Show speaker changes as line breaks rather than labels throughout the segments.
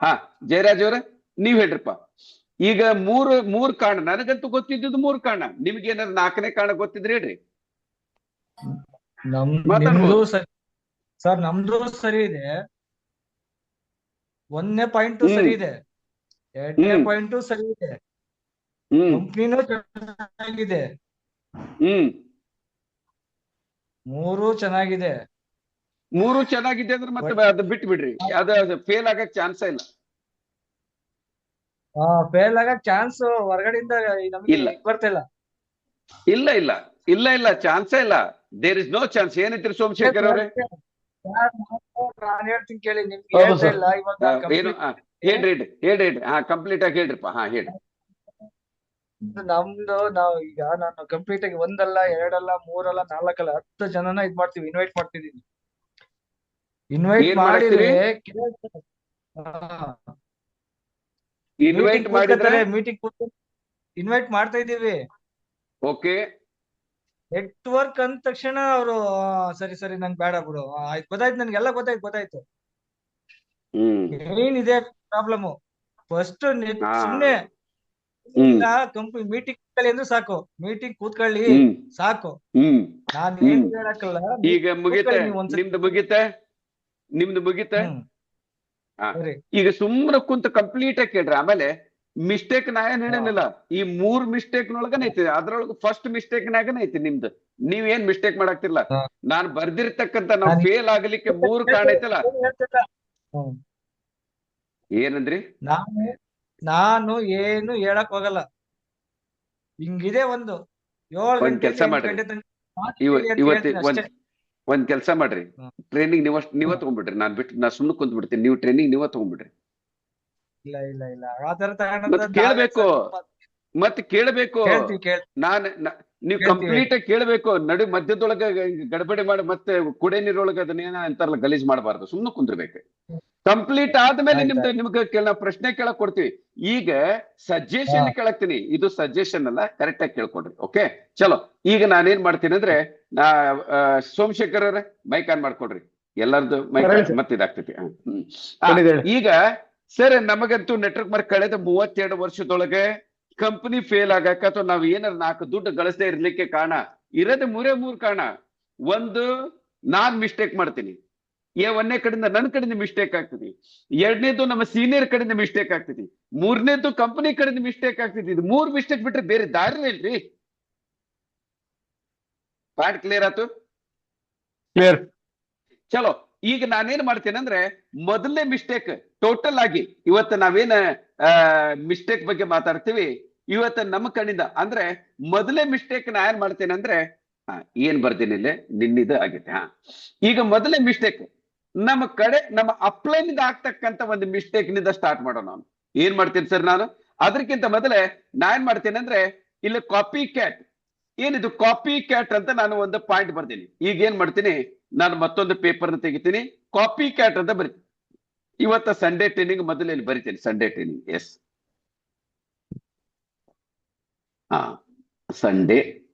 ಹಾ, ಜಯರಾಜ್ ಅವ್ರ ನೀವ್ ಹೇಳ್ರಪ್ಪ. ಈಗ ಮೂರ್ ಕಾರಣ ನನಗಂತೂ ಗೊತ್ತಿದ್ದು ಮೂರ್ ಕಾರಣ. ನಿಮ್ಗೆ ಏನಾದ್ರು ನಾಲ್ಕನೇ ಕಾರಣ ಗೊತ್ತಿದ್ರೆ ಹೇಳ್ರಿ,
ನಿಮ್ದು
ಮಾತಾಡ್ಬೋದು.
ಸರ್ ನಮ್ದು ಸರಿ ಇದೆ. ಒಂದನೇ ಪಾಯಿಂಟ್
ಹ್ಮ್
ಸರಿ ಇದೆ, ಎರಡನೇ
ಹ್ಮ್
ಪಾಯಿಂಟ್ ಸರಿ ಇದೆ,
ಹ್ಮ್
ಕಂಪ್ನಿನೂ ಚೆನ್ನಾಗಿದೆ,
ಹ್ಮ್
ಮೂರು ಚೆನ್ನಾಗಿದೆ.
ಮೂರು ಚೆನ್ನಾಗಿದೆ ಅಂದ್ರೆ ಮತ್ತೆ
ಬಟ್
ಅದು ಬಿಟ್ಟು ಬಿಡ್ರಿ, ಅದು ಫೇಲ್ ಆಗಕ್ ಚಾನ್ಸ್ ಇಲ್ಲ.
ಫೇಲ್ ಆಗಕ್ ಚಾನ್ಸ್ ಹೊರಗಡೆಯಿಂದ ನಮಗೆ
ಇಲ್ಲ
ಬರ್ತಿಲ್ಲ.
ಇಲ್ಲ ಇಲ್ಲ ಇಲ್ಲ ಇಲ್ಲ ಚಾನ್ಸೇ ಇಲ್ಲ. There is no chance. ಏನಂತೀರಿ ಸೋಮಶೇಖರ್ ಅವ್ರೆ?
ನಾನು ಹೇಳ್ತೀನಿ ಕೇಳಿ, ನಿಮ್ಗೆ
ಹೌದು
ಹೇಳ್ತಾ
ಸರ್.
ಇಲ್ಲ ಇವಾಗ
ಏನು
ಕಂಪ್ಲೀಟ್.
ಹೇಳ್ರಿ ಹೇಳ್ರಿ ಹಾ, ಕಂಪ್ಲೀಟ್ ಆಗಿ ಹೇಳ್ರಿಪ್ಪ. ಹಾ ಹೇಳಿ.
ನಾನು ಕಂಪ್ಲೀಟ್ ಆಗಿ ಒಂದಲ್ಲ ಎರಡಲ್ಲ ಮೂರಲ್ಲ ನಾಲ್ಕಲ್ಲ 10 ಜನನ ಮಾಡ್ತೀವಿ, ಇನ್ವೈಟ್ ಮಾಡ್ತಿದೀನಿ. ಇನ್ವೈಟ್
ಏನ್
ಮಾಡಿದ್ರೆ
ಮಾಡತ್ತೀರಿ? ಇನ್ವೈಟ್
ಮೀಟಿಂಗ್
ಮಾಡಿದ್ರೆ
ಕೂತ್ಕೊತಾರೆ, ಇನ್ವೈಟ್ ಮಾಡ್ತಾ ಇದೀವಿ.
ಓಕೆ.
ನೆಟ್ವರ್ಕ್ ಅಂದ ತಕ್ಷಣ ಅವರು ಸರಿ ಸರಿ ನಂಗೆ ಬೇಡ ಬಿಡು, ಆಯ್ತು ಗೊತ್ತಾಯ್ತು, ನನ್ಗೆಲ್ಲ ಗೊತ್ತಾಯ್ತು.
ಹ್ಮ್
ಏನಿದೆ ಪ್ರಾಬ್ಲಮ್? ಫಸ್ಟ್
ಹಾ
ಸುಮ್ನೆ
ಹ್ಮ್
ಇಲ್ಲ, ಕಂಪ್ನಿ ಮೀಟಿಂಗ್ ಕೂತ್ಕೊಳ್ಳಿ ಅಂದ್ರೆ ಸಾಕು, ಮೀಟಿಂಗ್ ಕೂತ್ಕೊಳ್ಳಿ
ಹ್ಮ್
ಸಾಕು.
ಹ್ಮ್
ನಾನ್
ಹ್ಮ್
ಏನು ಹೇಳಕ್ಕಲ್ಲ,
ಈಗ ಮುಗಿತೆ,
ಕೂತ್ಕೊಳ್ಳಿ ನೀವು ಒಂದ್ಸತಿ.
ನಿಮ್ದು ಮುಗಿತೆ.
ಹ್ಮ್
ಹಾ,
ಸರಿ.
ಈಗ ಸುಮ್ನೆ ಕುಂತ ಕಂಪ್ಲೀಟ್ ಆಗಿ ಕೇಳ್ರಿ. ಆಮೇಲೆ ಮಿಸ್ಟೇಕ್ ನಾ ಏನ್
ಹಾ
ಹೇಳೇನಿಲ್ಲ. ಈ ಮೂರ್ ಮಿಸ್ಟೇಕ್ ನೊಳಗನ ಐತಿ, ಅದ್ರೊಳಗ ಫಸ್ಟ್ ಮಿಸ್ಟೇಕ್ ನಾಗನ ಐತಿ ನಿಮ್ದು. ನೀವ್ ಏನ್ ಮಿಸ್ಟೇಕ್ ಮಾಡಾಕ್ತಿಲ್ಲ.
ಹಾ.
ನಾನ್ ಬರ್ದಿರ್ತಕ್ಕಂತ ನಾವು
ನಾನ್
ಫೇಲ್ ಆಗ್ಲಿಕ್ಕೆ ಮೂರು ಕಾರಣ ಐತಲ್ಲ.
ಏನ್ ಹೇಳ್ತಿಲ್ಲ. ಹ್ಮ್.
ಏನಂದ್ರಿ?
ನಾನು ನಾನು ಏನು ಹೇಳಕ್ ಹೋಗಲ್ಲ. ಹಿಂಗಿದೆ ಒಂದು 7
ಒಂದ್
ಗಂಟೆಯಿಂದ
ಕೆಲ್ಸ
8
ಮಾಡ್ರಿ.
ಗಂಟೆ ತನಕ
ಇವ
ಮಾತಾಡಿ ಅಂತ
ಇವತ್ತಿ
ಹೇಳ್ತೀನಿ
ಒಂದ್
ಅಷ್ಟೇ.
ಒಂದ್ ಕೆಲ್ಸ ಮಾಡ್ರಿ.
ಹ್ಮ್.
ಟ್ರೈನಿಂಗ್ ನೀವ
ಹ್ಮ್.
ತಗೊಂಡ್ಬಿಡ್ರಿ. ನಾ ಸುಮ್ನೆ ಕುಂತ್ ಬಿಡ್ತೀನಿ. ನೀವು ಟ್ರೈನಿಂಗ್ ನೀವ ತಗೊಂಡ್ಬಿಡ್ರಿ.
ಇಲ್ಲ ಇಲ್ಲ ಇಲ್ಲ, ಆ ತರ
ಮತ್
ತಗೊಂಡ್ರೆ ನಾವ್ಯಾಕ್
ಕೇಳ್ಬೇಕು,
ಸರ್
ಮತ್ ಕೇಳ್ಬೇಕು.
ಕೇಳ್ತೀವಿ.
ನೀವು
ಕೇಳ್ತೀವಿ.
ಕಂಪ್ಲೀಟ್ ಆಗಿ ಕೇಳ್ಬೇಕು. ಮಧ್ಯದೊಳಗ ಗಡಬಡಿ ಮಾಡಿ ಮತ್ತೆ ಕುಡಿಯ ನೀರೊಳಗ ಅದನ್ನೇನ ಅಂತಾರಲ್ಲ ಗಲೀಜ್ ಮಾಡಬಾರ್ದು. ಸುಮ್ನೆ ಕುಂದ್ರಬೇಕು. ಕಂಪ್ಲೀಟ್ ಆದ್ಮೇಲೆ
ಆಯ್ತಾಯ್ತು.
ನಿಮ್ಗೆ ಪ್ರಶ್ನೆ ಕೇಳಕ್ ಕೊಡ್ತೀವಿ. ಈಗ
ಹಾ
ಸಜೆಷನ್ ಕೇಳಕ್ತೀನಿ. ಇದು ಸಜೆಷನ್ ಅಲ್ಲ, ಕರೆಕ್ಟ್ ಆಗಿ ಕೇಳ್ಕೊಡ್ರಿ. ಓಕೆ, ಚಲೋ. ಈಗ ನಾನೇನ್ ಮಾಡ್ತೀನಿ ಅಂದ್ರೆ, ಸೋಮಶೇಖರ್ ಅವ್ರೆ ಮೈಕ್ ಆನ್ ಮಾಡ್ಕೊಡ್ರಿ. ಎಲ್ಲರದು ಮೈಕ್
ಹೇಳಿ ಸರ್.
ಮತ್ತೆ ಇದಾಗ್ತೈತಿ.
ಹೇಳಿದೆ ಹೇಳಿ.
ಈಗ ಸರ್, ನಮಗಂತೂ ನೆಟ್ವರ್ಕ್ ಮಾರ್ಕ್ ಕಳೆದ 32 ವರ್ಷದೊಳಗೆ ಕಂಪನಿ ಫೇಲ್ ಆಗಾಕ ಅಥವಾ ನಾವ್ ಏನಾರ 4 ದುಡ್ಡು ಗಳಿಸದೇ ಇರ್ಲಿಕ್ಕೆ ಕಾರಣ ಇರೋದೇ ಮೂರ್ ಕಾರಣ. ಒಂದು, ನಾನ್ ಮಿಸ್ಟೇಕ್ ಮಾಡ್ತೀನಿ. ಒಂದನೇ ಕಡೆಯಿಂದ ನನ್ನ ಕಡೆಯಿಂದ ಮಿಸ್ಟೇಕ್ ಆಗ್ತದೆ. ಎರಡನೇದು ನಮ್ಮ ಸೀನಿಯರ್ ಕಡೆಯಿಂದ ಮಿಸ್ಟೇಕ್ ಆಗ್ತದೆ. ಮೂರನೇದು ಕಂಪನಿ ಕಡೆಯಿಂದ ಮಿಸ್ಟೇಕ್ ಆಗ್ತದೆ. ಇದು 3 ಮಿಸ್ಟೇಕ್ ಬಿಟ್ರೆ ಬೇರೆ ದಾರಿ ಇಲ್ರಿ. ಪಾಯಿಂಟ್ ಕ್ಲಿಯರ್ ಆಯ್ತು?
ಕ್ಲಿಯರ್.
ಚಲೋ. ಈಗ ನಾನೇನ್ ಮಾಡ್ತೇನೆ ಅಂದ್ರೆ, ಮೊದಲನೇ ಮಿಸ್ಟೇಕ್ ಟೋಟಲ್ ಆಗಿ ಇವತ್ತು ನಾವೇನ ಮಿಸ್ಟೇಕ್ ಬಗ್ಗೆ ಮಾತಾಡ್ತೀವಿ, ಇವತ್ತು ನಮ್ಮ ಕಣ್ಣಿಂದ ಅಂದ್ರೆ ಮೊದಲೇ ಮಿಸ್ಟೇಕ್ ನಾ ಏನ್ ಮಾಡ್ತೇನೆ ಅಂದ್ರೆ, ಏನ್ ಬರ್ತೀನಿ ಇಲ್ಲೇ ನಿನ್ನಿದ ಆಗೈತೆ. ಈಗ ಮೊದಲೇ ಮಿಸ್ಟೇಕ್ ನಮ್ಮ ಅಪ್ಲೈನ್ ನಿಂದ ಆಗ್ತಕ್ಕಂತ ಒಂದು ಮಿಸ್ಟೇಕ್ ನಿಂದ ಸ್ಟಾರ್ಟ್ ಮಾಡೋಣ. ನಾನು ಏನ್ ಮಾಡ್ತೀನಿ ಸರ್, ನಾನು ಅದಕ್ಕಿಂತ ಮೊದಲೇ ನಾ ಏನ್ ಮಾಡ್ತೇನೆ ಅಂದ್ರೆ, ಇಲ್ಲಿ ಕಾಪಿ ಕ್ಯಾಟ್, ಏನಿದು ಕಾಪಿ ಕ್ಯಾಟ್ ಅಂತ ನಾನು ಒಂದು ಪಾಯಿಂಟ್ ಬರ್ತೀನಿ. ಈಗ ಏನ್ ಮಾಡ್ತೀನಿ, ನಾನು ಮತ್ತೊಂದು ಪೇಪರ್ ತೆಗಿತೀನಿ, ಕಾಪಿ ಕ್ಯಾಟ್ ಅಂತ ಬರಿತೀನಿ. ಇವತ್ತ ಸಂಡೇ ಟ್ರೈನಿಂಗ್ ಮೊದಲು ಇಲ್ಲಿ ಬರಿತೀನಿ. ಸಂಡೇ ಟ್ರೈನಿಂಗ್, ಎಸ್, ಹಾ, ಸಂಡೇ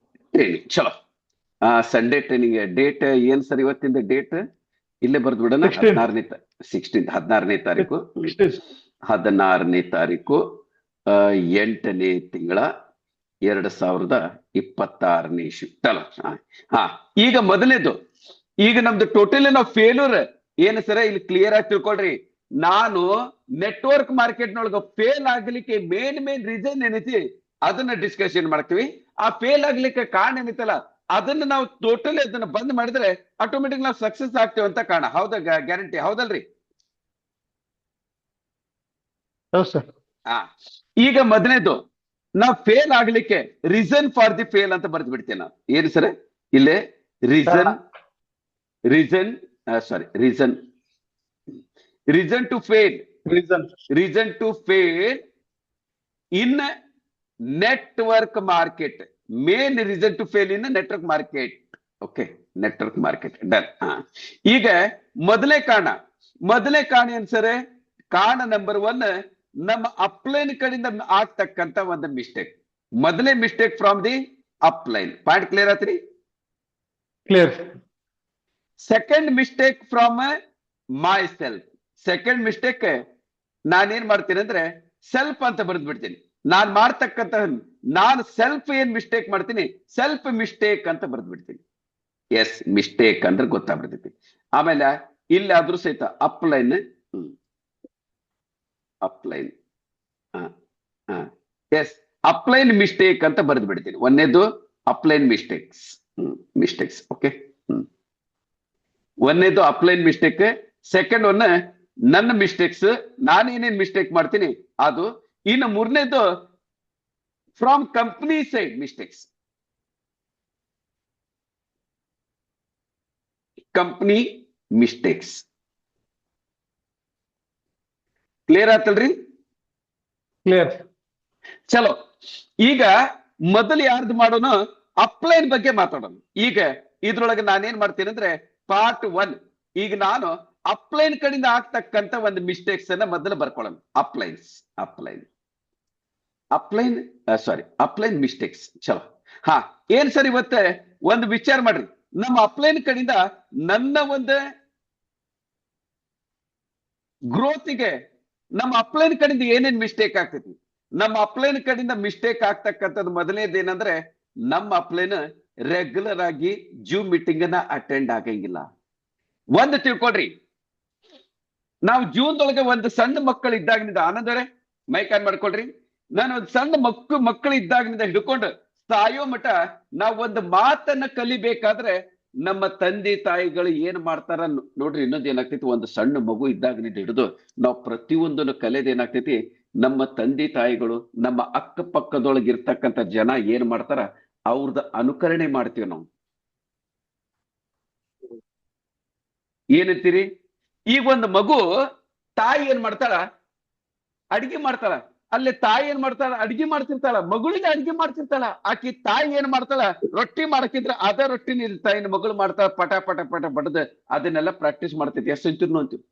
ಟ್ರೈನಿಂಗ್. ಚಲೋ. ಸಂಡೇ ಟ್ರೈನಿಂಗ್ ಡೇಟ್ ಏನ್ ಸರ್? ಇವತ್ತಿಂದ ಡೇಟ್ ಇಲ್ಲೇ ಬರ್ದು ಬಿಡೋಣ. 16ನೇ ತಾರೀಕು. 16ನೇ ತಾರೀಕು 8ನೇ ತಿಂಗಳ 2026ನೇ ಇಶ್ಯೂ. ಚಲೋ. ಈಗ ಮೊದಲನೇದು, ಈಗ ನಮ್ದು ಟೋಟಲ್ ನಾವು ಫೇಲ್ಯೂರ್ ಏನು ಸರ ಇಲ್ಲಿ ಕ್ಲಿಯರ್ ಆಗಿ ತಿಳ್ಕೊಳ್ರಿ. ನಾನು ನೆಟ್ವರ್ಕ್ ಮಾರ್ಕೆಟ್ ನೊಳಗ ಫೇಲ್ ಆಗ್ಲಿಕ್ಕೆ ಮೇನ್ ರೀಸನ್ ಏನೈತಿ ಅದನ್ನ ಡಿಸ್ಕಷನ್ ಮಾಡ್ತೀವಿ. ಆ ಫೇಲ್ ಆಗ್ಲಿಕ್ಕೆ ಕಾರಣ ಏನೈತಲ್ಲ ಅದನ್ನ ನಾವು ಟೋಟಲಿ ಅದನ್ನ ಬಂದ್ ಮಾಡಿದ್ರೆ ಆಟೋಮೆಟಿಕ್ ನಾವು ಸಕ್ಸಸ್ ಆಗ್ತೇವೆ ಅಂತ ಕಾರಣ. ಹೌದಾ? ಗ್ಯಾರಂಟಿ ಹೌದಲ್ರಿ?
ಹೌದು ಸರ್.
ಈಗ ಮೊದಲನೇದು, ನಾವು ಫೇಲ್ ಆಗ್ಲಿಕ್ಕೆ ರೀಸನ್ ಫಾರ್ ದಿ ಫೇಲ್ ಅಂತ ಬರ್ದು ಬಿಡ್ತೇನೆ ನಾವು. ಏನು ಸರ್ ಇಲ್ಲೇ? Reason to fail. Reason to fail in network market. Main reason to fail in network market. Okay, network market done. ಈಗ ಮೊದಲೇ ಕಾರಣ ಏನ್ ಸರ್? ಕಾರಣ ನಂಬರ್ 1, ನಮ್ಮ ಅಪ್ಲೈನ್ ಕಡೆಯಿಂದ ಆಗ್ತಕ್ಕಂತ ಒಂದು ಮಿಸ್ಟೇಕ್. ಮೊದಲೇ mistake from the upline. Point clear ಆತ್ರಿ?
Clear.
Second mistake from myself. Second mistake ನಾನೇನ್ ಮಾಡ್ತೀನಿ ಅಂದ್ರೆ ಸೆಲ್ಫ್ ಅಂತ ಬರೆದು ಬಿಡ್ತೀನಿ. ನಾನ್ ಮಾಡ್ತಕ್ಕಂತ ನಾನು ಸೆಲ್ಫ್ ಏನ್ ಮಿಸ್ಟೇಕ್ ಮಾಡ್ತೀನಿ, ಸೆಲ್ಫ್ ಮಿಸ್ಟೇಕ್ ಅಂತ ಬರೆದು ಬಿಡ್ತೀನಿ. ಎಸ್, ಮಿಸ್ಟೇಕ್ ಅಂದ್ರೆ ಗೊತ್ತಾಗ್ಬಿಡ್ತೈತಿ. ಆಮೇಲೆ ಇಲ್ಲಿ ಆದ್ರೂ ಸಹಿತ ಅಪ್ಲೈನ್, ಅಪ್ಲೈನ್, ಎಸ್, ಅಪ್ಲೈನ್ ಮಿಸ್ಟೇಕ್ ಅಂತ ಬರೆದು ಬಿಡ್ತೀನಿ. ಒಂದೇದು ಅಪ್ಲೈನ್ ಮಿಸ್ಟೇಕ್ಸ್, ಮಿಸ್ಟೇಕ್ಸ್. ಓಕೆ, ಒಂದೇದು ಅಪ್ಲೈನ್ ಮಿಸ್ಟೇಕ್, ಸೆಕೆಂಡ್ ಒನ್ ನನ್ನ ಮಿಸ್ಟೇಕ್ಸ್, ನಾನು ಏನೇನ್ ಮಿಸ್ಟೇಕ್ ಮಾಡ್ತೀನಿ ಅದು. ಇನ್ನು ಮೂರನೇದು from company side mistakes, company mistakes. Clear ಆತಲ್ರಿ?
ಕ್ಲಿಯರ್.
ಚಲೋ, ಈಗ ಮೊದಲು ಯಾರ್ದು ಮಾಡೋಣ, ಅಪ್ಲೈನ್ ಬಗ್ಗೆ ಮಾತಾಡೋಣ. ಈಗ ಇದ್ರೊಳಗೆ ನಾನೇನ್ ಮಾಡ್ತೀನಿ ಅಂದ್ರೆ ಪಾರ್ಟ್ 1. ಈಗ ನಾನು ಅಪ್ಲೈನ್ ಕಡೆಯಿಂದ ಆಗ್ತಕ್ಕಂತ ಒಂದು ಮಿಸ್ಟೇಕ್ಸ್ ಅನ್ನ ಮೊದಲು ಬರ್ಕೊಳ್ಳೋಣ. ಅಪ್ಲೈನ್ ಮಿಸ್ಟೇಕ್ಸ್. ಚಲೋ, ಹಾ, ಏನ್ ಸರ್ ಇವತ್ತೆ ಒಂದು ವಿಚಾರ ಮಾಡ್ರಿ. ನಮ್ಮ ಅಪ್ಲೈನ್ ಕಡೆಯಿಂದ ನನ್ನ ಒಂದು ಗ್ರೋತಿಗೆ ನಮ್ಮ ಅಪ್ಲೈನ್ ಕಡೆಯಿಂದ ಏನೇನ್ ಮಿಸ್ಟೇಕ್ ಆಗ್ತೈತಿ. ನಮ್ಮ ಅಪ್ಲೈನ್ ಕಡೆಯಿಂದ ಮಿಸ್ಟೇಕ್ ಆಗ್ತಕ್ಕಂಥದ್ದು ಮೊದಲನೇದು ಏನಂದ್ರೆ, ನಮ್ಮ ಅಪ್ಲೈನ್ ರೆಗ್ಯುಲರ್ ಆಗಿ ಜೂಮ್ ಮೀಟಿಂಗ್ ಅನ್ನ ಅಟೆಂಡ್ ಆಗಂಗಿಲ್ಲ. ಒಂದು ತಿಳ್ಕೊಡ್ರಿ, ನಾವು ಜೂನ್ದೊಳಗೆ ಒಂದು ಸಣ್ಣ ಮಕ್ಕಳು ಇದ್ದಾಗಿನಿಂದ, ಆನಂದರೇ ಮೈಕ್ ಆನ್ ಮಾಡ್ಕೊಳ್ರಿ. ನಾನು ಒಂದು ಸಣ್ಣ ಮಕ್ಕಳು ಇದ್ದಾಗಿನಿಂದ ಹಿಡ್ಕೊಂಡು ಸಾಯೋ ಮಠ ನಾವು ಒಂದು ಮಾತನ್ನ ಕಲಿಬೇಕಾದ್ರೆ ನಮ್ಮ ತಂದೆ ತಾಯಿಗಳು ಏನ್ ಮಾಡ್ತಾರ ನೋಡ್ರಿ. ಇನ್ನೊಂದು ಏನಾಗ್ತೈತಿ, ಒಂದು ಸಣ್ಣ ಮಗು ಇದ್ದಾಗಿನಿಂದ ಹಿಡಿದು ನಾವು ಪ್ರತಿಯೊಂದನ್ನು ಕಲಿಯೋದು ಏನಾಗ್ತೈತಿ, ನಮ್ಮ ತಂದೆ ತಾಯಿಗಳು, ನಮ್ಮ ಅಕ್ಕಪಕ್ಕದೊಳಗೆ ಇರ್ತಕ್ಕಂಥ ಜನ ಏನ್ ಮಾಡ್ತಾರ ಅವ್ರದ್ದು ಅನುಕರಣೆ ಮಾಡ್ತೀವಿ ನಾವು. ಏನಂತೀರಿ? ಈಗ ಒಂದು ಮಗು ತಾಯಿ ಏನ್ ಮಾಡ್ತಾಳ, ಅಡಿಗೆ ಮಾಡ್ತಾಳ. ಅಲ್ಲಿ ತಾಯಿ ಏನ್ ಮಾಡ್ತಾಳ, ಅಡಿಗೆ ಮಾಡ್ತಿರ್ತಾಳ. ಮಗಳಿಗೆ ಅಡಿಗೆ ಮಾಡ್ತಿರ್ತಾಳ. ಆಕಿ ತಾಯಿ ಏನ್ ಮಾಡ್ತಾಳ, ರೊಟ್ಟಿ ಮಾಡಕಿದ್ರೆ ಅದ ರೊಟ್ಟಿನ ತಾಯಿನ ಮಗಳು ಮಾಡ್ತಾಳ. ಪಟ ಪಟ ಪಟ ಬಡದ ಅದನ್ನೆಲ್ಲ ಪ್ರಾಕ್ಟೀಸ್ ಮಾಡ್ತೈತಿ. ಎಷ್ಟು ಅಂತೀರಿ ಅಂತೀವಿ.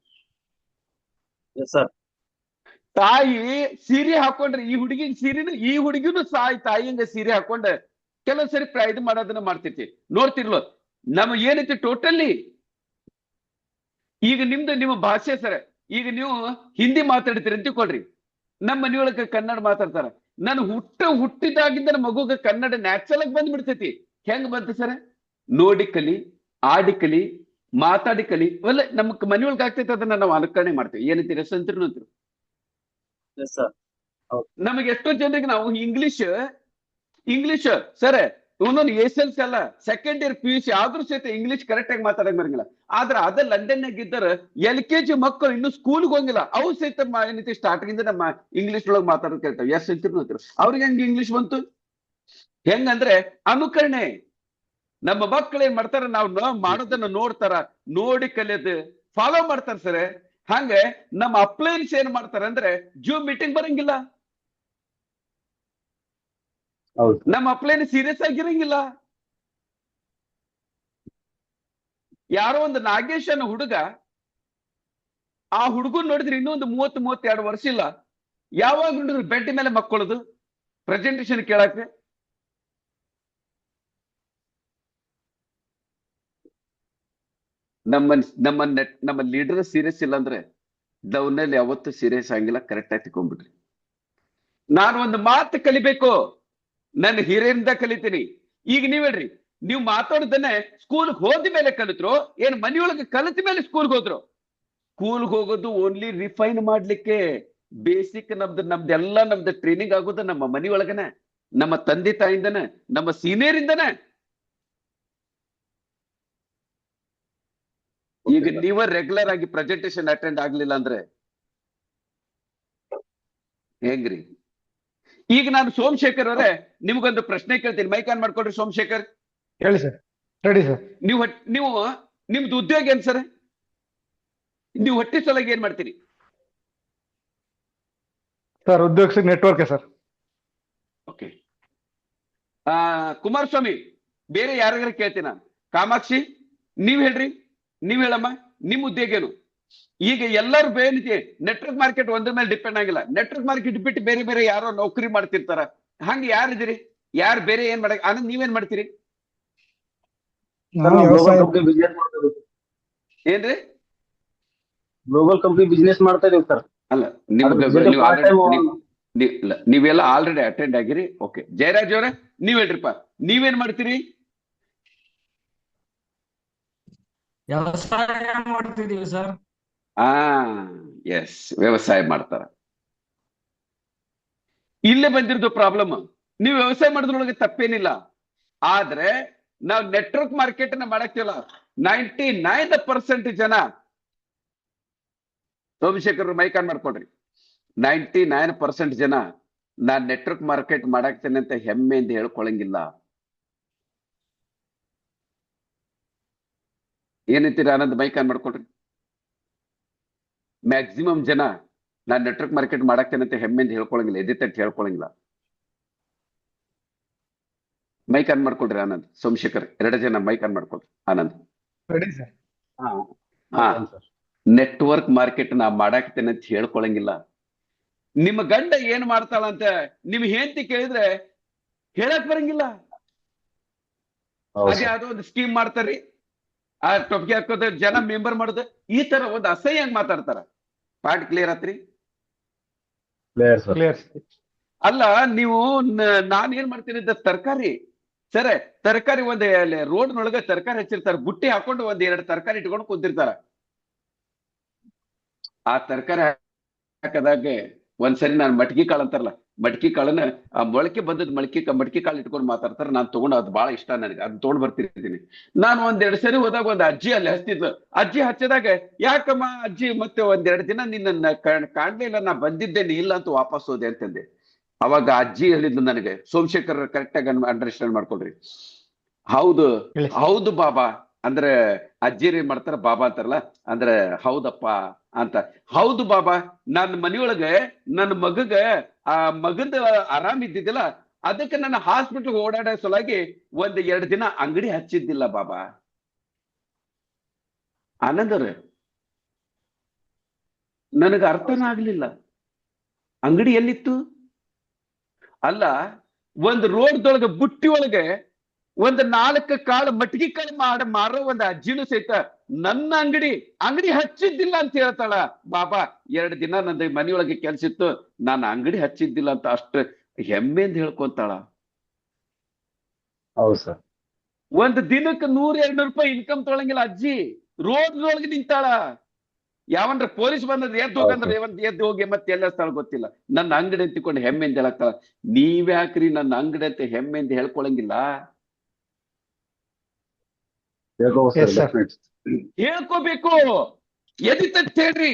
ತಾಯಿ ಸೀರೆ ಹಾಕೊಂಡ್ರೆ ಈ ಹುಡುಗಿನ ಸೀರೆನು, ಈ ಹುಡುಗಿನೂ ತಾಯಿಯಂಗ ಸೀರೆ ಹಾಕೊಂಡ ಕೆಲವು ಸರಿ ಇದು ಮಾಡೋದನ್ನ ಮಾಡ್ತೈತಿ. ನೋಡ್ತಿರ್ಲೋ, ನಮ್ಮ ಏನೈತಿ ಟೋಟಲಿ. ಈಗ ನಿಮ್ಮ ಭಾಷೆ ಸರ್, ಈಗ ನೀವು ಹಿಂದಿ ಮಾತಾಡ್ತೀರಿ ಅಂತ ತಿಳ್ಕೊಳ್ರಿ. ನಮ್ಮ ಮನೆಯೊಳಗ ಕನ್ನಡ ಮಾತಾಡ್ತಾರ. ನಾನು ಹುಟ್ಟಿದಾಗಿಂದ ಮಗುಗ ಕನ್ನಡ ನ್ಯಾಚುರಲ್ ಆಗಿ ಬಂದ್ಬಿಡ್ತೈತಿ. ಹೆಂಗ್ ಬಂತು ಸರ್? ನೋಡಿ ಕಲಿ, ಆಡಿ ಕಲಿ, ಮಾತಾಡಿ ಕಲಿ. ಅಲ್ಲ, ನಮ್ಮ ಮನೆಯೊಳಗೆ ಆಗ್ತೈತಿ, ಅದನ್ನ ನಾವು ಅನುಕರಣೆ ಮಾಡ್ತೇವೆ. ಏನಂತೀರಿ? ಸಂತರು ಅಂತೀರಿ. ನಮಗೆ ಎಷ್ಟೋ ಜನರಿಗೆ ನಾವು ಇಂಗ್ಲಿಷ್ ಸರ್, ಒಂದೊಂದು SLC ಅಲ್ಲ, ಸೆಕೆಂಡ್ ಇಯರ್ PUC ಆದ್ರೂ ಸಹಿತ ಇಂಗ್ಲಿಷ್ ಕರೆಕ್ಟ್ ಆಗಿ ಮಾತಾಡಕ್ ಬರಂಗಿಲ್ಲ. ಆದ್ರೆ ಅದ ಲಂಡನ್ ಇದ್ದಾರ LKG ಮಕ್ಕಳು ಇನ್ನು ಸ್ಕೂಲ್ಗೆ ಹೋಗಿಲ್ಲ, ಅವು ಸಹಿತ ಏನೈತಿ ಸ್ಟಾರ್ಟಿಂಗ್ ಇಂದ ನಮ್ಮ ಇಂಗ್ಲಿಷ್ ಒಳಗೆ ಮಾತಾಡೋದು ಕೇಳ್ತಾವ. ಎಸ್ ಅಂತಿರ್. ಅವ್ರಿಗೆ ಹೆಂಗ್ ಇಂಗ್ಲಿಷ್ ಬಂತು? ಹೆಂಗಂದ್ರೆ ಅನುಕರಣೆ. ನಮ್ಮ ಮಕ್ಕಳು ಏನ್ ಮಾಡ್ತಾರ, ನಾವು ಮಾಡೋದನ್ನ ನೋಡ್ತಾರ, ನೋಡಿ ಕಲಿಯೋದು ಫಾಲೋ ಮಾಡ್ತಾರ ಸರ್. ಹಂಗೆ ನಮ್ಮ ಅಪ್ಲೈನ್ಸ್ ಏನ್ ಮಾಡ್ತಾರ ಅಂದ್ರೆ ಜೂಮ್ ಮೀಟಿಂಗ್ ಬರಂಗಿಲ್ಲ. ನಮ್ಮ ಅಪ್ಲೈನ್ ಸೀರಿಯಸ್ ಆಗಿರಂಗಿಲ್ಲ. ಯಾರೋ ಒಂದು ನಾಗೇಶ್ ಅನ್ನೋ ಹುಡುಗ, ಆ ಹುಡುಗನ್ ನೋಡಿದ್ರೆ ಇನ್ನೊಂದು 30-32 ವರ್ಷ ಇಲ್ಲ. ಯಾವಾಗ ನೋಡಿದ್ರು ಬೆಡ್ ಮೇಲೆ ಮಕ್ಕಳದು ಪ್ರೆಸೆಂಟೇಶನ್ ಕೇಳಕ್ಕೆ. ನಮ್ಮ ಲೀಡರ್ ಸೀರಿಯಸ್ ಇಲ್ಲ ಅಂದ್ರೆ ದೌನಲ್ಲಿ ಯಾವತ್ತೂ ಸೀರಿಯಸ್ ಆಗಿಲ್ಲ. ಕರೆಕ್ಟ್ ಆಗಿ ತಿಳ್ಕೊಂಡ್ಬಿಡ್ರಿ. ನಾನು ಒಂದು ಮಾತು ಕಲಿಬೇಕು, ನನ್ನ ಹಿರಿಯರಿಂದ ಕಲಿತೀನಿ. ಈಗ ನೀವ್ ಹೇಳ್ರಿ, ನೀವು ಮಾತಾಡೋದನ್ನೇ ಸ್ಕೂಲ್ಗೆ ಹೋದ ಮೇಲೆ ಕಲಿತ್ರು, ಏನ್ ಮನೆಯೊಳಗೆ ಕಲಿತ ಮೇಲೆ ಸ್ಕೂಲ್ಗೆ ಹೋದ್ರು? ಸ್ಕೂಲ್ಗೆ ಹೋಗೋದು ಓನ್ಲಿ ರಿಫೈನ್ ಮಾಡ್ಲಿಕ್ಕೆ. ಬೇಸಿಕ್ ನಮ್ದು ಟ್ರೈನಿಂಗ್ ಆಗೋದು ನಮ್ಮ ಮನೆಯೊಳಗನೆ, ನಮ್ಮ ತಂದೆ ತಾಯಿಂದನೇ, ನಮ್ಮ ಸೀನಿಯರ್ ಇಂದನೇ. ಈಗ ನೀವ ರೆಗ್ಯುಲರ್ ಆಗಿ ಪ್ರೆಸೆಂಟೇಶನ್ ಅಟೆಂಡ್ ಆಗ್ಲಿಲ್ಲ ಅಂದ್ರೆ ಹೆಂಗ್ರಿ? ಈಗ ನಾನು ಸೋಮಶೇಖರ್ ಅವರೇ ನಿಮ್ಗೊಂದು ಪ್ರಶ್ನೆ ಕೇಳ್ತೀನಿ. ಮೈಕ್ ಆನ್ ಮಾಡ್ಕೊಡ್ರಿ ಸೋಮಶೇಖರ್.
ಹೇಳಿ ಸರ್. Ready sir.
ನಿಮ್ದು ಉದ್ಯೋಗ ಏನ್ ಸರ್? ನೀವು ಹೊಟ್ಟೆ ಸಲಗೆ ಏನ್ ಮಾಡ್ತೀರಿ
ಸರ್? ಉದ್ಯೋಗ ನೆಟ್ವರ್ಕ್ ಸರ್.
ಓಕೆ. ಕುಮಾರಸ್ವಾಮಿ, ಬೇರೆ ಯಾರಿಗಾರ ಕೇಳ್ತೀನಿ ನಾನು. ಕಾಮಾಕ್ಷಿ, ನೀವ್ ಹೇಳ್ರಿ, ನೀವ್ ಹೇಳಮ್ಮ, ನಿಮ್ ಉದ್ಯೋಗ ಏನು? ಈಗ ಎಲ್ಲರೂ ಬೇನಿದೆ, ನೆಟ್ವರ್ಕ್ ಮಾರ್ಕೆಟ್ ಒಂದ್ರ ಮೇಲೆ ಡಿಪೆಂಡ್ ಆಗಿಲ್ಲ. ನೆಟ್ವರ್ಕ್ ಮಾರ್ಕೆಟ್ ಬಿಟ್ಟು ಬೇರೆ ಬೇರೆ ಯಾರೋ ನೌಕರಿ ಮಾಡ್ತಿರ್ತಾರ. ಹಂಗ ಯಾರಿದ್ದೀರಿ? ಯಾರು ಬೇರೆ ಏನ್ ಮಾಡಕ್? ಆನಂದ್, ನೀವೇನ್ ಮಾಡ್ತೀರಿ? ಏನ್ರಿ?
ಗ್ಲೋಬಲ್ ಕಂಪನಿ ಬಿಸ್ನೆಸ್ ಮಾಡ್ತಾ ಇದೀವಿ ಸರ್.
ಅಲ್ಲ
ಅದು
ನಿಮ್ಗೆ
ಜೊತೆ
ನೀವು
part time
ನೀವೆಲ್ಲ ಆಲ್ರೆಡಿ ಅಟೆಂಡ್ ಆಗಿರಿ. ಓಕೆ, ಜಯರಾಜ್ ಅವರೇ ನೀವ್ ಹೇಳ್ರಿಪ್ಪ, ನೀವೇನ್ ಮಾಡ್ತೀರಿ?
ವ್ಯವಸಾಯ ಮಾಡ್ತಿದೀವಿ ಸರ್.
ಆ ಎಸ್, ವ್ಯವಸಾಯ ಮಾಡ್ತಾರ. ಇಲ್ಲೇ ಬಂದಿರೋದು ಪ್ರಾಬ್ಲಮ್. ನೀವು ವ್ಯವಸಾಯ ಮಾಡೋದ್ರೊಳಗೆ ತಪ್ಪೇನಿಲ್ಲ, ಆದ್ರೆ ನಾವು ನೆಟ್ವರ್ಕ್ ಮಾರ್ಕೆಟ್ ನ ಮಾಡಕ್ತಿಲ್ಲ. 99% ಜನ, ಸೋಮಶೇಖರ್ ಮೈಕ್ ಆನ್ ಮಾಡ್ಕೊಡ್ರಿ, 99% ಜನ ನಾನ್ ನೆಟ್ವರ್ಕ್ ಮಾರ್ಕೆಟ್ ಮಾಡಾಕ್ತೇನೆ ಅಂತ ಹೆಮ್ಮೆಯಿಂದ ಹೇಳ್ಕೊಳಂಗಿಲ್ಲ. ಏನಂತೀರ ಆನಂದ್? ಮೈಕ್ ಆನ್ ಮಾಡ್ಕೊಡ್ರಿ. ಮ್ಯಾಕ್ಸಿಮಮ್ ಜನ ನಾನ್ ನೆಟ್ವರ್ಕ್ ಮಾರ್ಕೆಟ್ ಮಾಡಾಕ್ತೇನೆ ಅಂತ ಹೆಮ್ಮೆಯಿಂದ ಹೇಳ್ಕೊಳಂಗಿಲ್ಲ, ಎದಿತಟ್ಟು ಹೇಳ್ಕೊಳಂಗಿಲ್ಲ. ಮೈಕ್ ಆನ್ ಮಾಡ್ಕೊಡ್ರಿ ಆನಂದ್, ಸೋಮಶೇಖರ್ 2 ಜನ ಮೈಕ್ ಆನ್ ಮಾಡ್ಕೊಡ್ರಿ. Anand,
ready sir.
ಹಾ, ನೆಟ್ವರ್ಕ್ ಮಾರ್ಕೆಟ್ ನಾ ಮಾಡಾಕ್ತೇನೆ ಅಂತ ಹೇಳ್ಕೊಳಂಗಿಲ್ಲ. ನಿಮ್ಮ ಗಂಡ ಏನ್ ಮಾಡ್ತಾಳಂತ ನಿಮ್ ಹೆಂಡತಿ ಕೇಳಿದ್ರೆ ಹೇಳಕ್ ಬರಂಗಿಲ್ಲ. ಅದೇ ಯಾವ್ದೋ ಒಂದು ಸ್ಕೀಮ್ ಮಾಡ್ತಾರ್ರಿ, ಆ ಟೊಪ್ಗೆ ಹಾಕೋದು ಜನ ಮೆಂಬರ್ ಮಾಡೋದು, ಈ ತರ ಒಂದು ಅಸಹ್ಯಂಗ್ ಮಾತಾಡ್ತಾರ. ಪಾಯಿಂಟ್ ಕ್ಲಿಯರ್ ಆತ್ರಿ?
ಕ್ಲಿಯರ್.
ಅಲ್ಲ, ನೀವು ನಾನ್ ಏನ್ ಮಾಡ್ತೀನಿ ಅಂತ ತರಕಾರಿ, ಸರ ತರಕಾರಿ ಒಂದ್ ರೋಡ್ನೊಳಗೆ ತರಕಾರಿ ಹಚ್ಚಿರ್ತಾರ, ಬುಟ್ಟಿ ಹಾಕೊಂಡು 1-2 ತರಕಾರಿ ಇಟ್ಕೊಂಡು ಕುಂತಿರ್ತಾರ. ಆ ತರಕಾರಿ ಹಾಕದಾಗ ಒಂದ್ಸರಿ ನಾನು ಮಟ್ಕಿ ಕಾಳು ಅಂತಾರಲ್ಲ, ಮಟ್ಕಿ ಕಾಳನ್ನ ಆ ಮೊಳಕೆ ಬಂದದ್ ಮಟ್ಕಿ ಕಾಳು ಇಟ್ಕೊಂಡು ಮಾತಾಡ್ತಾರ. ನಾನ್ ತಗೊಂಡು ಅದು ಬಹಳ ಇಷ್ಟ ನನಗೆ, ಅದ್ ತಗೊಂಡ್ ಬರ್ತಿರ್ತೀನಿ. ನಾನು 1-2 ಸರಿ ಹೋದಾಗ ಒಂದು ಅಜ್ಜಿ ಅಲ್ಲಿ ಹಚ್ತಿದ್ಲು. ಅಜ್ಜಿ ಹಚ್ಚದಾಗ, ಯಾಕಮ್ಮ ಅಜ್ಜಿ ಮತ್ತೆ 1-2 ದಿನ ನಿನ್ನ ಕಾಣ್ಲೇ ಇಲ್ಲ, ನಾ ಬಂದಿದ್ದೇನೆ ಇಲ್ಲ ಅಂತ ವಾಪಸ್ ಹೋದೆ ಅಂತಂದೆ. ಅವಾಗ ಅಜ್ಜಿ ಹೇಳಿದ್ಲು ನನಗೆ, ಸೋಮಶೇಖರ್ ಕರೆಕ್ಟ್ ಆಗಿ ಅಂಡರ್ಸ್ಟ್ಯಾಂಡ್ ಮಾಡ್ಕೊಳ್ರಿ, ಹೌದು
ಹೇಳಿ.
ಹೌದು ಬಾಬಾ ಅಂದ್ರೆ ಅಜ್ಜಿರಿ ಏನ್ ಮಾಡ್ತಾರ, ಬಾಬಾ ಅಂತಾರಲ್ಲ, ಅಂದ್ರೆ ಹೌದಪ್ಪ ಅಂತ. ಹೌದು ಬಾಬಾ, ನನ್ನ ಮನೆಯೊಳಗೆ ನನ್ನ ಮಗಗ ಆ ಮಗದ ಆರಾಮ್ ಇದ್ದಿದ್ದಿಲ್ಲ, ಅದಕ್ಕೆ ನನ್ನ ಹಾಸ್ಪಿಟಲ್ ಓಡಾಡೋ ಸಲುವಾಗಿ 1-2 ದಿನ ಅಂಗಡಿ ಹಚ್ಚಿದ್ದಿಲ್ಲ ಬಾಬಾ. ಆನಂದರ ನನಗೆ ಅರ್ಥನ ಆಗ್ಲಿಲ್ಲ, ಅಂಗಡಿ ಎಲ್ಲಿತ್ತು? ಅಲ್ಲ, ಒಂದು ರೋಡ್ದೊಳಗೆ ಬುಟ್ಟಿ ಒಳಗೆ 4 ಕಾಳು ಮಟ್ಗಿ ಕಾಳು ಮಾರೋ ಒಂದು ಅಜ್ಜಿನೂ ಸಹಿತ ನನ್ನ ಅಂಗಡಿ ಹಚ್ಚಿದ್ದಿಲ್ಲ ಅಂತ ಹೇಳ್ತಾಳ. ಬಾಬಾ 2 ದಿನ ನಂದು ಮನೆಯೊಳಗೆ ಕೆಲ್ಸ ಇತ್ತು, ನಾನು ಅಂಗಡಿ ಹಚ್ಚಿದ್ದಿಲ್ಲ ಅಂತ ಅಷ್ಟು ಹೆಮ್ಮೆಯಿಂದ ಹೇಳ್ಕೊಂತಾಳ.
ಹೌದು ಸರ್.
ಒಂದು ದಿನಕ್ಕೆ 100-200 ರೂಪಾಯಿ ಇನ್ಕಮ್ ತೊಗೊಳಂಗಿಲ್ಲ ಅಜ್ಜಿ, ರೋಡ್ನೊಳಗೆ ನಿಂತಾಳ. ಯಾವನ್ರ ಪೊಲೀಸ್ ಬಂದ್ರೆ ಎದ್ದು ಹೋಗಂದ್ರೆ ಎದ್ದು ಹೋಗಿ ಮತ್ತೆ ಎಲ್ಲ ಸ್ಥಳ ಗೊತ್ತಿಲ್ಲ, ನನ್ನ ಅಂಗಡಿ ಅಂತಿಕೊಂಡು ಹೆಮ್ಮೆಯಿಂದ ಹೇಳಕ್ತಾಳ. ನೀವ್ಯಾಕ್ರಿ ನನ್ನ ಅಂಗಡಿ ಅಂತ ಹೆಮ್ಮೆಯಿಂದ ಹೇಳ್ಕೊಳಂಗಿಲ್ಲ? ಹೇಳ್ಕೋಬೇಕು. ಎದಿತಂತ ಹೇಳ್ರಿ.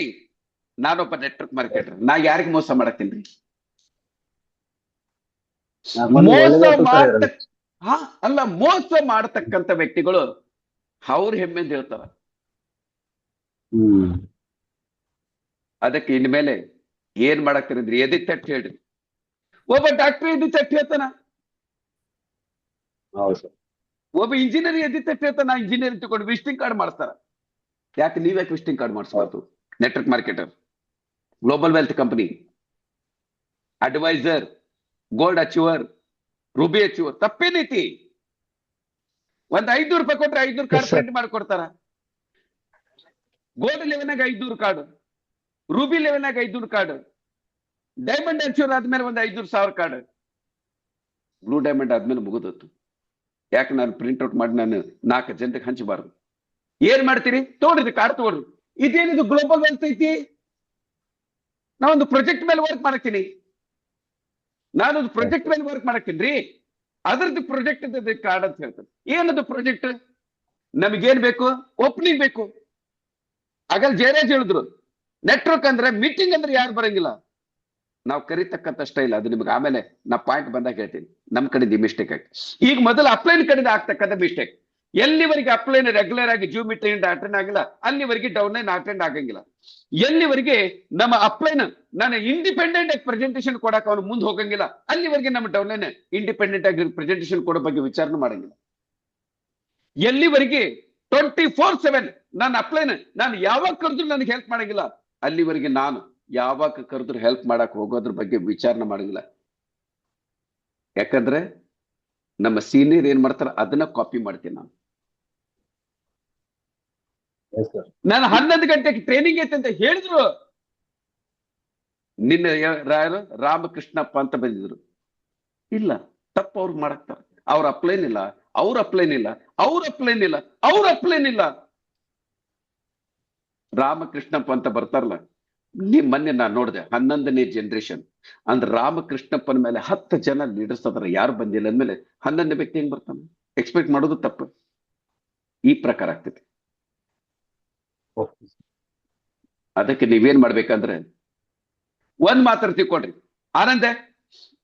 ನಾನೊಬ್ಬ ನೆಟ್ವರ್ಕ್ ಮಾರ್ಕೆಟರ್, ನಾ ಯಾರಿಗ ಮೋಸ ಮಾಡತ್ತೀನ್ರಿ? ಮೋಸ ಮಾಡತಕ್ಕಂತ ವ್ಯಕ್ತಿಗಳು ಅವ್ರ ಹೆಮ್ಮೆಯಿಂದ ಹೇಳ್ತಾರ. ಅದಕ್ಕೆ ಇನ್ಮೇಲೆ ಏನ್ ಮಾಡಾಕ್ತಿರಿದ್ರಿ, ಎದಿ ತಟ್ಟು ಹೇಳ್ರಿ. ಒಬ್ಬ ಡಾಕ್ಟರ್ ಎದಿ ತಟ್ಟು ಹೇಳ್ತಾನ, ಒಬ್ಬ ಇಂಜಿನಿಯರ್ ಎದಿ ತಟ್ಟು ಹೇಳ್ತಾನ. ಇಂಜಿನಿಯರ್ ತಗೊಂಡು ವಿಸಿಟಿಂಗ್ ಕಾರ್ಡ್ ಮಾಡಿಸ್ತಾರ. ಯಾಕೆ ನೀವ್ಯಾಕೆ ವಿಸಿಟಿಂಗ್ ಕಾರ್ಡ್ ಮಾಡಿಸ್ಬಾರ್ದು? Network marketer, global wealth company, adviser, gold achiever, ruby achiever, ತಪ್ಪೇನೈತಿ? 500 ರೂಪಾಯಿ ಕೊಟ್ರೆ 500 ಕಾರ್ಡ್ ಪ್ರಿಂಟ್ ಮಾಡ್ಕೊಡ್ತಾರ. ಗೋಲ್ಡ್ ಲೆವೆಲ್ನಾಗ 500 ಕಾರ್ಡ್, ರೂಬಿ ಲೆವೆಲ್ನಾಗ 500 ಕಾರ್ಡ್, ಡೈಮಂಡ್ ಅಚೀವರ್ ಆದ್ಮೇಲೆ 500,000 ಕಾರ್ಡ್, ಬ್ಲೂ ಡೈಮಂಡ್ ಆದ್ಮೇಲೆ ಮುಗಿದತ್ತು. ಯಾಕೆ ನಾನು ಪ್ರಿಂಟ್ ಔಟ್ ಮಾಡಿ ನಾನು 4 ಜನರಿಗೆ ಹಂಚಬಾರ್ದು? ಏನ್ ಮಾಡ್ತೀರಿ? ತೋಡ್ರಿ ಕಾರ್ಡ್ ತಗೊಳ್ರಿ. ಇದೇನಿದು ಗ್ಲೋಬಲ್ ವೆಲ್ತ್ ಐತಿ? ನಾವೊಂದು ಪ್ರಾಜೆಕ್ಟ್ ಮೇಲೆ ವರ್ಕ್ ಮಾಡತ್ತೀನಿ, ನಾನೊಂದು ಪ್ರಾಜೆಕ್ಟ್ ಮೇಲೆ ವರ್ಕ್ ಮಾಡತ್ತೀನಿ. ಅದ್ರದ್ದು ಪ್ರಾಜೆಕ್ಟ್ ಕಾರ್ಡ್ ಅಂತ ಹೇಳ್ತಾರೆ. ಏನದು ಪ್ರಾಜೆಕ್ಟ್? ನಮಗೇನ್ ಬೇಕು? ಓಪನಿಂಗ್ ಬೇಕು. ಆಗಲ್ ಜಯರಾಜ್ ಹೇಳಿದ್ರು, ನೆಟ್ವರ್ಕ್ ಅಂದ್ರೆ ಮೀಟಿಂಗ್ ಅಂದ್ರೆ ಯಾರು ಬರಂಗಿಲ್ಲ, ನಾವು ಕರಿತಕ್ಕಂತ ಸ್ಟೈಲ್. ಅದು ನಿಮ್ಗೆ ಆಮೇಲೆ ನಾ ಪಾಯಿಂಟ್ ಬಂದಾಗ ಹೇಳ್ತೀನಿ. ನಮ್ ಕಡೆಯಿಂದ ಮಿಸ್ಟೇಕ್ ಆಗಿ, ಈಗ ಮೊದಲು ಅಪ್ಲೈನ್ ಕಡೆಯಿಂದ ಆಗ್ತಕ್ಕಂಥ ಮಿಸ್ಟೇಕ್. ಎಲ್ಲಿವರೆಗೆ ಅಪ್ಲೈನ್ ರೆಗ್ಯುಲರ್ ಆಗಿ ಜೂಮ್ ಮೀಟಿಂಗ್ ಅಟೆಂಡ್ ಆಗಿಲ್ಲ, ಅಲ್ಲಿವರೆಗೆ ಡೌನ್ ಲೈನ್ ಅಟೆಂಡ್ ಆಗಂಗಿಲ್ಲ. ಎಲ್ಲಿವರೆಗೆ ನಮ್ಮ ಅಪ್ಲೈನ್ ನಾನು ಇಂಡಿಪೆಂಡೆಂಟ್ ಆಗಿ ಪ್ರೆಸೆಂಟೇಷನ್ ಕೊಡಕ್ಕೆ ಅವನು ಮುಂದೆ ಹೋಗಂಗಿಲ್ಲ, ಅಲ್ಲಿವರೆಗೆ ನಮ್ಮ ಡೌನ್ ಲೈನ್ ಇಂಡಿಪೆಂಡೆಂಟ್ ಆಗಿ ಪ್ರೆಸೆಂಟೇಷನ್ ಕೊಡೋ ಬಗ್ಗೆ ವಿಚಾರಣೆ ಮಾಡಂಗಿಲ್ಲ. ಎಲ್ಲಿವರೆಗೆ 24/7 ನಾನು ಅಪ್ಲೈನ್ ನಾನು ಯಾವಾಗ ಕರೆದ್ರು ನನಗೆ ಹೆಲ್ಪ್ ಮಾಡಂಗಿಲ್ಲ, ಅಲ್ಲಿವರೆಗೆ ನಾನು ಯಾವಾಗ ಕರೆದ್ರು ಹೆಲ್ಪ್ ಮಾಡಕ್ ಹೋಗೋದ್ರ ಬಗ್ಗೆ ವಿಚಾರಣೆ ಮಾಡಂಗಿಲ್ಲ. ಯಾಕಂದ್ರೆ ನಮ್ಮ ಸೀನಿಯರ್ ಏನ್ ಮಾಡ್ತಾರ ಅದನ್ನ ಕಾಪಿ ಮಾಡ್ತೀನಿ ನಾನು. ನಾನು 11 ಗಂಟೆಗೆ ಟ್ರೈನಿಂಗ್ ಐತೆ ಅಂತ ಹೇಳಿದ್ರು, ನಿನ್ನ ಯಾರು ರಾಮಕೃಷ್ಣಪ್ಪ ಅಂತ ಬಂದಿದ್ರು. ಇಲ್ಲ, ತಪ್ಪು ಅವ್ರು ಮಾಡಕ್ತಾರೆ. ಅವ್ರ ಅಪ್ಲೈನ್ ಇಲ್ಲ, ಅವ್ರ ಅಪ್ಲೈನ್ ಇಲ್ಲ, ಅವ್ರ ಅಪ್ಲೈನ್ ಇಲ್ಲ, ಅವ್ರ ಅಪ್ಲೈನ್ ಇಲ್ಲ. ರಾಮಕೃಷ್ಣಪ್ಪ ಅಂತ ಬರ್ತಾರಲ್ಲ, ಮೊನ್ನೆ ನಾನು ನೋಡಿದೆ 11ನೇ ಜನರೇಷನ್ ಅಂದ್ರೆ ರಾಮಕೃಷ್ಣಪ್ಪನ ಮೇಲೆ 10 ಜನ ಲೀಡರ್ಸ್ ಅದಾರ, ಯಾರು ಬಂದಿಲ್ಲ ಅಂದ್ಮೇಲೆ 11ನೇ ವ್ಯಕ್ತಿ ಹೆಂಗ್ ಬರ್ತಾನೆ? ಎಕ್ಸ್ಪೆಕ್ಟ್ ಮಾಡೋದು ತಪ್ಪು. ಈ ಪ್ರಕಾರ ಆಗ್ತೈತಿ. ಅದಕ್ಕೆ ನೀವೇನ್ ಮಾಡ್ಬೇಕಂದ್ರೆ ಒಂದ್ ಮಾತ್ರ ತಿಳ್ಕೊಡ್ರಿ ಆನಂದ,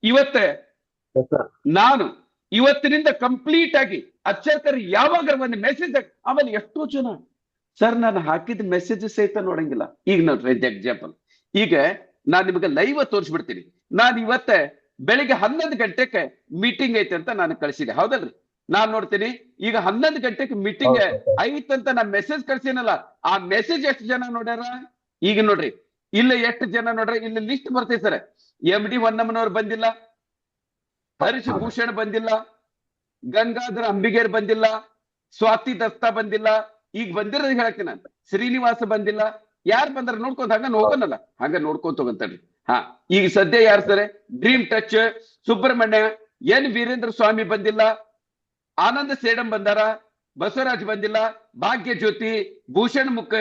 ಇವತ್ತೇ ನಾನು ಇವತ್ತಿನಿಂದ ಕಂಪ್ಲೀಟ್ ಆಗಿ ಅಚ್ಚರ್ಕರ್ ಯಾವಾಗ ಒಂದು ಮೆಸೇಜ್, ಆಮೇಲೆ ಎಷ್ಟೋ ಜನ ಸರ್ ನಾನು ಹಾಕಿದ ಮೆಸೇಜ್ ಸಹಿತ ನೋಡಂಗಿಲ್ಲ. ಈಗ ನೋಡ್ರಿ ಎಕ್ಸಾಂಪಲ್, ಈಗ ನಾನ್ ನಿಮಗೆ ಲೈವ್ ತೋರಿಸ್ಬಿಡ್ತೀನಿ. ನಾನು ಇವತ್ತೇ ಬೆಳಿಗ್ಗೆ 11 ಗಂಟೆಗೆ ಮೀಟಿಂಗ್ ಐತೆ ಅಂತ ನಾನು ಕಳಿಸಿದೆ, ಹೌದಲ್ರಿ? ನಾನ್ ನೋಡ್ತೀನಿ ಈಗ 11 ಗಂಟೆಗೆ ಮೀಟಿಂಗ್ ಐತಂತ ನಾ ಮೆಸೇಜ್ ಕಳ್ಸಿನಲ್ಲ, ಆ ಮೆಸೇಜ್ ಎಷ್ಟು ಜನ ನೋಡ್ಯಾರ? ಈಗ ನೋಡ್ರಿ ಇಲ್ಲ ಎಷ್ಟು ಜನ ನೋಡ್ರಿ, ಇಲ್ಲಿ ಲಿಸ್ಟ್ ಬರ್ತೈತೆ ಸರ್. MD ಹೊನ್ನಮ್ಮನವ್ರು ಬಂದಿಲ್ಲ, ಹರೀಶ್ ಭೂಷಣ್ ಬಂದಿಲ್ಲ, ಗಂಗಾಧರ ಅಂಬಿಗೇರ್ ಬಂದಿಲ್ಲ, ಸ್ವಾತಿ ದತ್ತಾ ಬಂದಿಲ್ಲ. ಈಗ ಬಂದಿರೋದು ಹೇಳ್ತೀನಿ ನಾನು, ಶ್ರೀನಿವಾಸ ಬಂದಿಲ್ಲ. ಯಾರು ಬಂದಾರ ನೋಡ್ಕೊಂತ ಹಂಗ ಹೋಗೋನಲ್ಲ, ಹಂಗ ನೋಡ್ಕೊಂತ ಹೋಗಂತಡ್ರಿ. ಹಾ, ಈಗ ಸದ್ಯ ಯಾರು sir? Dream touch Subrahmanya, N Veerendra Swamy ಬಂದಿಲ್ಲ, ಆನಂದ ಸೇಡಂ ಬಂದಾರ, ಬಸವರಾಜ್ ಬಂದಿಲ್ಲ, ಭಾಗ್ಯ ಜ್ಯೋತಿ, ಭೂಷಣ್ ಮುಖ,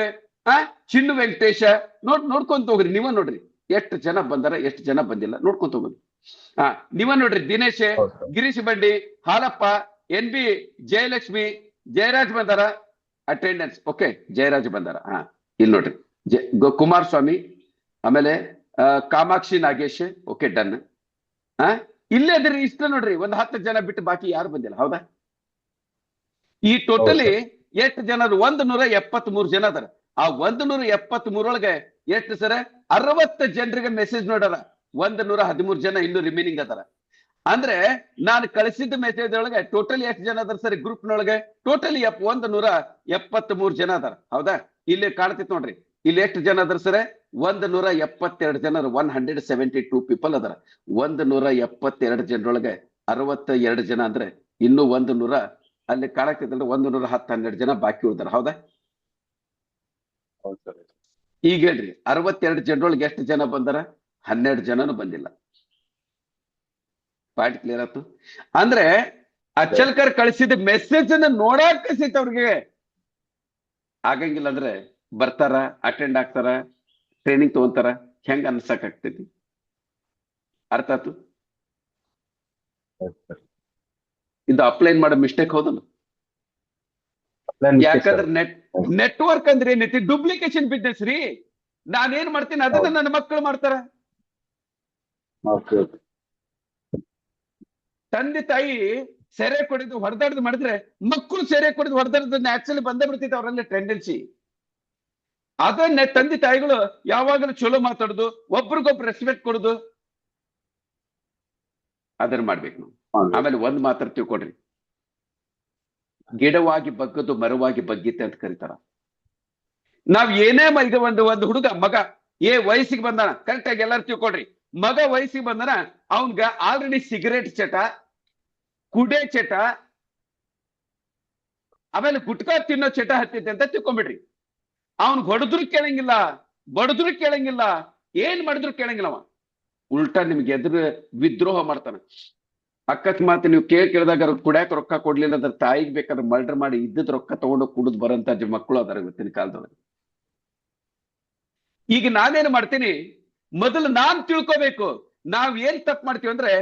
ಚಿನ್ನು ವೆಂಕಟೇಶ. ನೋಡ್ಕೊಂತ ಹೋಗ್ರಿ. ನೀವ ನೋಡ್ರಿ ಎಷ್ಟು ಜನ ಬಂದಾರ, ಎಷ್ಟು ಜನ ಬಂದಿಲ್ಲ, ನೋಡ್ಕೊಂತ ಹೋಗ್ರಿ. ನೀವ ನೋಡ್ರಿ, ದಿನೇಶ್, ಗಿರೀಶ್ ಬಂಡಿ, ಹಾಲಪ್ಪ, NB ಜಯಲಕ್ಷ್ಮಿ, ಜಯರಾಜ್ ಬಂದಾರ ಅಟೆಂಡೆನ್ಸ್. ಓಕೆ, ಜಯರಾಜ್ ಬಂದಾರ. ಇಲ್ಲಿ ನೋಡ್ರಿ ಕುಮಾರಸ್ವಾಮಿ, ಆಮೇಲೆ ಕಾಮಾಕ್ಷಿ ನಾಗೇಶ್. Okay, done. ಇಲ್ಲೇ ಅದ್ರಿ ಇಷ್ಟ ನೋಡ್ರಿ, ಒಂದ್ 10 ಜನ ಬಿಟ್ಟು ಬಾಕಿ ಯಾರು ಬಂದಿಲ್ಲ, ಹೌದಾ? ಈ ಟೋಟಲಿ ಎಷ್ಟು ಜನ? 173 ಜನ ಅದಾರ. ಆ 173 ಒಳಗೆ ಎಷ್ಟು ಸರ? 60 ಜನರಿಗೆ ಮೆಸೇಜ್ ನೋಡಾರ. 113 ಜನ ಇನ್ನು ರಿಮೈನಿಂಗ್ ಅದಾರ. ಅಂದ್ರೆ ನಾನು ಕಳಿಸಿದ ಮೆಸೇಜ್ ಒಳಗೆ ಟೋಟಲಿ ಎಷ್ಟು ಜನ ಅದಾರ ಸರಿ? ಗ್ರೂಪ್ ನೊಳಗೆ ಟೋಟಲಿ 173 ಜನ ಅದಾರ, ಹೌದಾ? ಇಲ್ಲಿ ಕಾಣ್ತೈತಿ ನೋಡ್ರಿ, ಇಲ್ಲಿ ಎಷ್ಟು ಜನ ಅದಾರ ಸರ್? 172 ಜನ, 172 ಪೀಪಲ್ ಅದಾರ. 172 ಜನರೊಳಗೆ 62 ಜನ ಅಂದ್ರೆ ಇನ್ನೂ 100 ಅಲ್ಲಿ ಕಾಣಕ್ತೈತಂದ್ರೆ 110-12 ಜನ ಬಾಕಿ ಉಳಿದಾರ, ಹೌದಾ? ಈಗ ಹೇಳ್ರಿ, 62 ಜನರೊಳಗೆ ಎಷ್ಟು ಜನ ಬಂದಾರ? 12 ಜನನು ಬಂದಿಲ್ಲ. ಪಾಯಿಂಟ್ ಕ್ಲಿಯರ್ ಆಯ್ತು? ಅಂದ್ರೆ ಅಚ್ಚಲ್ಕರ್ ಕಳಿಸಿದ ಮೆಸೇಜ್ ಅನ್ನ ನೋಡಾಕ ಸಹಿತ ಅವ್ರಿಗೆ ಆಗಂಗಿಲ್ಲ. ಅಂದ್ರೆ ಬರ್ತಾರ, ಅಟೆಂಡ್ ಆಗ್ತಾರ, ಟ್ರೈನಿಂಗ್ ತಗೊಂತಾರ, ಹೆಂಗ ಅನ್ಸಕ್ ಆಗ್ತೈತಿ? ಅರ್ಥ ಆಯ್ತು? ಇದು ಅಪ್ಲೈನ್ ಮಾಡೋ ಮಿಸ್ಟೇಕ್ ಹೌದಲ್ಲ? ಯಾಕಂದ್ರೆ ನೆಟ್ವರ್ಕ್ ಅಂದ್ರೆ ಏನೈತಿ? ಡೂಪ್ಲಿಕೇಶನ್ ಬಿಸ್ನೆಸ್ ರೀ. ನಾನೇನ್ ಮಾಡ್ತೀನಿ ಅದನ್ನ ನನ್ನ ಮಕ್ಕಳು ಮಾಡ್ತಾರ. ತಂದೆ ತಾಯಿ ಸೆರೆ ಕೊಡಿದು ಹೊಡೆದಾಡ್ದು ಮಾಡಿದ್ರೆ ಮಕ್ಕಳು ಸೆರೆ ಕೊಡಿದು ಹೊಡೆದಾಡ್ದು ನ್ಯಾಚುರಲಿ ಬಂದೇ ಬಿಡ್ತೈತೆ ಅವರಲ್ಲಿ ಟೆಂಡೆನ್ಸಿ. ಅದನ್ನೇ ತಂದೆ ತಾಯಿಗಳು ಯಾವಾಗಲೂ ಚಲೋ ಮಾತಾಡುದು, ಒಬ್ರಿಗೊಬ್ರು ರೆಸ್ಪೆಕ್ಟ್ ಕೊಡುದು, ಅದನ್ನ ಮಾಡ್ಬೇಕು ನಾವು. ಆಮೇಲೆ ಒಂದ್ ಮಾತ್ರ ತಿಳ್ಕೊಡ್ರಿ, ಗಿಡವಾಗಿ ಬಗ್ಗದು ಮರವಾಗಿ ಬಗ್ಗಿತ್ತೆ ಅಂತ ಕರೀತಾರ. ನಾವ್ ಏನೇ ಈಗ ಒಂದು ಹುಡುಗ ಮಗ ವಯಸ್ಸಿಗೆ ಬಂದಾನ, ಕರೆಕ್ಟ್ ಆಗಿ ಎಲ್ಲಾರು ತಿಳ್ಕೊಡ್ರಿ. ಮಗ ವಯಸ್ಸಿಗೆ ಬಂದಾನ, ಅವನ್ಗ ಆಲ್ರೆಡಿ ಸಿಗರೇಟ್ ಚಟ, ಕುಡೆ ಚಟ, ಆಮೇಲೆ ಗುಟ್ಕಾ ತಿನ್ನೋ ಚಟ ಹತ್ತೈತೆ ಅಂತ ತಿಳ್ಕೊಂಬಿಡ್ರಿ. ಅವನ್ ಹೊಡೆದ್ರು ಕೇಳಂಗಿಲ್ಲ, ಬಡದ್ರು ಕೇಳಂಗಿಲ್ಲ, ಏನ್ ಮಾಡಿದ್ರು ಕೇಳಂಗಿಲ್ಲ. ಅವ ಉಲ್ಟಾ ನಿಮ್ಗೆ ಎದುರು ವಿದ್ರೋಹ ಮಾಡ್ತಾನ. ಅಕಸ್ಮಾತ್ ನೀವು ಕೇಳಿದಾಗ ಕುಡ್ಯಾಕ ರೊಕ್ಕ ಕೊಡ್ಲಿಲ್ಲ ಅಂದ್ರೆ ತಾಯಿಗೆ ಬೇಕಾದ್ರೆ ಮರ್ಡರ್ ಮಾಡಿ ಇದ್ದದ್ ರೊಕ್ಕ ತಗೊಂಡು ಕುಡಿದ್ ಬರೋಂತ ಮಕ್ಕಳು ಅದಾರ ಇವತ್ತಿನ ಕಾಲದೊಳಗೆ. ಈಗ ನಾನೇನು ಮಾಡ್ತೀನಿ, ಮೊದಲು ನಾನ್ ತಿಳ್ಕೋಬೇಕು ನಾವ್ ಏನ್ ತಪ್ಪು ಮಾಡ್ತೀವಿ ಅಂದ್ರೆ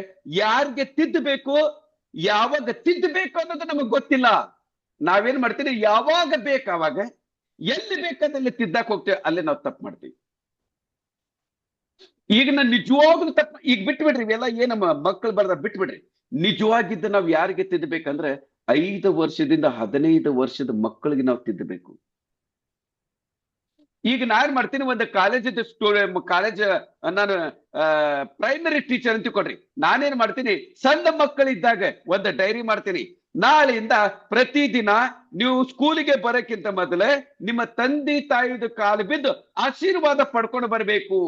ಯಾರಿಗೆ ತಿದ್ದಬೇಕು, ಯಾವಾಗ ತಿದ್ದಬೇಕು ಅನ್ನೋದು ನಮಗ್ ಗೊತ್ತಿಲ್ಲ. ನಾವೇನ್ ಮಾಡ್ತೀವಿ, ಯಾವಾಗ ಬೇಕು ಅವಾಗ, ಎಲ್ಲಿ ಬೇಕಾದಲ್ಲಿ ತಿದ್ದಕ್ ಹೋಗ್ತೇವೆ, ಅಲ್ಲೇ ನಾವು ತಪ್ಪು ಮಾಡ್ತೀವಿ. ಈಗ ನಾನು ನಿಜವಾಗ್ಲೂ ತಪ್ಪು ಈಗ ಬಿಟ್ಬಿಡ್ರಿ, ಇವೆಲ್ಲ ಏನಮ್ಮ ಮಕ್ಕಳು ಬರ್ದ ಬಿಟ್ಬಿಡ್ರಿ. ನಿಜವಾಗಿದ್ದ ನಾವ್ ಯಾರಿಗೆ ತಿದ್ದಬೇಕಂದ್ರೆ 5 ವರ್ಷದಿಂದ 15 ವರ್ಷದ ಮಕ್ಕಳಿಗೆ ನಾವು ತಿದ್ದಬೇಕು. ಈಗ ನಾನ್ ಮಾಡ್ತೀನಿ, ಒಂದು ಕಾಲೇಜ್ ನಾನು ಪ್ರೈಮರಿ ಟೀಚರ್ ಅಂತ ಕೊಡ್ರಿ. ನಾನೇನ್ ಮಾಡ್ತೀನಿ, ಸಣ್ಣ ಮಕ್ಕಳಿದ್ದಾಗ ಒಂದು ಡೈರಿ ಮಾಡ್ತೀನಿ. ನಾಳೆಯಿಂದ ಪ್ರತಿದಿನ ನೀವು ಸ್ಕೂಲಿಗೆ ಬರೋಕ್ಕಿಂತ ಮೊದಲೇ ನಿಮ್ಮ ತಂದೆ ತಾಯಿದು ಕಾಲು ಬಿದ್ದು ಆಶೀರ್ವಾದ ಪಡ್ಕೊಂಡು ಬರ್ಬೇಕು.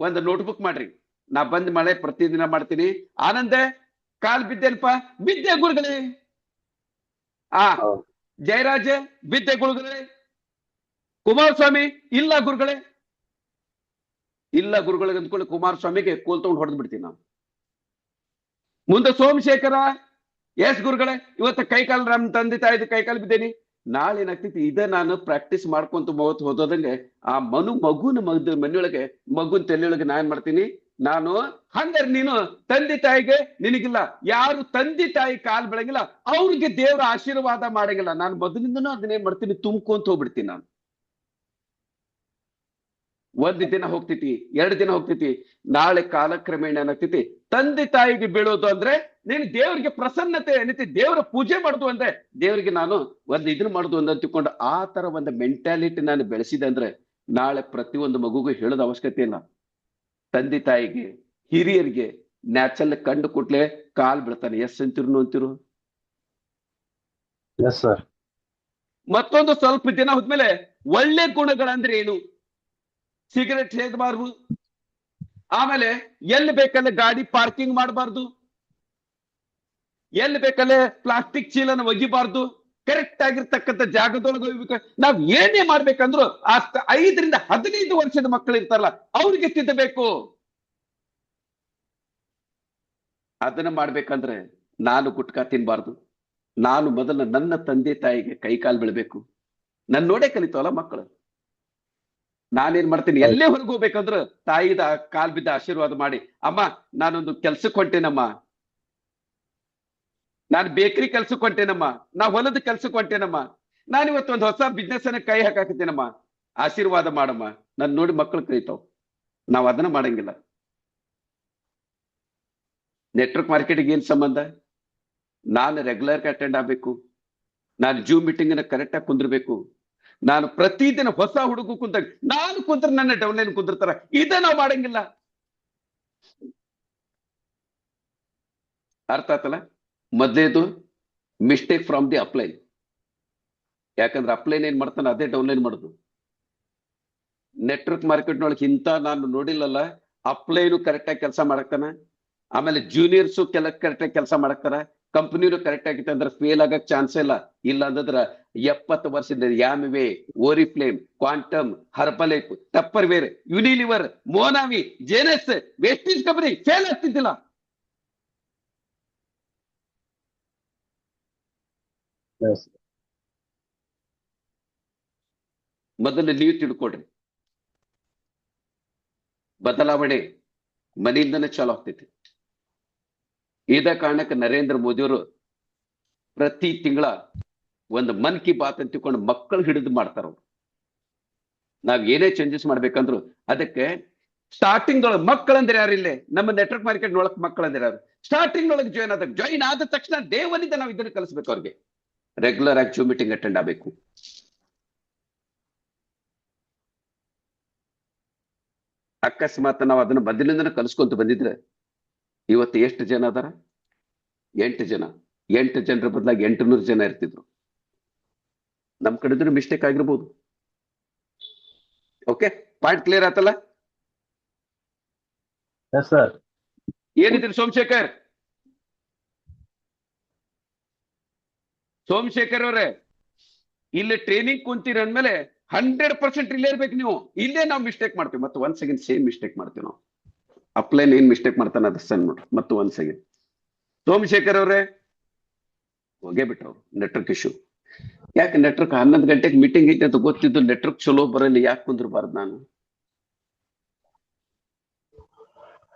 ಒಂದು ನೋಟ್ಬುಕ್ ಮಾಡ್ರಿ. ನಾ ಬಂದ್ ಮಳೆ ಪ್ರತಿದಿನ ಮಾಡ್ತೀನಿ. ಆನಂದ ಕಾಲ್ ಬಿದ್ದೇನಪ್ಪ, ಬಿದ್ದೆ ಗುರುಗಳೇ. ಜಯರಾಜ ಬಿದ್ದೆ ಗುರುಗಳೇ. ಕುಮಾರಸ್ವಾಮಿ ಇಲ್ಲ ಗುರುಗಳೇ. ಇಲ್ಲ ಗುರುಗಳಿಗೆ ಅಂದ್ಕೊಳ್ಳಿ ಕುಮಾರಸ್ವಾಮಿಗೆ ಕೋಲ್ ತಗೊಂಡು ಹೊಡೆದ್ ಬಿಡ್ತೀನಿ ನಾನು. ಮುಂದೆ ಸೋಮಶೇಖರ, ಎಸ್ ಗುರುಗಳೇ ಇವತ್ತು ಕೈಕಾಲು ನಮ್ ತಂದೆ ತಾಯಿದ ಕೈಕಾಲು ಬಿದ್ದೇನಿ. ನಾಳೆ ಏನಾಗ್ತೈತಿ ಇದ ನಾನು ಪ್ರಾಕ್ಟೀಸ್ ಮಾಡ್ಕೊಂತ ಹೋದಂಗೆ ಆ ಮಗುನ ಮನೆಯೊಳಗೆ ಮಗುನ್ ತಲೆಯೊಳಗೆ ನಾ ಏನ್ ಮಾಡ್ತೀನಿ, ನಾನು ಹಂಗಾರೆ ನೀನು ತಂದೆ ತಾಯಿಗೆ ನಿನಗಿಲ್ಲ, ಯಾರು ತಂದೆ ತಾಯಿ ಕಾಲ್ ಬೆಳಗಿಲ್ಲ ಅವ್ರಿಗೆ ದೇವರ ಆಶೀರ್ವಾದ ಮಾಡಂಗಿಲ್ಲ. ನಾನು ಮೊದಲಿಂದನೂ ಅದನ್ನೇನ್ ಮಾಡ್ತೀನಿ, ತುಂಬ್ಕೊಂತ ಹೋಗ್ಬಿಡ್ತೀನಿ ನಾನು. ಒಂದ್ ದಿನ ಹೋಗ್ತೈತಿ, 2 ದಿನ ಹೋಗ್ತೈತಿ, ನಾಳೆ ಕಾಲಕ್ರಮೇಣ ಏನಾಗ್ತೈತಿ, ತಂದೆ ತಾಯಿಗೆ ಬೀಳೋದು ಅಂದ್ರೆ ನೀನು ದೇವರಿಗೆ ಪ್ರಸನ್ನತೆ ಏನೈತಿ, ದೇವರ ಪೂಜೆ ಮಾಡುದು ಅಂದ್ರೆ ದೇವರಿಗೆ ನಾನು ಇದನ್ನ ಮಾಡುದು ಅಂತ ತಿಳ್ಕೊಂಡು ಆ ತರ ಒಂದು ಮೆಂಟಾಲಿಟಿ ನಾನು ಬೆಳೆಸಿದೆ ಅಂದ್ರೆ ನಾಳೆ ಪ್ರತಿಯೊಂದು ಮಗುಗೂ ಹೇಳೋದ ಅವಶ್ಯಕತೆ ಇಲ್ಲ. ತಂದೆ ತಾಯಿಗೆ ಹಿರಿಯರಿಗೆ ನ್ಯಾಚುರಲ್ ಕಂಡು ಕೂಡ್ಲೆ ಕಾಲ್ ಬೀಳ್ತಾನೆ. ಎಸ್ ಅಂತಿರು.
Yes sir.
ಮತ್ತೊಂದು ಸ್ವಲ್ಪ ದಿನ ಹೋದ್ಮೇಲೆ ಒಳ್ಳೆ ಗುಣಗಳಂದ್ರೆ ಏನು, ಸಿಗರೆಟ್ ಸೇದಬಾರ್ದು, ಆಮೇಲೆ ಎಲ್ಲಿ ಬೇಕಲ್ಲೇ ಗಾಡಿ ಪಾರ್ಕಿಂಗ್ ಮಾಡಬಾರ್ದು, ಎಲ್ಲಿ ಬೇಕಲ್ಲೇ ಪ್ಲಾಸ್ಟಿಕ್ ಚೀಲನ ಒಗಿಬಾರ್ದು, ಕರೆಕ್ಟ್ ಆಗಿರ್ತಕ್ಕಂಥ ಜಾಗದೊಳಗೆ ಹೋಗ್ಬೇಕು. ನಾವ್ ಏನೇ ಮಾಡ್ಬೇಕಂದ್ರು 5 ರಿಂದ 15 ವರ್ಷದ ಮಕ್ಕಳು ಇರ್ತಾರಲ್ಲ ಅವ್ರಿಗೆ ತಿದ್ದಬೇಕು. ಅದನ್ನ ಮಾಡ್ಬೇಕಂದ್ರೆ ನಾನು ಗುಟ್ಕಾ ತಿನ್ಬಾರ್ದು, ನಾನು ಮೊದಲು ನನ್ನ ತಂದೆ ತಾಯಿಗೆ ಕೈ ಕಾಲು ಬೀಳ್ಬೇಕು. ನನ್ ನೋಡೇ ಕಲಿತವಲ್ಲ ಮಕ್ಕಳು. ನಾನೇನ್ ಮಾಡ್ತೀನಿ, ಎಲ್ಲೇ ಹೊರಗೆ ಹೋಗ್ಬೇಕಂದ್ರ ತಾಯಿದ ಕಾಲ್ ಬಿದ್ದ ಆಶೀರ್ವಾದ ಮಾಡಿ, ಅಮ್ಮ ನಾನೊಂದು ಕೆಲ್ಸಕ್ಕೆ ಹೊಂಟೇನಮ್ಮ, ನಾನು ಬೇಕರಿ ಕೆಲ್ಸಕ್ಕೆ ಹೊಂಟೇನಮ್ಮ, ನಾ ಹೊಲದ ಕೆಲ್ಸಕ್ಕೆ ಹೊಂಟೇನಮ್ಮ, ನಾನು ಇವತ್ತು ಒಂದು ಹೊಸ ಬಿಸ್ನೆಸ್ ಅನ್ನ ಕೈ ಹಾಕಾಕತ್ತೇನಮ್ಮ, ಆಶೀರ್ವಾದ ಮಾಡಮ್ಮ. ನನ್ ನೋಡಿ ಮಕ್ಕಳು ಕಲಿತಾವ್. ನಾವ್ ಅದನ್ನ ಮಾಡಂಗಿಲ್ಲ. ನೆಟ್ವರ್ಕ್ ಮಾರ್ಕೆಟಿಂಗ್ ಏನ್ ಸಂಬಂಧ? ನಾನು ರೆಗ್ಯುಲರ್ ಅಟೆಂಡ್ ಆಗ್ಬೇಕು, ನಾನು ಜೂಮ್ ಮೀಟಿಂಗ್ ಅನ್ನ ಕರೆಕ್ಟ್ ಆಗಿ ಕುಂದಿರ್ಬೇಕು, ನಾನು ಪ್ರತಿದಿನ ಹೊಸ ಹುಡುಗ ಕುಂತಾಗ ನಾನು ಕುಂತ್ರ ನನ್ನ ಡೌನ್ಲೈನ್ ಕುಂದಿರ್ತಾರ. ಇದ ನಾವು ಮಾಡಂಗಿಲ್ಲ. ಅರ್ಥ ಆತಲ್ಲ? ಮೊದಲೇದು ಮಿಸ್ಟೇಕ್ ಫ್ರಮ್ ದಿ ಅಪ್ಲೈನ್. ಯಾಕಂದ್ರೆ ಅಪ್ಲೈನ್ ಏನ್ ಮಾಡ್ತಾನೆ ಅದೇ ಡೌನ್ಲೈನ್ ಮಾಡುದು. ನೆಟ್ವರ್ಕ್ ಮಾರ್ಕೆಟ್ನೊಳಗೆ ಇಂತ ನಾನು ನೋಡಿಲ್ಲಲ್ಲ, ಅಪ್ಲೈನು ಕರೆಕ್ಟ್ ಆಗಿ ಕೆಲಸ ಮಾಡಕ್ತಾನ, ಆಮೇಲೆ ಜೂನಿಯರ್ಸು ಕರೆಕ್ಟ್ ಆಗಿ ಕೆಲಸ ಮಾಡಕ್ತಾರ, ಕಂಪನಿನೂ ಕರೆಕ್ಟ್ ಆಗಿತ್ತು ಅಂದ್ರೆ ಫೇಲ್ ಆಗಕ್ ಚಾನ್ಸ್ ಇಲ್ಲ. ಇಲ್ಲ ಅಂತಂದ್ರ 70 ವರ್ಷದ Amway, Oriflame, quantum, Herbalife, Tupperware, Unilever, Monavie, Jeunesse, Vestige company fail ಆಗ್ತಿದ್ದಿಲ್ಲ. ಮೊದಲು ನೀವು ತಿಳ್ಕೊಡ್ರಿ, ಬದಲಾವಣೆ ಮನೆಯಿಂದನೇ ಚಾಲು ಆಗ್ತೈತಿ. ಇದ ಕಾರಣಕ್ಕೆ ನರೇಂದ್ರ ಮೋದಿಯವರು ಪ್ರತಿ ತಿಂಗಳ ಒಂದು ಮನ್ ಕಿ ಬಾತ್ ಅಂತ ತಿಳ್ಕೊಂಡು ಮಕ್ಕಳು ಹಿಡಿದು ಮಾಡ್ತಾರ. ನಾವ್ ಏನೇ ಚೇಂಜಸ್ ಮಾಡ್ಬೇಕಂದ್ರು ಅದಕ್ಕೆ ಸ್ಟಾರ್ಟಿಂಗ್ ಒಳಗೆ ಮಕ್ಕಳಂದ್ರೆ ಯಾರಿಲ್ಲೇ ನಮ್ಮ ನೆಟ್ವರ್ಕ್ ಮಾರ್ಕೆಟ್ ಒಳಗೆ ಮಕ್ಕಳಂದ್ರೆ ಯಾರು ಸ್ಟಾರ್ಟಿಂಗ್ ಒಳಗೆ ಜಾಯಿನ್ ಆದ ತಕ್ಷಣ ದೇವನಿಂದ ನಾವು ಇದನ್ನ ಕಲಿಸ್ಬೇಕು. ಅವ್ರಿಗೆ ರೆಗ್ಯುಲರ್ ಆಗಿ ಜೂಮ್ ಮೀಟಿಂಗ್ ಅಟೆಂಡ್ ಆಗಬೇಕು. ಅಕಸ್ಮಾತ್ ನಾವು ಅದನ್ನ ಮೊದಲಿಂದನೇ ಕಲಿಸ್ಕೊಂತ ಬಂದಿದ್ರೆ ಇವತ್ತು ಎಷ್ಟು ಜನ ಅದಾರ? 8 ಜನ. 8 ಜನರ ಬದಲಾಗಿ 800 ಜನ ಇರ್ತಿದ್ರು. ನಮ್ ಕಡೆ ಮಿಸ್ಟೇಕ್ ಆಗಿರ್ಬೋದು. ಓಕೆ, ಪಾಯಿಂಟ್ ಕ್ಲಿಯರ್ ಆತಲ್ಲ?
Yes sir.
ಏನಿದ್ರಿ ಸೋಮಶೇಖರ್? ಸೋಮಶೇಖರ್ ಅವರೇ, ಇಲ್ಲಿ ಟ್ರೈನಿಂಗ್ ಕುಂತೀರ ಅಂದ್ಮೇಲೆ 100% ಇಲ್ಲೇ ಇರ್ಬೇಕು ನೀವು. ಇಲ್ಲೇ ನಾವು ಮಿಸ್ಟೇಕ್ ಮಾಡ್ತೀವಿ. ಮತ್ತೆ 1 ಸೆಕೆಂಡ್ ಸೇಮ್ ಮಿಸ್ಟೇಕ್ ಮಾಡ್ತೀವಿ ನಾವು. ಅಪ್ಲೈನ್ ಏನ್ ಮಿಸ್ಟೇಕ್ ಮಾಡ್ತಾನೆ ಅದ ಸಣ್ಣ ನೋಡ್ರಿ. ಮತ್ತು 1 ಸೆಕೆಂಡ್. ಸೋಮಶೇಖರ್ ಅವರೇ ಹೋಗೇ ಬಿಟ್ರು ನೆಟ್ವರ್ಕ್ ಇಶ್ಯೂ. ಯಾಕೆ ನೆಟ್ವರ್ಕ್ 11 ಗಂಟೆಗೆ ಮೀಟಿಂಗ್ ಐತೆ ಅಂತ ಗೊತ್ತಿದ್ದು ನೆಟ್ವರ್ಕ್ ಚಲೋ ಬರಲಿ ಯಾಕೆ ಕುಂದ್ರಬಾರ್ದು ನಾನು?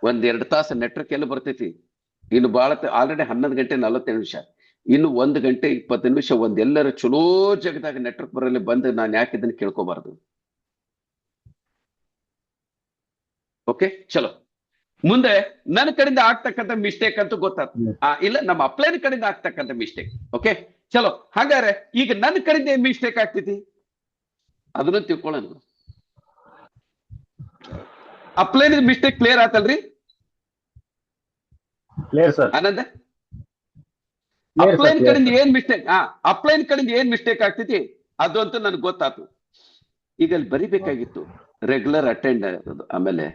1-2 ತಾಸು ನೆಟ್ವರ್ಕ್ ಎಲ್ಲ ಬರ್ತೈತಿ. ಇನ್ನು ಬಹಳ ಆಲ್ರೆಡಿ 11 ಗಂಟೆ 47 ನಿಮಿಷ. ಇನ್ನು 1 ಗಂಟೆ 20 ನಿಮಿಷ ಒಂದೆಲ್ಲರ ಚಲೋ ಜಗದಾಗ ನೆಟ್ವರ್ಕ್ ಬರಲಿ ಬಂದು ನಾನು ಯಾಕೆ ಇದನ್ನ ಕೇಳ್ಕೋಬಾರ್ದು? ಓಕೆ, ಚಲೋ. ಮುಂದೆ ನನ್ನ ಕಡೆಯಿಂದ ಆಗ್ತಕ್ಕಂಥ ಮಿಸ್ಟೇಕ್ ಅಂತೂ ಗೊತ್ತಾಗ್ತದೆ. ಇಲ್ಲ, ನಮ್ಮ ಅಪ್ಲೈನ್ ಕಡೆಯಿಂದ ಆಗ್ತಕ್ಕಂಥ ಮಿಸ್ಟೇಕ್. ಓಕೆ, ಚಲೋ. ಹಾಗಾದ್ರೆ ಈಗ ನನ್ನ ಕಡೆಯಿಂದ ಏನ್ ಮಿಸ್ಟೇಕ್ ಆಗ್ತೈತಿ ಅದನ್ನ ತಿಳ್ಕೊಳ್ಳೋಣ. ಅಪ್ಲೈನ್ ಮಿಸ್ಟೇಕ್ ಕ್ಲಿಯರ್ ಆತಲ್ರಿ?
Clear sir.
ಆನಂದ, ಅಪ್ಲೈನ್ ಕಡೆಯಿಂದ ಏನ್ ಮಿಸ್ಟೇಕ್? ಅಪ್ಲೈನ್ ಕಡೆಯಿಂದ ಏನ್ ಮಿಸ್ಟೇಕ್ ಆಗ್ತೈತಿ ಅದು ಅಂತ ನನ್ಗೆ ಗೊತ್ತಾಯ್ತು. ಈಗ ಅಲ್ಲಿ ಬರಿಬೇಕಾಗಿತ್ತು ರೆಗ್ಯುಲರ್ ಅಟೆಂಡ್ ಆಗೋದು. ಆಮೇಲೆ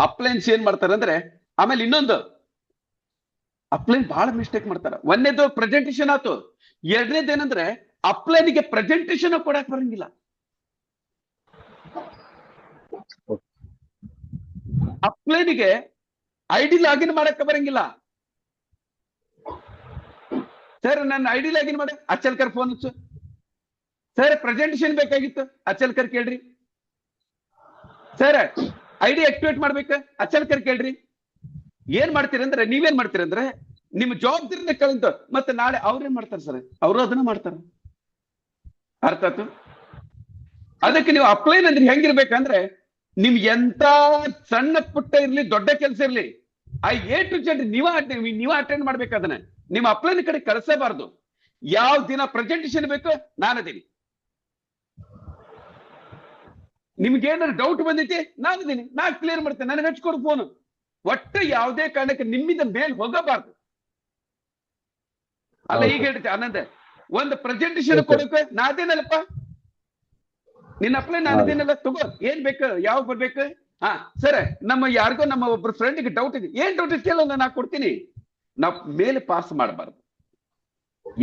ಅಪ್ಲೈನ್ಸ್ ಏನ್ ಮಾಡ್ತಾರೆ ಅಂದ್ರೆ, ಆಮೇಲೆ ಇನ್ನೊಂದು ಅಪ್ಲೈನ್ ಬಹಳ ಮಿಸ್ಟೇಕ್ ಮಾಡ್ತಾರ. ಒಂದೇದು ಪ್ರೆಸೆಂಟೇಶನ್ ಆಯ್ತು. ಎರಡನೇದು ಏನಂದ್ರೆ ಅಪ್ಲೈನ್ಗೆ ಪ್ರೆಸೆಂಟೇಶನ್ ಕೊಡಕ್ ಬರಂಗಿಲ್ಲ. ಅಪ್ಲೈನ್ಗೆ ಐಡಿ ಲಾಗಿನ್ ಮಾಡಕ್ಕೆ ಬರಂಗಿಲ್ಲ. ಸರ್ ನನ್ನ ಐಡಿ ಲಾಗಿನ್ ಮಾಡಿ ಅಚಲ್ಕರ್ ಫೋನ್ ಹಚ್ಚು. ಸರ್ ಪ್ರೆಸೆಂಟೇಶನ್ ಬೇಕಾಗಿತ್ತು, ಅಚಲ್ಕರ್ ಕೇಳ್ರಿ. ಸರ್ ಐಡಿ ಆಕ್ಟಿವೇಟ್ ಮಾಡ್ಬೇಕು, ಅಚಲ್ಕರ್ ಕೇಳ್ರಿ. ಏನ್ ಮಾಡ್ತೀರಂದ್ರೆ ನೀವೇನ್ ಮಾಡ್ತೀರಂದ್ರೆ ನಿಮ್ ಜವಾಬ್ದಾರಿನ ಕಳೆಂತ ಮತ್ತೆ ನಾಳೆ ಅವ್ರೇನ್ ಮಾಡ್ತಾರೆ ಸರ್, ಅವರು ಅದನ್ನ ಮಾಡ್ತಾರ. ಅರ್ಥ ಆಯ್ತು? ಅದಕ್ಕೆ ನೀವು ಅಪ್ಲೈನ್ ಅಂದ್ರೆ ಹೆಂಗಿರ್ಬೇಕಂದ್ರೆ ನಿಮ್ ಎಂತ ಸಣ್ಣ ಪುಟ್ಟ ಇರ್ಲಿ ದೊಡ್ಡ ಕೆಲಸ ಇರ್ಲಿ A to Z ನೀವ ಅಟೆಂಡ್ ಮಾಡ್ಬೇಕು. ಅದನ್ನ ನಿಮ್ಮ ಅಪ್ಲೈನ್ ಕಡೆ ಕಳಿಸಬಾರ್ದು. ಯಾವ ದಿನ ಪ್ರೆಸೆಂಟೇಶನ್ ಬೇಕು ನಾನದೀನಿ. ನಿಮ್ಗೆ ಏನಾದ್ರು ಡೌಟ್ ಬಂದೈತಿ ನಾನಿದ್ದೀನಿ, ನಾ ಕ್ಲಿಯರ್ ಮಾಡ್ತೇನೆ, ನನಗೆ ಹಚ್ಕೊಡು ಫೋನ್. ಒಟ್ಟು ಯಾವುದೇ ಕಾರಣಕ್ಕೆ ನಿಮ್ಮಿಂದ ಮೇಲ್ ಹೋಗಬಾರ್ದು. ಅಲ್ಲ ಈಗ ಹೇಳ್ತೆ ಆನಂದ, ಒಂದು ಪ್ರೆಸೆಂಟೇಶನ್ ಕೊಡಕ್ಕೆ ನಾದೇನಲ್ಲಪ್ಪ, ನಿನ್ನ ಅಪ್ಲೈ ನಾನದೇನಲ್ಲ, ತಗೋ ಏನ್ ಬೇಕು, ಯಾವ ಬರ್ಬೇಕು. ಹಾ ಸರ್, ನಮ್ಮ ಯಾರಿಗೋ ನಮ್ಮ ಒಬ್ರು ಫ್ರೆಂಡ್ಗೆ ಡೌಟ್ ಇದೆ, ಏನ್ ಡೌಟ್ ಇದೆ ಕೇಳೋಣ, ನಾ ಕೊಡ್ತೀನಿ. ನಾವ್ ಮೇಲೆ ಪಾಸ್ ಮಾಡಬಾರ್ದು.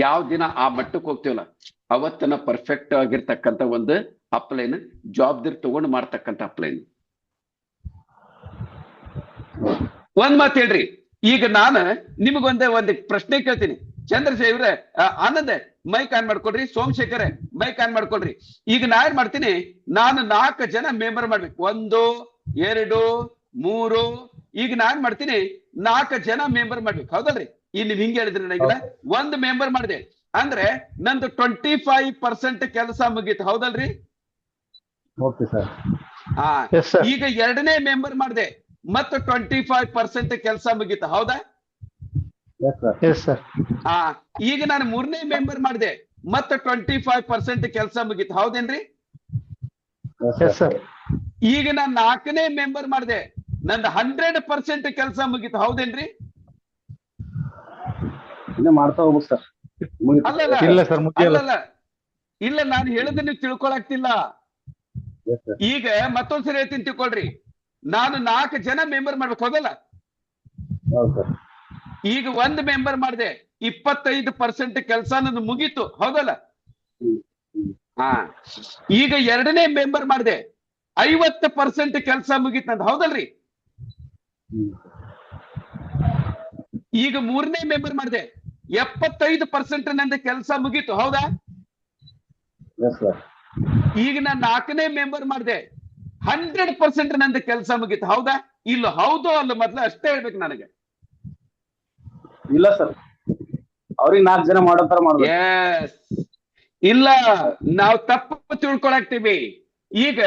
ಯಾವ ದಿನ ಆ ಮಟ್ಟಕ್ಕೆ ಹೋಗ್ತೀವಲ್ಲ ಅವತ್ತನ ಪರ್ಫೆಕ್ಟ್ ಆಗಿರ್ತಕ್ಕಂಥ ಒಂದು ಅಪ್ಲೈನ್ ಜವಾಬ್ದಾರಿ ತಗೊಂಡು ಮಾಡ್ತಕ್ಕಂಥ ಅಪ್ಲೈನ್. ಒಂದ್ ಮಾತು ಹೇಳ್ರಿ, ಈಗ ನಾನು ನಿಮಗೊಂದು ಪ್ರಶ್ನೆ ಕೇಳ್ತೀನಿ. ಚಂದ್ರಶೇಖರ, ಆನಂದ್ ಮೈಕ್ ಆನ್ ಮಾಡ್ಕೊಡ್ರಿ. ಸೋಮಶೇಖರ್ ಮೈಕ್ ಆನ್ ಮಾಡ್ಕೊಡ್ರಿ. ಈಗ ನಾ ಏನ್ ಮಾಡ್ತೀನಿ, ನಾನು 4 ಜನ ಮೆಂಬರ್ ಮಾಡ್ಬೇಕು. 1 2 3. ಈಗ ನಾ ಏನ್ ಮಾಡ್ತೀನಿ, 4 ಜನ ಮೆಂಬರ್ ಮಾಡ್ಬೇಕು. ಹೌದಲ್ರಿ? ಇಲ್ಲಿ ಹಿಂಗೆ ಹೇಳಿದ್ರಿ ನನಗಿಲ್ಲ, 1 ಮೆಂಬರ್ ಮಾಡಿದೆ ಅಂದ್ರೆ ನಂದು 25% ಕೆಲಸ ಮುಗೀತು. ಹೌದಲ್ರಿ? ಹಾ, ಈಗ 2ನೇ ಮೆಂಬರ್ ಮಾಡಿದೆ ಮತ್ತು 25% ಕೆಲಸ ಮುಗೀತು. ಹೌದಾ? ಹಾ, ಈಗ ನಾನು 3ನೇ ಮೆಂಬರ್ ಮಾಡಿದೆ ಮತ್ತು 25% ಕೆಲಸ ಮುಗೀತು. ಹೌದೇನ್ರಿ? ಈಗ ನಾನು 4ನೇ ಮೆಂಬರ್ ಮಾಡಿದೆ, ನಂದು 100% ಕೆಲಸ ಮುಗೀತು. ಹೌದೇನ್ರಿ?
ಮಾಡ್ತಾ ಹೋಗ್ಬೇಕು ಸರ್.
ಅಲ್ಲಲ್ಲ, ಇಲ್ಲ ನಾನು ಹೇಳಿದ್ರೆ ನೀವು ತಿಳ್ಕೊಳಕ್ತಿಲ್ಲ. ಈಗ ಮತ್ತೊಂದ್ಸರಿ ಹೇಳ್ತೀನಿ, ತಿಳ್ಕೊಳ್ರಿ. ನಾನು 4 ಜನ ಮೆಂಬರ್ ಮಾಡ್ಬೇಕು. ಹೌದಲ್ಲ? ಈಗ 1 ಮೆಂಬರ್ ಮಾಡಿದೆ, 25% ಕೆಲಸ ನನ್ನ ಮುಗೀತು. ಹೌದಲ್ಲ? ಹಾ, ಈಗ 2ನೇ ಮೆಂಬರ್ ಮಾಡಿದೆ, 50% ಕೆಲಸ ಮುಗೀತು ನಂದು. ಹೌದಲ್ರಿ? ಈಗ 3ನೇ ಮೆಂಬರ್ ಮಾಡಿದೆ, 75% ನಂದು ಕೆಲಸ ಮುಗೀತು. ಹೌದಾ? ಈಗ ನಾನು 4ನೇ ಮೆಂಬರ್ ಮಾಡಿದೆ, 100% ನಂದು ಕೆಲಸ ಮುಗೀತು. ಹೌದಾ? ಇಲ್ಲ, ಹೌದು ಅಲ್ಲ, ಮೊದ್ಲು ಅಷ್ಟೇ ಹೇಳ್ಬೇಕು ನನಗೆ.
ಇಲ್ಲ ಸರ್, ಅವ್ರಿಗೆ 4 ಜನ ಮಾಡೋ ತರ ಮಾಡ್ಬೇಕು.
ಇಲ್ಲ, ನಾವು ತಪ್ಪು ತಿಳ್ಕೊಳಕ್ತೀವಿ. ಈಗ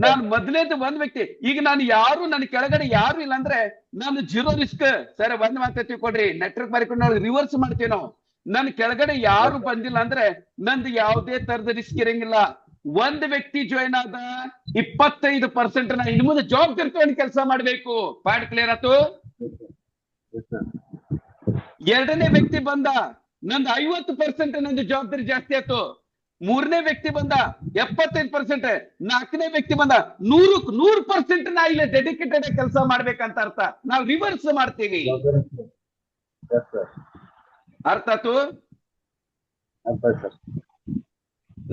ನಾನು ಮೊದಲೇದು ಒಂದ್ ವ್ಯಕ್ತಿ, ಈಗ ನಾನು ಯಾರು ನನ್ನ ಕೆಳಗಡೆ ಯಾರು ಇಲ್ಲ ಅಂದ್ರೆ ನಾನು 0 ರಿಸ್ಕ್. ಸರ್ ಒಂದ್ ಮಾತ್ರ ತಿಳ್ಕೊಡ್ರಿ, ನೆಟ್ವರ್ಕ್ ಮಾರಿಕೊಂಡು ರಿವರ್ಸ್ ಮಾಡ್ತೀವಿ ನಾವು. ನನ್ ಕೆಳಗಡೆ ಯಾರು ಬಂದಿಲ್ಲ ಅಂದ್ರೆ ನಂದು ಯಾವುದೇ ತರದ ರಿಸ್ಕ್ ಇರಂಗಿಲ್ಲ. 1 ವ್ಯಕ್ತಿ ಜಾಯಿನ್ ಆದ 25% ನಾ ಇನ್ನು ಮುಂದೆ ಜವಾಬ್ದಾರಿ ತಗೊಂಡು ಕೆಲಸ ಮಾಡ್ಬೇಕು. ಪಾಯಿಂಟ್ ಕ್ಲಿಯರ್ ಆಯ್ತು? 2ನೇ ವ್ಯಕ್ತಿ ಬಂದ, ನಂದು 50% ನಂದು ಜವಾಬ್ದಾರಿ ಜಾಸ್ತಿ ಆಯ್ತು. 3ನೇ ವ್ಯಕ್ತಿ ಬಂದ 75%, 4ನೇ ವ್ಯಕ್ತಿ ಬಂದ 100% ನಾ ಇಲ್ಲಿ ಡೆಡಿಕೇಟೆಡ್ ಕೆಲಸ ಮಾಡ್ಬೇಕಂತ ಅರ್ಥ. ನಾವು ರಿವರ್ಸ್ ಮಾಡ್ತೀವಿ. ಅರ್ಥ ಆಯ್ತು?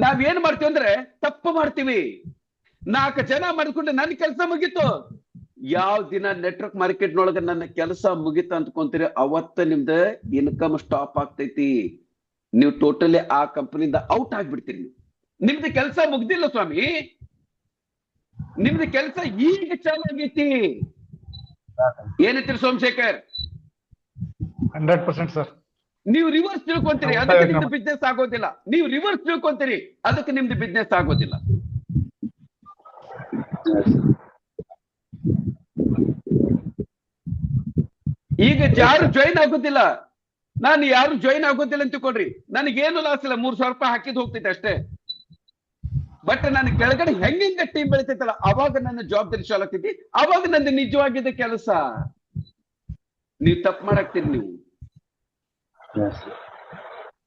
ನಾವೇನ್ ಮಾಡ್ತೀವಿ ಅಂದ್ರೆ ತಪ್ಪು ಮಾಡ್ತೀವಿ. 4 ಜನ ಮಾಡ್ಕೊಂಡು ನನ್ನ ಕೆಲಸ ಮುಗೀತು. ಯಾವ ದಿನ ನೆಟ್ವರ್ಕ್ ಮಾರ್ಕೆಟ್ ನೊಳಗ ನನ್ನ ಕೆಲಸ ಮುಗಿತ ಅಂದ್ಕೊಂತೀರಿ ಅವತ್ತ ನಿಮ್ದ ಇನ್ಕಮ್ ಸ್ಟಾಪ್ ಆಗ್ತೈತಿ. ನೀವು ಟೋಟಲಿ ಆ ಕಂಪನಿಯಿಂದ ಔಟ್ ಆಗ್ಬಿಡ್ತೀರಿ. ನಿಮ್ದು ಕೆಲಸ ಮುಗ್ದಿಲ್ಲ ಸ್ವಾಮಿ, ನಿಮ್ದು ಕೆಲಸ ಈಗ ಚಾಲು ಆಗೈತಿ. ಏನಂತೀರಿ ಸೋಮಶೇಖರ್?
100% ಸರ್.
ನೀವು ರಿವರ್ಸ್ ತಿಳ್ಕೊಂತೀರಿ, ಅದಕ್ಕೆ ನಿಮ್ದು ಬಿಸ್ನೆಸ್ ಆಗೋದಿಲ್ಲ. ನೀವು ರಿವರ್ಸ್ ತಿಳ್ಕೊಂತೀರಿ, ಅದಕ್ಕೆ ನಿಮ್ದು ಬಿಸ್ನೆಸ್ ಆಗೋದಿಲ್ಲ. ಈಗ ಯಾರು ಜಾಯಿನ್ ಆಗೋದಿಲ್ಲ, ನಾನು ಯಾರು ಜಾಯಿನ್ ಆಗೋದಿಲ್ಲ ಅಂತ ತಿಳ್ಕೊಡ್ರಿ, ನನಗೇನು ಲಾಸ್ ಇಲ್ಲ. 3,000 ರೂಪಾಯಿ ಹಾಕಿದ್ ಹೋಗ್ತೈತೆ ಅಷ್ಟೇ. ಬಟ್ ನನ್ನ ಕೆಳಗಡೆ ಹೆಂಗ ಟೀಮ್ ಬೆಳಿತೈತಲ್ಲ ಅವಾಗ ನನ್ನ ಜವಾಬ್ದಾರಿ ಚಾಲು ಆಗ್ತೈತಿ. ಅವಾಗ ನಂದು ನಿಜವಾಗಿದ್ದ ಕೆಲಸ. ನೀವು ತಪ್ಪು ಮಾಡಾಕ್ತೀರಿ. ನೀವು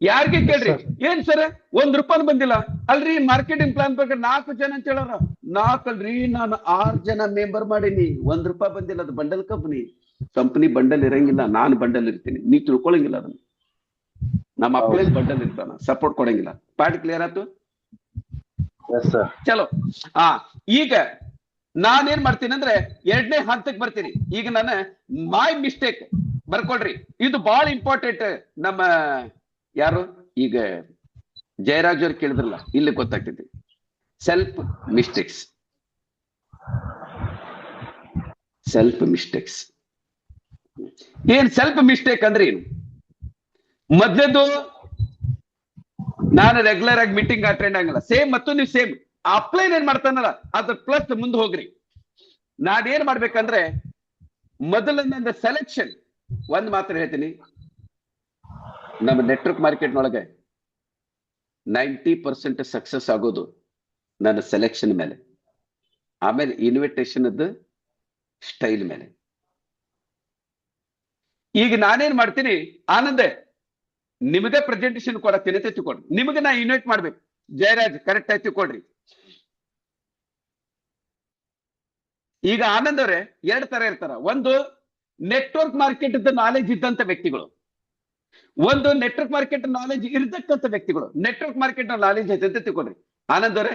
ಯಾರಿಗೆ ಕೇಳ್ರಿ, ಏನ್ ಸರ್ 1 ರೂಪಾಯಿ ಬಂದಿಲ್ಲ ಅಲ್ರಿ? ಮಾರ್ಕೆಟಿಂಗ್ ಪ್ಲಾನ್ ಪ್ರಕಾರ 4 ಜನ ಅಂತ ಹೇಳೋರ. 4 ಅಲ್ರಿ, ನಾನು 6 ಜನ ಮೆಂಬರ್ ಮಾಡೀನಿ, 1 ರೂಪಾಯಿ ಬಂದಿಲ್ಲ. ಅದು ಬಂಡಲ್ ಕಂಪನಿ ಬಂಡಲ್ ಇರಂಗಿಲ್ಲ, ನಾನು ಬಂಡಲ್ ಇರ್ತೀನಿ. ನೀವ್ ತಿಳ್ಕೊಳಂಗಿಲ್ಲ ಅದನ್ನ. ನಮ್ಮ ಅಪ್ಲೈನ್ ಬಂಡಲ್ ಇರ್ತಾನ, ಸಪೋರ್ಟ್ ಕೊಡಂಗಿಲ್ಲ. ಪಾಯಿಂಟ್ ಕ್ಲಿಯರ್ ಆಯ್ತು? ಚಲೋ. ಈಗ ನಾನೇನ್ ಮಾಡ್ತೀನಿ ಅಂದ್ರೆ ಎರಡನೇ ಹಂತಕ್ಕೆ ಬರ್ತೀನಿ. ಈಗ ನಾನು ಮೈ ಮಿಸ್ಟೇಕ್ ಬರ್ಕೊಳ್ರಿ, ಇದು ಬಹಳ ಇಂಪಾರ್ಟೆಂಟ್. ನಮ್ಮ ಯಾರು ಈಗ ಜಯರಾಜ್ ಅವ್ರು ಕೇಳಿದ್ರಲ್ಲ, ಇಲ್ಲಿ ಗೊತ್ತಾಗ್ತೈತಿ ಸೆಲ್ಫ್ ಮಿಸ್ಟೇಕ್ಸ್. ಸೆಲ್ಫ್ ಮಿಸ್ಟೇಕ್ಸ್ ಏನ್? ಸೆಲ್ಫ್ ಮಿಸ್ಟೇಕ್ ಅಂದ್ರೆ ಏನು? ಮೊದ್ಲದು, ನಾನು ರೆಗ್ಯುಲರ್ ಆಗಿ ಮೀಟಿಂಗ್ ಅಟೆಂಡ್ ಆಗಲ್ಲ, ಸೇಮ್ ಮತ್ತು ನೀವು ಸೇಮ್ ಅಪ್ಲೈನ್ ಏನ್ ಮಾಡ್ತಾನಲ್ಲ ಅದ್ರ ಪ್ಲಸ್ ಮುಂದೆ ಹೋಗ್ರಿ. ನಾನೇನ್ ಮಾಡ್ಬೇಕಂದ್ರೆ ಮೊದಲನೇದ ಸೆಲೆಕ್ಷನ್. ಒಂದ್ ಮಾತ್ರ ಹೇಳ್ತೀನಿ, ನಮ್ಮ ನೆಟ್ವರ್ಕ್ ಮಾರ್ಕೆಟ್ನೊಳಗೆ 90% ಸಕ್ಸಸ್ ಆಗೋದು ನನ್ನ ಸೆಲೆಕ್ಷನ್ ಮೇಲೆ, ಆಮೇಲೆ ಇನ್ವಿಟೇಷನ್ ಸ್ಟೈಲ್ ಮೇಲೆ. ಈಗ ನಾನೇನ್ ಮಾಡ್ತೀನಿ, ಆನಂದೆ ನಿಮಗೆ ಪ್ರೆಸೆಂಟೇಶನ್ ಕೊಡತ್ತೀನಿ ಅಂತ ತಿಳ್ಕೊಡ್ರಿ. ನಿಮಗೆ ನಾ ಇನ್ವೈಟ್ ಮಾಡ್ಬೇಕು, ಜಯರಾಜ್ ಕರೆಕ್ಟ್ ಆಯ್ತು ತಿಳ್ಕೊಡ್ರಿ. ಈಗ ಆನಂದ್ ಅವರೇ ಎರಡ್ ತರ ಇರ್ತಾರ. ಒಂದು ನೆಟ್ವರ್ಕ್ ಮಾರ್ಕೆಟ್ ನಾಲೆಜ್ ಇದ್ದಂತ ವ್ಯಕ್ತಿಗಳು, ಒಂದು ನೆಟ್ವರ್ಕ್ ಮಾರ್ಕೆಟ್ ನಾಲೆಜ್ ಇರ್ತಕ್ಕಂಥ ವ್ಯಕ್ತಿಗಳು. ನೆಟ್ವರ್ಕ್ ಮಾರ್ಕೆಟ್ ನಾಲೆಜ್ ಐತೆ ಅಂತ ತಿಳ್ಕೊಡ್ರಿ. ಆನಂದ್ ಅವರೇ,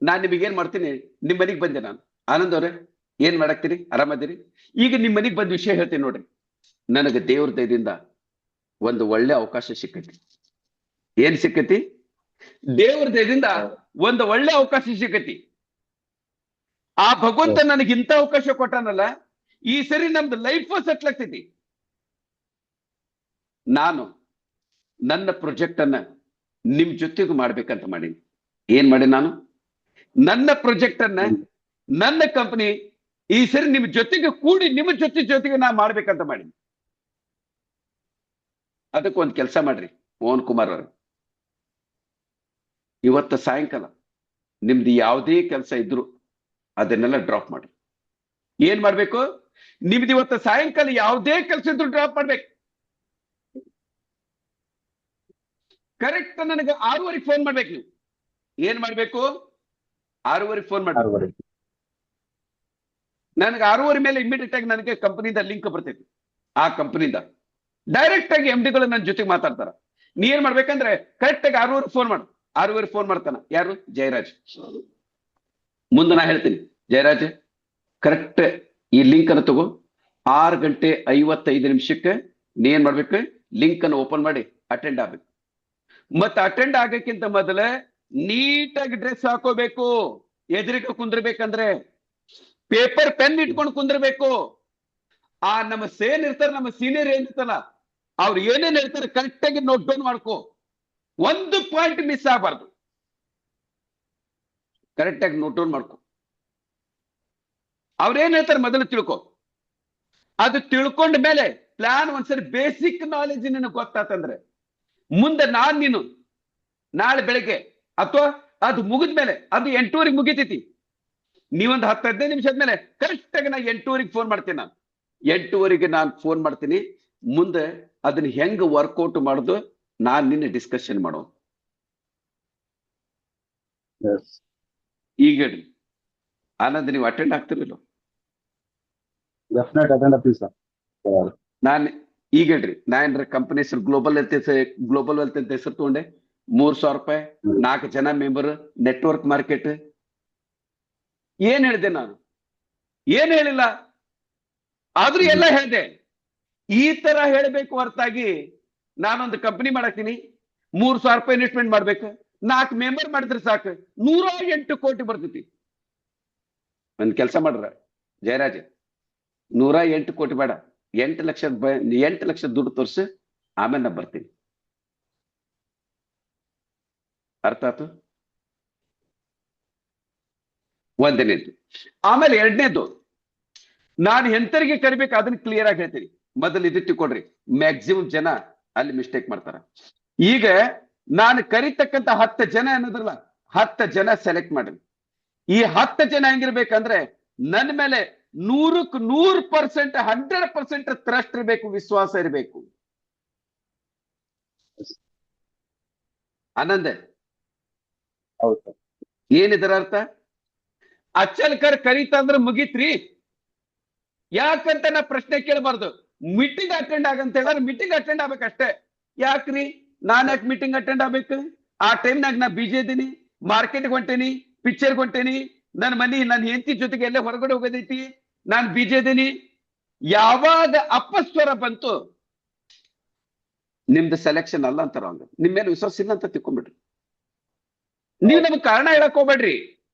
ನಾನ್ ನಿಮಗೆ ಏನ್ ಮಾಡ್ತೀನಿ, ನಿಮ್ ಮನೆಗ್ ಬಂದೆ ನಾನು. ಆನಂದ್ ಅವರೇ ಏನ್ ಮಾಡಾಕ್ತೀರಿ? ಆರಾಮದಿರಿ? ಈಗ ನಿಮ್ ಮನೆಗ್ ಬಂದ ವಿಷಯ ಹೇಳ್ತೀನಿ ನೋಡ್ರಿ. ನನಗೆ ದೇವ್ರ ದಯದಿಂದ ಒಂದು ಒಳ್ಳೆ ಅವಕಾಶ ಸಿಕ್ಕೈತಿ. ಏನ್ ಸಿಕ್ಕೈತಿ? ದೇವ್ರ ದಯದಿಂದ ಒಂದು ಒಳ್ಳೆ ಅವಕಾಶ ಸಿಕ್ಕೈತಿ. ಆ ಭಗವಂತ ನನಗೆ ಇಂಥ ಅವಕಾಶ ಕೊಟ್ಟಾನಲ್ಲ, ಈ ಸರಿ ನಮ್ದು ಲೈಫ್ ಸೆಟ್ಲ್ ಆಗ್ತೈತಿ. ನಾನು ನನ್ನ ಪ್ರಾಜೆಕ್ಟ್ ಅನ್ನ ನಿಮ್ ಜೊತೆಗೂ ಮಾಡ್ಬೇಕಂತ ಮಾಡೀನಿ. ಏನ್ ಮಾಡಿ? ನಾನು ನನ್ನ ಪ್ರಾಜೆಕ್ಟ್ ಅನ್ನ, ನನ್ನ ಕಂಪನಿ ಈ ಸರಿ ನಿಮ್ ಜೊತೆಗೆ ಕೂಡಿ, ನಿಮ್ಮ ಜೊತೆಗೆ ನಾ ಮಾಡ್ಬೇಕಂತ ಮಾಡೀನಿ. ಅದಕ್ಕೊಂದು ಕೆಲಸ ಮಾಡ್ರಿ ಮೋಹನ್ ಕುಮಾರ್ ಅವರು, ಇವತ್ತು ಸಾಯಂಕಾಲ ನಿಮ್ದು ಯಾವುದೇ ಕೆಲಸ ಇದ್ರು ಅದನ್ನೆಲ್ಲ ಡ್ರಾಪ್ ಮಾಡ್ರಿ. ಏನ್ ಮಾಡ್ಬೇಕು? ನಿಮ್ದು ಇವತ್ತು ಸಾಯಂಕಾಲ ಯಾವುದೇ ಕೆಲಸ ಇದ್ರು ಡ್ರಾಪ್ ಮಾಡ್ಬೇಕು. ಕರೆಕ್ಟ್ ನನಗೆ 6:30 ಫೋನ್ ಮಾಡ್ಬೇಕು. ನೀವು ಏನ್ ಮಾಡ್ಬೇಕು? 6:30 ಫೋನ್ ಮಾಡ್ಬೇಕು. ನನಗೆ 6:30 ಮೇಲೆ ಇಮಿಡಿಯೇಟ್ ಆಗಿ ನನಗೆ ಕಂಪನಿಯಿಂದ ಲಿಂಕ್ ಬರ್ತೈತಿ. ಆ ಕಂಪನಿಯಿಂದ ಡೈರೆಕ್ಟ್ ಆಗಿ MD ಗಳು ನನ್ನ ಜೊತೆಗೆ ಮಾತಾಡ್ತಾರ. ನೀ ಏನ್ ಮಾಡ್ಬೇಕಂದ್ರೆ ಕರೆಕ್ಟ್ ಆಗಿ 6:30 ಫೋನ್ ಮಾಡು. 6:30 ಫೋನ್ ಮಾಡ್ತಾನ ಯಾರು? ಜಯರಾಜ್. ಮುಂದೆ ನಾ ಹೇಳ್ತೀನಿ, ಜಯರಾಜ್ ಕರೆಕ್ಟ್ ಈ ಲಿಂಕ್ ಅನ್ನು ತಗೋ, 6:55 ನೀ ಏನ್ ಮಾಡ್ಬೇಕು? ಲಿಂಕ್ ಅನ್ನು ಓಪನ್ ಮಾಡಿ ಅಟೆಂಡ್ ಆಗ್ಬೇಕು. ಮತ್ತೆ ಅಟೆಂಡ್ ಆಗಕ್ಕಿಂತ ಮೊದಲ ನೀಟಾಗಿ ಡ್ರೆಸ್ ಹಾಕೋಬೇಕು. ಎದುರಿಗೆ ಕುಂದ್ರಬೇಕಂದ್ರೆ ಪೇಪರ್ ಪೆನ್ ಇಟ್ಕೊಂಡು ಕುಂದ್ರಬೇಕು. ಆ ನಮ್ಮ ಸೇನ್ ಇರ್ತಾರೆ, ನಮ್ಮ ಸೀನಿಯರ್ ಏನಿರ್ತಾರ, ಅವ್ರು ಏನೇನ್ ಹೇಳ್ತಾರೆ ಕರೆಕ್ಟ್ ಆಗಿ ನೋಟ್ ಡೌನ್ ಮಾಡ್ಕೋ. ಒಂದು ಪಾಯಿಂಟ್ ಮಿಸ್ ಆಗಬಾರ್ದು. ಕರೆಕ್ಟ್ ಆಗಿ ನೋಟ್ ಡೌನ್ ಮಾಡ್ಕೊ. ಅವ್ರೇನ್ ಹೇಳ್ತಾರೆ ಮೊದಲು ತಿಳ್ಕೊ. ಅದು ತಿಳ್ಕೊಂಡ ಮೇಲೆ ಪ್ಲಾನ್ ಒಂದ್ಸರಿ ಬೇಸಿಕ್ ನಾಲೆಜ್ ನಿನಗೆ ಗೊತ್ತಾತಂದ್ರೆ ಮುಂದೆ ನೀನು ನಾಳೆ ಬೆಳಗ್ಗೆ ಅಥವಾ ಅದು ಮುಗಿದ್ಮೇಲೆ, ಅದು 8:30 ಮುಗಿತೈತಿ, ನೀವೊಂದು 10-15 ನಿಮಿಷದ ಮೇಲೆ ಕರೆಕ್ಟ್ ಆಗಿ ನಾ 8:30 ಫೋನ್ ಮಾಡ್ತೀನಿ. ನಾನು 8:30 ನಾನು ಫೋನ್ ಮಾಡ್ತೀನಿ. ಮುಂದೆ ಅದನ್ನ ಹೆಂಗ್ ವರ್ಕೌಟ್ ಮಾಡುದು ನಾನ್ ನಿನ್ನೆ ಡಿಸ್ಕಷನ್ ಮಾಡೋ. ಈಗ ಹೇಳ್ರಿ ಆನಂದ್, ನೀವು ಅಟೆಂಡ್ ಆಗ್ತಿರಲಿಲ್ಲ?
ಡೆಫಿನೆಟ್ ಅಟೆಂಡ್ ಆಗ್ತೀವಿ ಸರ್.
ನಾನ್ ಈಗ ಹೇಳ್ರಿ, ನಾ ಕಂಪನಿ ಹೆಸರು ಗ್ಲೋಬಲ್ ವೆಲ್ತ್ ಅಂತ ಹೆಸರು ತಗೊಂಡೆ. 3,000 ರೂಪಾಯಿ, 4 ಜನ ಮೆಂಬರ್, ನೆಟ್ವರ್ಕ್ ಮಾರ್ಕೆಟ್. ಏನ್ ಹೇಳಿದೆ ನಾನು? ಏನ್ ಹೇಳಿಲ್ಲ, ಆದ್ರೂ ಎಲ್ಲ ಹೇಳಿದೆ. ಈ ತರ ಹೇಳಬೇಕು ಹೊರತಾಗಿ ನಾನೊಂದು ಕಂಪನಿ ಮಾಡಾಕ್ತೀನಿ, 3,000 ರೂಪಾಯಿ ಇನ್ವೆಸ್ಟ್ಮೆಂಟ್ ಮಾಡ್ಬೇಕು, 4 ಮೆಂಬರ್ ಮಾಡಿದ್ರೆ ಸಾಕು, 108 ಕೋಟಿ ಬರ್ತೈತಿ. ಒಂದ್ ಕೆಲಸ ಮಾಡ್ರ ಜಯರಾಜ್, 108 ಕೋಟಿ ಬೇಡ, 8 ಲಕ್ಷ ದುಡ್ಡು ತೋರ್ಸು, ಆಮೇಲೆ ನಾ ಬರ್ತೀನಿ. ಅರ್ಥ ಆಯ್ತು? ಒಂದನೇದು. ಆಮೇಲೆ ಎರಡನೇದು, ನಾನು ಎಂತರಿಗೆ ಕರಿಬೇಕು ಅದನ್ನ ಕ್ಲಿಯರ್ ಆಗಿ ಹೇಳ್ತೀನಿ. ಮೊದಲು ಇದು ತಿಳ್ಕೊಡ್ರಿ, ಮ್ಯಾಕ್ಸಿಮಮ್ ಜನ ಅಲ್ಲಿ ಮಿಸ್ಟೇಕ್ ಮಾಡ್ತಾರ. ಈಗ ನಾನು ಕರಿತಕ್ಕಂತ 10 ಜನ ಅನ್ನೋದ್ರಲ್ಲ, 10 ಜನ ಸೆಲೆಕ್ಟ್ ಮಾಡ್ರಿ. ಈ 10 ಜನ ಹೆಂಗಿರ್ಬೇಕಂದ್ರೆ ನನ್ನ ಮೇಲೆ 100% 100% ಟ್ರಸ್ಟ್ ಇರಬೇಕು, ವಿಶ್ವಾಸ ಇರಬೇಕು. ಆನಂದ್,
ಹೌದು.
ಏನಿದರ ಅರ್ಥ? ಅಚ್ಚಲ್ಕರ್ ಕರೀತ ಅಂದ್ರೆ ಮುಗೀತ್ರಿ. ಯಾಕಂತ ನಾ ಪ್ರಶ್ನೆ ಕೇಳಬಾರ್ದು. ಮೀಟಿಂಗ್ ಅಟೆಂಡ್ ಆಗಂತ ಹೇಳಿದ್ರೆ ಮೀಟಿಂಗ್ ಅಟೆಂಡ್ ಆಗ್ಬೇಕಷ್ಟೇ. ಯಾಕ್ರಿ ನಾನ್ ಯಾಕೆ ಮೀಟಿಂಗ್ ಅಟೆಂಡ್ ಆಗ್ಬೇಕು? ಆ ಟೈಮ್ನಾಗ ನಾ ಬಿಜಿ ಇದ್ದೀನಿ, ಮಾರ್ಕೆಟ್ಗೆ ಹೊಂಟೇನಿ, ಪಿಕ್ಚರ್ಗೆ ಹೊಂಟೇನಿ, ನನ್ನ ಮನಿ ನನ್ನ ಹೆಂಡತಿ ಜೊತೆಗೆ ಎಲ್ಲೇ ಹೊರಗಡೆ ಹೋಗೋದೈತಿ, ನಾನು ಬಿಜಿ ಇದೀನಿ. ಯಾವಾಗ ಅಪಸ್ವರ ಬಂತು, ನಿಮ್ದು ಸೆಲೆಕ್ಷನ್ ಅಲ್ಲ ಅಂತಾರ ಅವ್ನು. ನಿಮ್ ಮೇಲೆ ವಿಶ್ವಾಸ ಇಲ್ಲ ಅಂತ ತಿಳ್ಕೊಂಡ್ಬಿಡ್ರಿ. ನೀವ್ ನಮ್ಗೆ ಕಾರಣ ಹೇಳಕ್ ಹೋಗ್ಬೇಡ್ರಿ.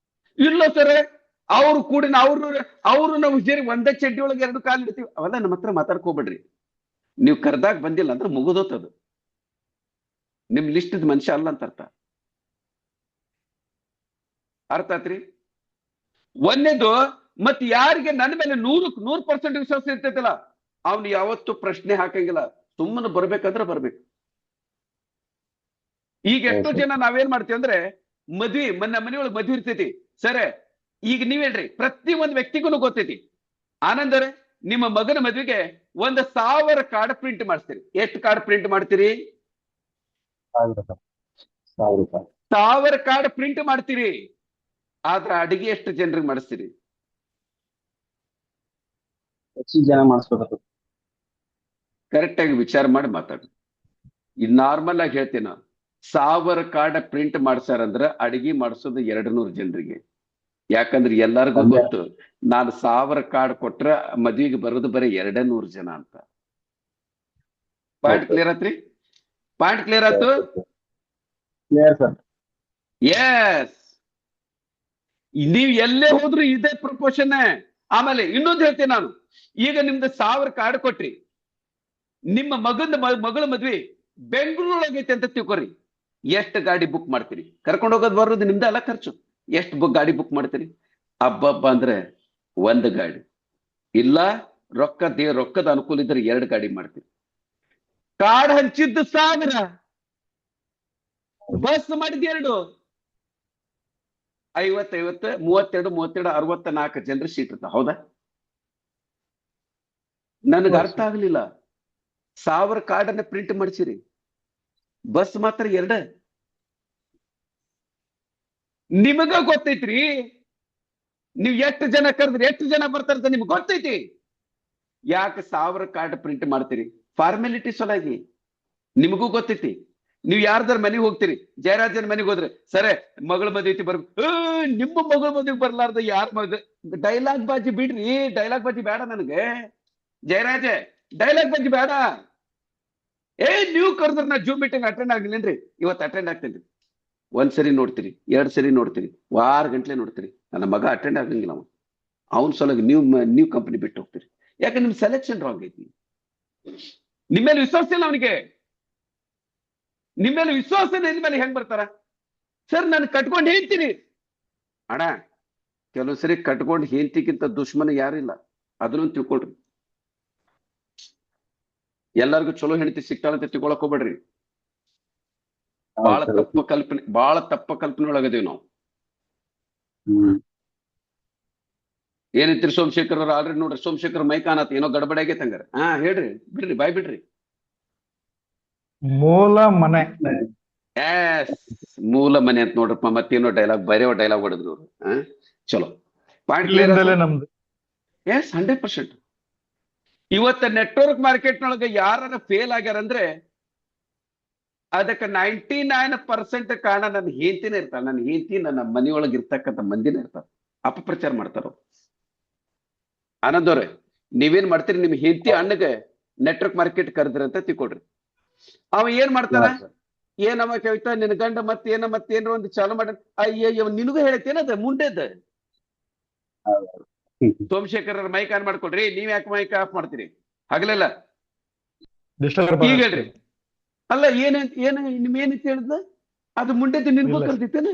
ಇಲ್ಲ ಸರ್, ಅವ್ರು ಕೂಡ ಅವ್ರು ನಾವು ಸೇರಿ ಒಂದೇ ಚಡ್ಡಿ ಒಳಗೆ 2 ಕಾಲು ಇಡ್ತೀವಿ, ಅವೆಲ್ಲ ನಮ್ಮ ಹತ್ರ ಮಾತಾಡ್ಕೋಬೇಡ್ರಿ. ನೀವು ಕರ್ದಾಗ ಬಂದಿಲ್ಲ ಅಂದ್ರೆ ಮುಗಿದೋತದು. ನಿಮ್ ಲಿಸ್ಟ್ ಮನುಷ್ಯ ಅಲ್ಲ ಅಂತ ಅರ್ಥ ಆತ್ರಿ. ಒಂದೇದು, ಮತ್ ಯಾರಿಗೆ ನನ್ನ ಮೇಲೆ 100% ವಿಶ್ವಾಸ ಇರ್ತೈತಲ್ಲ, ಅವ್ನು ಯಾವತ್ತು ಪ್ರಶ್ನೆ ಹಾಕಂಗಿಲ್ಲ. ಸುಮ್ಮನೆ ಬರ್ಬೇಕಂದ್ರೆ ಬರ್ಬೇಕು. ಈಗ ಎಷ್ಟೋ ಜನ ನಾವೇನ್ ಮಾಡ್ತೀವಿ ಅಂದ್ರೆ, ಮನೆಯೊಳಗೆ ಮದ್ವಿ ಇರ್ತೈತಿ ಸರ್. ಈಗ ನೀವ್ ಹೇಳ್ರಿ, ಪ್ರತಿ ಒಂದು ವ್ಯಕ್ತಿಗೂ ಗೊತ್ತೈತಿ. ಆನಂದರೇ, ನಿಮ್ಮ ಮಗನ ಮದ್ವೆಗೆ 1,000 ಕಾರ್ಡ್ ಪ್ರಿಂಟ್ ಮಾಡಿಸ್ತೀರಿ. ಎಷ್ಟು ಕಾರ್ಡ್ ಪ್ರಿಂಟ್ ಮಾಡ್ತೀರಿ? 1000 ಕಾರ್ಡ್ ಪ್ರಿಂಟ್ ಮಾಡ್ತೀರಿ. ಆದ್ರ ಅಡಿಗೆ ಎಷ್ಟು ಜನರಿಗೆ ಮಾಡಿಸ್ತೀರಿ?
ಹೆಚ್ಚಿನ ಜನ ಮಾಡಿಸ್ಬೇಕು.
ಕರೆಕ್ಟ್ ಆಗಿ ವಿಚಾರ ಮಾಡಿ ಮಾತಾಡಿ. ಇದು ನಾರ್ಮಲ್ ಆಗಿ ಹೇಳ್ತೀನಿ ನಾನು. 1000 ಕಾರ್ಡ್ ಪ್ರಿಂಟ್ ಮಾಡ್ಸಾರಂದ್ರ ಅಡಿಗೆ ಮಾಡಿಸೋದು 200 ಜನರಿಗೆ. ಯಾಕಂದ್ರೆ ಎಲ್ಲರಿಗೂ ಗೊತ್ತು, ನಾನು 1000 ಕಾರ್ಡ್ ಕೊಟ್ರ ಮದ್ವಿಗೆ ಬರೋದು ಬರೀ 200 ಜನ ಅಂತ. ಪಾಯಿಂಟ್ ಕ್ಲಿಯರ್ ಆತ್ರಿ? ಪಾಯಿಂಟ್ ಕ್ಲಿಯರ್ ಆಯ್ತು? ಎಸ್. ನೀವ್ ಎಲ್ಲೇ ಹೋದ್ರು ಇದೇ ಪ್ರಪೋರ್ಷನ್. ಆಮೇಲೆ ಇನ್ನೊಂದು ಹೇಳ್ತೀನಿ ನಾನು. ಈಗ ನಿಮ್ದು 1000 ಕಾರ್ಡ್ ಕೊಟ್ರಿ, ನಿಮ್ಮ ಮಗಳ ಮದ್ವಿ ಬೆಂಗಳೂರೊಳಗೈತೆ ಅಂತ ತಿಳ್ಕೊರಿ. ಎಷ್ಟು ಗಾಡಿ ಬುಕ್ ಮಾಡ್ತೀರಿ? ಕರ್ಕೊಂಡು ಹೋಗೋದು ಬರೋದು ನಿಮ್ದ ಅಲ್ಲ ಖರ್ಚು. ಎಷ್ಟು ಗಾಡಿ ಬುಕ್ ಮಾಡ್ತೀರಿ? ಹಬ್ಬ ಅಂದ್ರೆ 1 ಗಾಡಿ, ಇಲ್ಲ ರೊಕ್ಕದ ಅನುಕೂಲ ಇದ್ರೆ 2 ಗಾಡಿ ಮಾಡ್ತೀರಿ. ಕಾರ್ಡ್ ಹಂಚಿದ್ದು 1000, ಬಸ್ ಮಾಡಿದ್ 2, 50 32 64 ಜನರ ಸೀಟ್ ಇರ್ತಾವ. ಹೌದಾ? ನನಗೆ ಅರ್ಥ ಆಗ್ಲಿಲ್ಲ. 1000 ಕಾರ್ಡ್ ಅನ್ನ ಪ್ರಿಂಟ್ ಮಾಡಿಸಿರಿ, ಬಸ್ ಮಾತ್ರ 2. ನಿಮಗ ಗೊತ್ತೈತ್ರಿ ನೀವ್ ಎಷ್ಟು ಜನ ಕರೆದ್ರಿ, ಎಷ್ಟು ಜನ ಬರ್ತಾರಂತ ನಿಮ್ಗೆ ಗೊತ್ತೈತಿ. ಯಾಕೆ 1000 ಕಾರ್ಡ್ ಪ್ರಿಂಟ್ ಮಾಡ್ತೀರಿ? ಫಾರ್ಮಾಲಿಟಿ ಸಲುವಾಗಿ. ನಿಮಗೂ ಗೊತ್ತೈತಿ. ನೀವ್ ಯಾರ್ದಾರ ಮನೆಗೆ ಹೋಗ್ತೀರಿ, ಜಯರಾಜನ ಮನೆಗೆ ಹೋದ್ರೆ, ಸರೇ ಮಗಳ ಮದುವೆ ಬರ್ಬೇಕು. ನಿಮ್ಮ ಮಗಳ ಮದುವೆಗೆ ಬರ್ಲಾರ್ದ ಯಾರ ಮದುವೆ? ಡೈಲಾಗ್ ಬಾಜಿ ಬಿಡ್ರಿ. ಡೈಲಾಗ್ ಬಾಜಿ ಬೇಡ ನನಗೆ. ಜಯರಾಜ, ಡೈಲಾಗ್ ಬಾಜಿ ಬೇಡ. ನೀವು ಕರೆದ್ರ ನಾ ಜೂಮ್ ಮೀಟಿಂಗ್ ಅಟೆಂಡ್ ಆಗ್ಲಿಲ್ಲೇನ್ರಿ? ಇವತ್ತು ಅಟೆಂಡ್ ಆಗ್ತೇನ್ರಿ. 1 ಸರಿ ನೋಡ್ತೀರಿ, 2 ಸರಿ ನೋಡ್ತೀರಿ, ವಾರ ಗಂಟ್ಲೆ ನೋಡ್ತೀರಿ. ನನ್ನ ಮಗ ಅಟೆಂಡ್ ಆಗಂಗಿಲ್ಲ. ಅವನ್ ಸಲುವಾಗಿ ನೀವು ಕಂಪನಿ ಬಿಟ್ಟು ಹೋಗ್ತೀರಿ. ಯಾಕಂದ್ರೆ ನಿಮ್ ಸೆಲೆಕ್ಷನ್ ರಾಂಗ್ ಐತಿ. ನಿಮ್ಮೇಲೆ ವಿಶ್ವಾಸ ಇಲ್ಲ ಅವನಿಗೆ. ನಿಮ್ಮೇಲೆ ವಿಶ್ವಾಸ ಮೇಲೆ ಹೆಂಗ್ ಬರ್ತಾರ? ಸರ್ ನಾನು ಕಟ್ಕೊಂಡು ಹೇಳ್ತೀನಿ ಅಣ್ಣ. ಕೆಲವು ಸರಿ ಕಟ್ಕೊಂಡು ಹೆಂಡತಿಗಿಂತ ದುಶ್ಮನ ಯಾರಿಲ್ಲ, ಅದನ್ನು ತಿಳ್ಕೊಳ್ರಿ. ಎಲ್ಲರಿಗೂ ಚಲೋ ಹೆಂಡತಿ ಸಿಗ್ತಾಳಂತ ತಿಳ್ಕೊಳಕ್ ಹೋಗ್ಬೇಡ್ರಿ. ಬಹಳ ತಪ್ಪ ಕಲ್ಪನೆ ಒಳಗದೇವಿ ನಾವು. ಏನೈತ್ರಿ ಸೋಮಶೇಖರ್ ಅವ್ರ? ಆಲ್ರೆಡಿ ನೋಡ್ರಿ, ಸೋಮಶೇಖರ್ ಮೈಕ್ ಆನತ್, ಏನೋ ಗಡಬಡಿ ಆಗೈತೆ ಹಂಗಾರ. ಹೇಳ್ರಿ, ಬಿಡ್ರಿ, ಬಾಯ್ ಬಿಡ್ರಿ.
ಮೂಲ ಮನೆ.
ಮೂಲ ಮನೆ ಅಂತ ನೋಡ್ರಪ್ಪ. ಮತ್ತೇನೋ ಡೈಲಾಗ್, ಬೇರೆ ಡೈಲಾಗ್ ಹೊಡೆದ್ರು ಅವ್ರು. ಚಲೋ, ಪಾಯಿಂಟ್ ಕ್ಲಿಯರ್.
ನಮ್ದು
100%. ಇವತ್ತ ನೆಟ್ವರ್ಕ್ ಮಾರ್ಕೆಟ್ನೊಳಗೆ ಯಾರ ಫೇಲ್ ಆಗ್ಯಾರಂದ್ರೆ ಅದಕ್ಕೆ 99% ಕಾರಣ ನನ್ನ ಹೆಂಡತಿನೇ ಇರ್ತಾಳೆ. ನನ್ನ ಹೆಂಡತಿ, ನನ್ನ ಮನೆಯೊಳಗೆ ಇರ್ತಕ್ಕಂಥ ಮಂದಿನೇ ಇರ್ತಾರೆ. ಅಪಪ್ರಚಾರ ಮಾಡ್ತಾರ. ಆನಂದ್ ಅವ್ರೆ, ನೀವೇನ್ ಮಾಡ್ತೀರಿ? ನಿಮ್ ಹೆಂಡತಿ ಅಣ್ಣಗೆ ನೆಟ್ವರ್ಕ್ ಮಾರ್ಕೆಟ್ ಕರೆದ್ರಿ ಅಂತ ತಿಳ್ಕೊಡ್ರಿ. ಅವ ಏನ್ ಮಾಡ್ತಾರ? ಏನಮ್ಮ ಕವಿತಾ, ನಿನ್ ಗಂಡ ಮತ್ತೇನೋ ಒಂದು ಚಾಲು ಮಾಡ. ಅಯ್ಯ, ನಿನಗೂ ಹೇಳತ್ತೇನದ ಮುಂಡೆದ. ಸೋಮಶೇಖರ್ ಮೈಕ್ ಆನ್ ಮಾಡ್ಕೊಡ್ರಿ. ನೀವ್ ಯಾಕೆ ಮೈಕ್ ಆಫ್ ಮಾಡ್ತೀರಿ? ಹಗಲೆಲ್ಲ ಈಗ ಹೇಳ್ರಿ. ಅಲ್ಲ, ನಿಮ್ಗೇನಿತ್ತು ಹೇಳಿದ? ಅದು ಮುಂಡೆದ್ದು ನಿನ್ಗೂ ಕರ್ದಿತ್ತೇನ?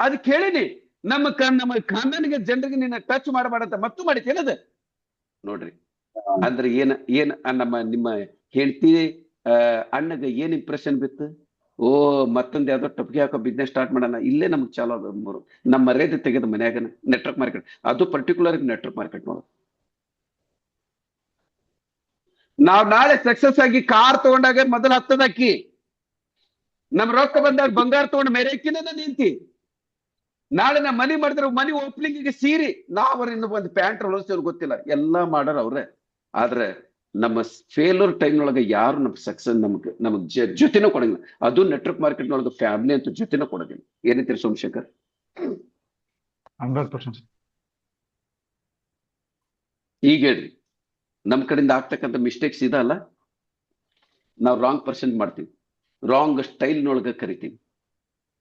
ಅದು ಕೇಳಿನಿ. ನಮ್ಮ ಕಾನೂನಿಗೆ ಜನರಿಗೆ ನಿನ್ನ ಟಚ್ ಮಾಡಬಾರ್ದಂತ ಮತ್ತು ಮಾಡಿತೇನದ ನೋಡ್ರಿ. ಅಂದ್ರೆ ನಿಮ್ಮ ಹೆಂಡತಿ ಅಣ್ಣಗ ಏನ್ ಇಂಪ್ರೆಷನ್ ಬಿತ್ತು? ಮತ್ತೊಂದ್ ಯಾವ್ದೋ ಟಪ್ಗೆ ಹಾಕೋ ಬಿಸ್ನೆಸ್ ಸ್ಟಾರ್ಟ್ ಮಾಡೋಣ, ಇಲ್ಲೇ ನಮ್ಗೆ ಚಾಲೋ ಅದ. ನಮ್ಮ ಮರ್ಯಾದೆ ತೆಗೆದ ಮನ್ಯಾಗ ನೆಟ್ವರ್ಕ್ ಮಾರ್ಕೆಟ್, ಅದು ಪರ್ಟಿಕ್ಯುಲರ್ ನೆಟ್ವರ್ಕ್ ಮಾರ್ಕೆಟ್ ನೋಡೋದು. ನಾವ್ ನಾಳೆ ಸಕ್ಸಸ್ ಆಗಿ ಕಾರ್ ತಗೊಂಡಾಗ ಮೊದಲು ಹತ್ತದಕ್ಕಿ, ನಮ್ ರೊಕ್ಕ ಬಂದಾಗ ಬಂಗಾರ ತಗೊಂಡ್ ಮೇರೆಕ್ಕಿನ ನಿಂತಿ. ನಾಳೆ ನಾ ಮನಿ ಮಾಡಿದ್ರೆ ಮನಿ ಓಪನಿಂಗ್ ಸೀರಿ ನಾವ್ ಇನ್ನು ಒಂದು ಪ್ಯಾಂಟ್ ಹೊಲಿಸೋರು ಗೊತ್ತಿಲ್ಲ, ಎಲ್ಲಾ ಮಾಡೋರು ಅವ್ರೆ. ಆದ್ರೆ ನಮ್ಮ ಫೇಲ್ಯೂರ್ ಟೈಮ್ನೊಳಗೆ ಯಾರು ನಮ್ ಸಕ್ಸಸ್ ನಮಗ್ ಜೊತೆನೂ ಕೊಡಂಗಿಲ್ಲ. ಅದು ನೆಟ್ವರ್ಕ್ ಮಾರ್ಕೆಟ್ ನೊಳಗೆ ಫ್ಯಾಮಿಲಿ ಅಂತ ಜೊತೆನೂ ಕೊಡೋದಿಲ್ಲ. ಏನಂತೀರಿ ಸೋಮಶೇಖರ್?
100%.
ಈಗ ಹೇಳ್ರಿ, ನಮ್ ಕಡೆಯಿಂದ ಆಗ್ತಕ್ಕಂಥ ಮಿಸ್ಟೇಕ್ಸ್ ಇದಲ್ಲ, ನಾವು ರಾಂಗ್ ಪರ್ಸೆಂಟ್ ಮಾಡ್ತೀವಿ, ರಾಂಗ್ ಸ್ಟೈಲ್ನೊಳಗೆ ಕರಿತೀವಿ.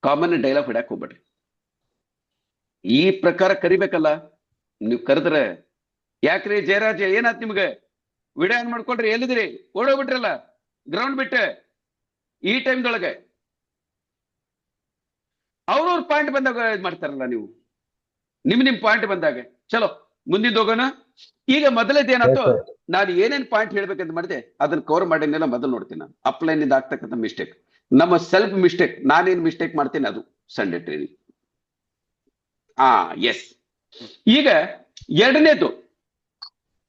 ಕಾಮನ್ ಡೈಲಾಗ್ ಹೊಡ್ಯಾಕ್ ಹೋಗ್ಬೇಡ್ರಿ. ಈ ಪ್ರಕಾರ ಕರಿಬೇಕಲ್ಲ, ನೀವು ಕರೆದ್ರೆ ಯಾಕ್ರಿ ಜಯರಾಜ್ ಏನಾತ್ ನಿಮ್ಗೆ, ವಿಡಿಯೋ ಆನ್ ಮಾಡ್ಕೊಳ್ರಿ, ಎಲ್ಲಿದ್ರಿ, ಓಡೋಗ್ಬಿಟ್ರಲ್ಲ ಗ್ರೌಂಡ್ ಬಿಟ್ಟು. ಈ ಟೈಮ್ದೊಳಗೆ ಅವ್ರವ್ರ ಪಾಯಿಂಟ್ ಬಂದಾಗ ಇದ್ ಮಾಡ್ತಾರಲ್ಲ ನೀವು, ನಿಮ್ ಪಾಯಿಂಟ್ ಬಂದಾಗ. ಚಲೋ ಮುಂದಿನ ಹೋಗೋಣ. ಈಗ ಮೊದಲೇದೇನಾಯ್ತು, ನಾನು ಏನೇನ್ ಪಾಯಿಂಟ್ ಹೇಳ್ಬೇಕಂತ ಮಾಡಿದೆ ಅದನ್ನ ಕವರ್ ಮಾಡಿನೆಲ್ಲ ಮೊದಲು ನೋಡ್ತೀನಿ. ನಾನು ಅಪ್ಲೈನ್ ಇಂದ ಆಗ್ತಕ್ಕಂಥ ಮಿಸ್ಟೇಕ್, ನಮ್ಮ ಸೆಲ್ಫ್ ಮಿಸ್ಟೇಕ್, ನಾನೇನ್ ಮಿಸ್ಟೇಕ್ ಮಾಡ್ತೀನಿ ಅದು ಸಂಡೇ ಟ್ರೈನಿಂಗ್. ಎಸ್. ಈಗ ಎರಡನೇದು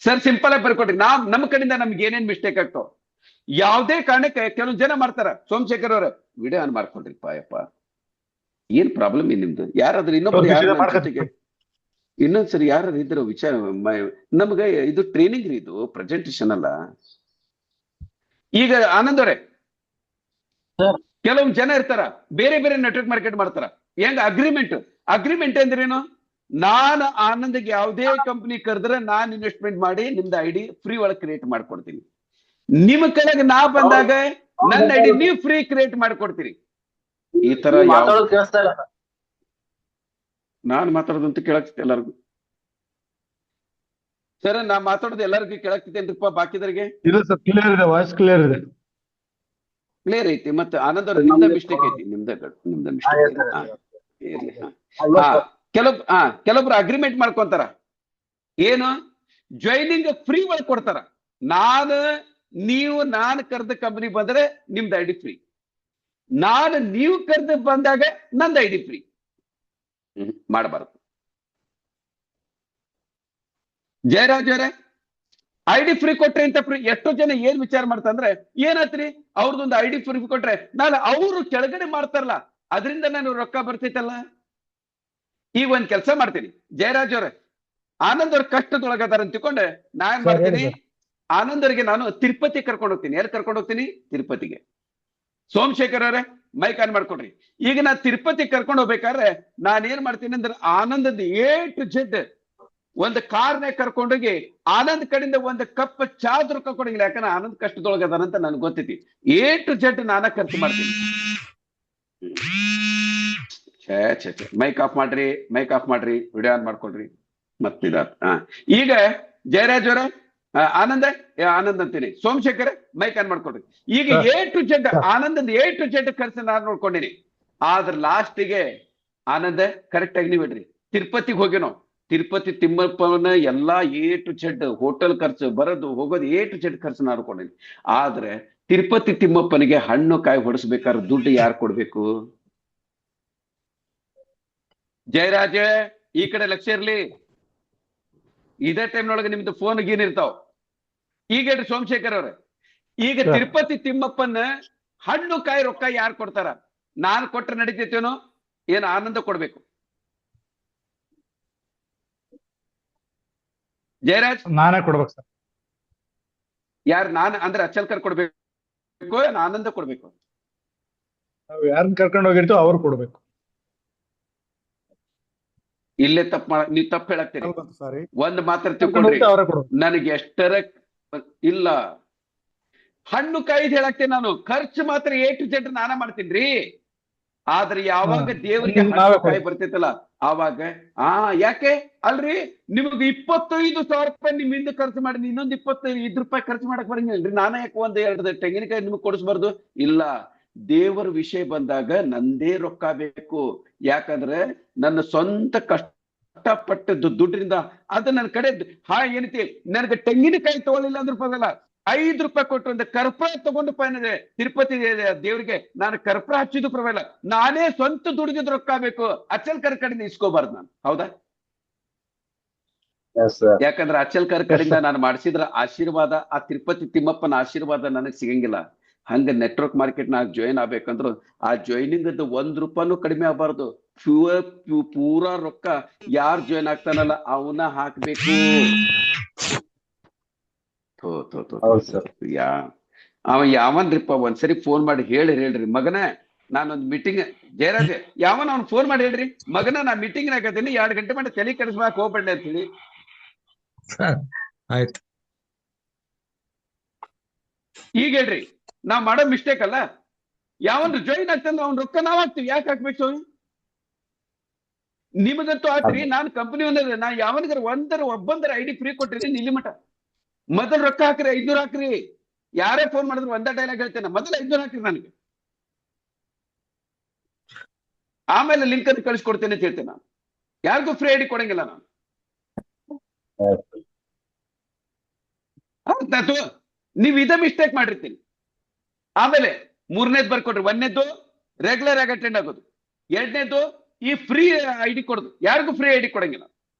ಸರ್ ಸಿಂಪಲ್ ಆಗಿ ಬರ್ಕೊಡ್ರಿ. ನಮ್ಮ ಕಡೆಯಿಂದ ನಮ್ಗೆ ಏನೇನ್ ಮಿಸ್ಟೇಕ್ ಆಗ್ತಾವ, ಯಾವುದೇ ಕಾರಣಕ್ಕೆ ಕೆಲವು ಜನ ಮಾಡ್ತಾರ. ಸೋಮಶೇಖರ್ ಅವ್ರ ವಿಡಿಯೋ ಆನ್ ಮಾಡ್ಕೊಡ್ರಿ ಪಾಯಪ್ಪ, ಏನ್ ಪ್ರಾಬ್ಲಮ್ ನಿಮ್ದು? ಯಾರಾದ್ರೂ ಇನ್ನೊಬ್ರು ಯಾರು ಇನ್ನೊಂದ್ಸರಿ ಯಾರು ಇದ್ರು ವಿಚಾರ, ನಮ್ಗೆ ಇದು ಟ್ರೈನಿಂಗ್ ರೀ, ಇದು ಪ್ರೆಸೆಂಟೇಶನ್ ಅಲ್ಲ. ಈಗ ಆನಂದ್ ಅವರೇ, ಕೆಲವು ಜನ ಇರ್ತಾರ ಬೇರೆ ಬೇರೆ ನೆಟ್ವರ್ಕ್ ಮಾರ್ಕೆಟ್ ಮಾಡ್ತಾರ. ಹೆಂಗ ಅಗ್ರಿಮೆಂಟ್ ಅಂದ್ರೇನು? ನಾನು ಆನಂದ್ಗೆ ಯಾವುದೇ ಕಂಪನಿ ಕರೆದ್ರೆ ನಾನ್ ಇನ್ವೆಸ್ಟ್ಮೆಂಟ್ ಮಾಡಿ ನಿಮ್ದು ಐಡಿ ಫ್ರೀ ಒಳಗೆ ಕ್ರಿಯೇಟ್ ಮಾಡ್ಕೊಡ್ತೀನಿ. ನಿಮ್ ಕೆಳಗೆ ನಾ ಬಂದಾಗ ನನ್ನ ಐಡಿ ನೀವು ಫ್ರೀ ಕ್ರಿಯೇಟ್ ಮಾಡ್ಕೊಡ್ತೀರಿ. ಈ ತರ ನಾನು ಮಾತಾಡೋದಂತ ಕೇಳಕ್ತಿದ್ದೆ ಎಲ್ಲರಿಗೂ. ಸರ್ ನಾ ಮಾತಾಡೋದು ಎಲ್ಲರಿಗೂ ಕೇಳಕ್ತಿದ್ದೇನ್ರಿಪ್ಪ? ಬಾಕಿದರಿಗೆ
ಇಲ್ಲ ಸರ್, ಕ್ಲಿಯರ್ ಇದೆ, ವಾಯ್ಸ್ ಕ್ಲಿಯರ್ ಇದೆ.
ಕ್ಲಿಯರ್ ಐತಿ. ಮತ್ತೆ ಆನಂದ್ ಅವ್ರ ನಿಮ್ದ ಮಿಸ್ಟೇಕ್ ಐತಿ, ನಿಮ್ದ ಮಿಸ್ಟೇಕ್. ಕೆಲವೊಬ್ರು ಅಗ್ರಿಮೆಂಟ್ ಮಾಡ್ಕೊಂತಾರ, ಏನು ಜಾಯ್ನಿಂಗ್ ಫ್ರೀ ಒಳಗೆ ಕೊಡ್ತಾರ. ನಾನು ಕರೆದ ಕಂಪನಿ ಬಂದ್ರೆ ನಿಮ್ದು ಐಡಿ ಫ್ರೀ, ನೀವು ಕರೆದು ಬಂದಾಗ ನಂದು ಐಡಿ ಫ್ರೀ. ಮಾಡಬಾರ್ದು. ಜಯರಾಜ್ ಅವರೇ, ಐಡಿ ಫ್ರೀ ಕೊಟ್ರೆ ಅಂತ ಎಷ್ಟೋ ಜನ ಏನ್ ವಿಚಾರ ಮಾಡ್ತಂದ್ರೆ, ಏನಾತ್ರಿ ಅವ್ರದೊಂದು ಐಡಿ ಫ್ರೀ ಕೊಟ್ರೆ ನಾನು ಅವರು ಕೆಳಗಡೆ ಮಾಡ್ತಾರಲ್ಲ ಅದರಿಂದ ನಾನು ರೊಕ್ಕ ಬರ್ತೈತಲ್ಲ. ಈಗ ಒಂದ್ ಕೆಲಸ ಮಾಡ್ತೀನಿ ಜಯರಾಜ್ ಅವ್ರೆ, ಆನಂದ್ ಅವ್ರ ಕಷ್ಟದೊಳಗದಾರ ಅಂತ ತಿಳ್ಕೊಂಡೆ ನಾ ಏನ್ ಮಾಡ್ತೀನಿ, ಆನಂದ್ ಅವ್ರಿಗೆ ನಾನು ತಿರುಪತಿ ಕರ್ಕೊಂಡು ಹೋಗ್ತೀನಿ. ಎಲ್ಲಿ ಕರ್ಕೊಂಡು ಹೋಗ್ತೀನಿ? ತಿರುಪತಿಗೆ. ಸೋಮಶೇಖರ್ ಅವರೇ ಮೈಕ್ ಆನ್ ಮಾಡ್ಕೊಡ್ರಿ. ಈಗ ನಾ ತಿರುಪತಿ ಕರ್ಕೊಂಡು ಹೋಗ್ಬೇಕಾದ್ರೆ ನಾನು ಏನ್ ಮಾಡ್ತೀನಿ ಅಂದ್ರೆ, ಆನಂದದ A to Z ಒಂದು ಕಾರ್ನೇ ಕರ್ಕೊಂಡೋಗಿ ಆನಂದ್ ಕಡೆಯಿಂದ ಒಂದು ಕಪ್ ಚಾದ್ ರೊಕ್ಕ ಕೊಡಂಗಿಲ್ಲ. ಯಾಕಂದ್ರೆ ಆನಂದ್ ಕಷ್ಟದೊಳಗದಾನಂತ ನನ್ಗೆ ಗೊತ್ತೈತಿ. A to Z ನಾನ ಖರ್ಚು ಮಾಡ್ತೀನಿ. ಮೈಕ್ ಆಫ್ ಮಾಡ್ರಿ, ವಿಡಿಯೋ ಆನ್ ಮಾಡ್ಕೊಳ್ರಿ. ಮತ್ತಿದ ಈಗ ಜಯರಾಜ್ ಅವರ ಆನಂದ್ ಅಂತೀನಿ, ಸೋಮಶೇಖರ್ ಮೈಕ್ ಆನ್ ಮಾಡ್ಕೊಡ್ರಿ. ಈಗ A to Z Anand A to Z ಖರ್ಚು ನಾನು ನೋಡ್ಕೊಂಡಿನಿ. ಆದ್ರ ಲಾಸ್ಟಿಗೆ ಆನಂದ್ ಕರೆಕ್ಟ್ ಆಗಿ ನೀವು ಬಿಡ್ರಿ, ತಿರುಪತಿಗೆ ಹೋಗಿನೋ, ತಿರುಪತಿ ತಿಮ್ಮಪ್ಪನ ಎಲ್ಲಾ A to Z ಹೋಟೆಲ್ ಖರ್ಚು, ಬರೋದು ಹೋಗೋದು A to Z ಖರ್ಚು ನಾನು ನೋಡ್ಕೊಂಡಿನಿ. ಆದ್ರೆ ತಿರುಪತಿ ತಿಮ್ಮಪ್ಪನಿಗೆ ಹಣ್ಣು ಕಾಯಿ ಹೊಡಿಸ್ಬೇಕಾದ್ರೆ ದುಡ್ಡು ಯಾರು ಕೊಡ್ಬೇಕು? ಜಯರಾಜ್ ಈ ಕಡೆ ಲಕ್ಷ್ಯ ಇರ್ಲಿ. ಇದೇ ಟೈಮ್ನೊಳಗೆ ನಿಮ್ದು ಫೋನ್ ಗೀನ್ ಇರ್ತಾವ. ಈಗ ಹೇಳ್ರಿ ಸೋಮಶೇಖರ್ ಅವ್ರೆ, ಈಗ ತಿರುಪತಿ ತಿಮ್ಮಪ್ಪನ ಹಣ್ಣು ಕಾಯಿ ರೊಕ್ಕ ಯಾರು ಕೊಡ್ತಾರ? ನಾನು ಕೊಟ್ರೆ ನಡೀತೈತೇನೋ, ಏನು ಆನಂದ ಕೊಡ್ಬೇಕು? ಜಯರಾಜ್
ನಾನೇ ಕೊಡ್ಬೇಕು ಸರ್.
ಯಾರು? ನಾನು ಅಂದ್ರೆ ಅಚಲ್ಕರ್ ಕೊಡ್ಬೇಕು, ಏನು ಆನಂದ ಕೊಡ್ಬೇಕು?
ನಾವು ಯಾರನ್ನ ಕರ್ಕೊಂಡು ಹೋಗಿರ್ತೀವೋ ಅವ್ರು ಕೊಡ್ಬೇಕು.
ಇಲ್ಲೇ ನೀವು ತಪ್ಪು ಹೇಳಕ್ತೀರಿ.
ಸಾರಿ,
ಒಂದ್ ಮಾತ್ರ ತಿಳ್ಕೊಂಡ್ರಿ,
ಅವರೇ ಕೊಡ್ಬೇಕು.
ನನಗೆ ಎಷ್ಟರ ಇಲ್ಲ ಹಣ್ಣು ಕಾಯ್ದು ಹೇಳಾಕ್ತೇನೆ ನಾನು, ಖರ್ಚು ಮಾತ್ರ A to Z ನಾನ ಮಾಡ್ತೀನ್ರಿ. ಆದ್ರೆ ಯಾವಾಗ ದೇವರಿಗೆ ಹಣ್ಣು ಕಾಯಿ ಬರ್ತೈತಲ್ಲ ಆವಾಗ ಯಾಕೆ ಅಲ್ರಿ, ನಿಮ್ಗೆ 25,000 ರೂಪಾಯಿ ನಿಮ್ ಹಿಂದೆ ಖರ್ಚು ಮಾಡಿ ಇನ್ನೊಂದು 25 ರೂಪಾಯಿ ಖರ್ಚು ಮಾಡಕ್ ಬರಂಗಿಲ್ರಿ. ನಾನೇ ಯಾಕೆ 1-2 ತೆಂಗಿನಕಾಯಿ ನಿಮ್ಗೆ ಕೊಡಿಸ್ಬಾರ್ದು? ಇಲ್ಲ, ದೇವರ ವಿಷಯ ಬಂದಾಗ ನಂದೇ ರೊಕ್ಕ ಬೇಕು. ಯಾಕಂದ್ರೆ ನನ್ನ ಸ್ವಂತ ಕಷ್ಟಪಟ್ಟದ್ದು ದುಡ್ಡಿನಿಂದ ಅದು ನನ್ನ ಕಡೆ ಏನೈತಿ, ನನಗೆ ತೆಂಗಿನಕಾಯಿ ತಗೊಳ್ಳಿಲ್ಲ ಅಂದ್ರೆ ಪರವಾಗಿಲ್ಲ, 5 ರೂಪಾಯಿ ಕೊಟ್ಟು ಒಂದು ಕರ್ಪೂರ ತಗೊಂಡು ಪಾಯನದೆ ತಿರುಪತಿ ದೇವರಿಗೆ ನಾನು ಕರ್ಪೂರ ಹಚ್ಚಿದ್ದು ಪರವಾಗಿಲ್ಲ, ನಾನೇ ಸ್ವಂತ ದುಡಿದಿದ್ದು ರೊಕ್ಕ ಬೇಕು. ಅಚಲ್ಕರ್ ಕಡೆಯಿಂದ ಇಸ್ಕೋಬಾರ್ದು ನಾನು, ಹೌದಾ? ಯಾಕಂದ್ರೆ ಅಚಲ್ಕರ್ ಕಡೆಯಿಂದ ನಾನು ಮಾಡಿಸಿದ್ರ ಆಶೀರ್ವಾದ, ಆ ತಿರುಪತಿ ತಿಮ್ಮಪ್ಪನ ಆಶೀರ್ವಾದ ನನಗ್ ಸಿಗಂಗಿಲ್ಲ. ಹಂಗ ನೆಟ್ವರ್ಕ್ ಮಾರ್ಕೆಟ್ ನಾಗ ಜಾಯಿನ್ ಆಗ್ಬೇಕಂದ್ರು ಆ ಜಾಯಿನಿಂಗ್ ₹1 ಕಡಿಮೆ ಆಗ್ಬಾರ್ದು. ಪೂರಾ ರೊಕ್ಕ ಯಾರ್ ಜಾಯಿನ್ ಆಗ್ತಾನಲ್ಲ ಅವನ್ನ ಹಾಕ್ಬೇಕು. ಅವ ಯಾವನ್ರಿಪ್ಪ ಒಂದ್ಸರಿ ಫೋನ್ ಮಾಡಿ ಹೇಳ್ರಿ, ಮಗನೇ ನಾನೊಂದು ಮೀಟಿಂಗ್ ಜಯರಾಜ್ ಯಾವನ ಅವ್ನು ಫೋನ್ ಮಾಡಿ ಹೇಳ್ರಿ ಮಗನ ನಾ ಮೀಟಿಂಗ್ ನಾಗತೀನಿ 2 ಗಂಟೆ ಮಾಡಿ ತಲೆ ಕೆಡಿಸ್ಬೇಕು ಹೋಗ್ಬೇಡ ಅಂತೇಳಿ.
ಆಯ್ತು.
ಈಗ ಹೇಳ್ರಿ ನಾವ್ ಮಾಡೋ ಮಿಸ್ಟೇಕ್ ಅಲ್ಲ. ಯಾವನ್ರು ಜಾಯಿನ್ ಆಗ್ತಂದ್ರೆ ಅವ್ನ ರೊಕ್ಕ ನಾವ್ ಹಾಕ್ತಿವಿ, ಯಾಕೆ ಹಾಕ್ಬೇಕು? ನಿಮಗಂತೂ ಆತ್ರಿ, ನಾನು ಕಂಪನಿ ಒಂದ್ರೆ ನಾ ಯಾವನಿಗಾರ ಒಬ್ಬಂದರ ಐಡಿ ಫ್ರೀ ಕೊಟ್ಟಿದ್ದೀನಿ ಇಲ್ಲಿ ಮಠ. ಮೊದಲ್ ರೊಕ್ಕ ಹಾಕ್ರಿ, 500 ಹಾಕ್ರಿ. ಯಾರೇ ಫೋನ್ ಮಾಡಿದ್ರು ಒಂದೇ ಡೈಲಾಗ್ ಹೇಳ್ತೇನೆ, ಮೊದಲ 500 ಹಾಕ್ರಿ ನನಗೆ, ಆಮೇಲೆ ಲಿಂಕ್ ಅನ್ನು ಕಳಿಸ್ಕೊಡ್ತೇನೆ ಅಂತ ಹೇಳ್ತೇನೆ. ನಾನು ಯಾರಿಗೂ ಫ್ರೀ ಐಡಿ ಕೊಡಂಗಿಲ್ಲ ನಾನು. ಅರ್ಥ ಆಯ್ತು? ನೀವ್ ಇದೇ ಮಿಸ್ಟೇಕ್ ಮಾಡಿರ್ತೀನಿ. ಆಮೇಲೆ 3ನೇದು ಬರ್ಕೊಡ್ರಿ. 1ನೇದು ರೆಗ್ಯುಲರ್ ಆಗಿ ಅಟೆಂಡ್ ಆಗೋದು, 2ನೇದು ಈ ಫ್ರೀ ಐಡಿ ಕೊಡೋದು, ಯಾರಿಗೂ ಫ್ರೀ ಐಡಿ ಕೊಡಂಗಿಲ್ಲ.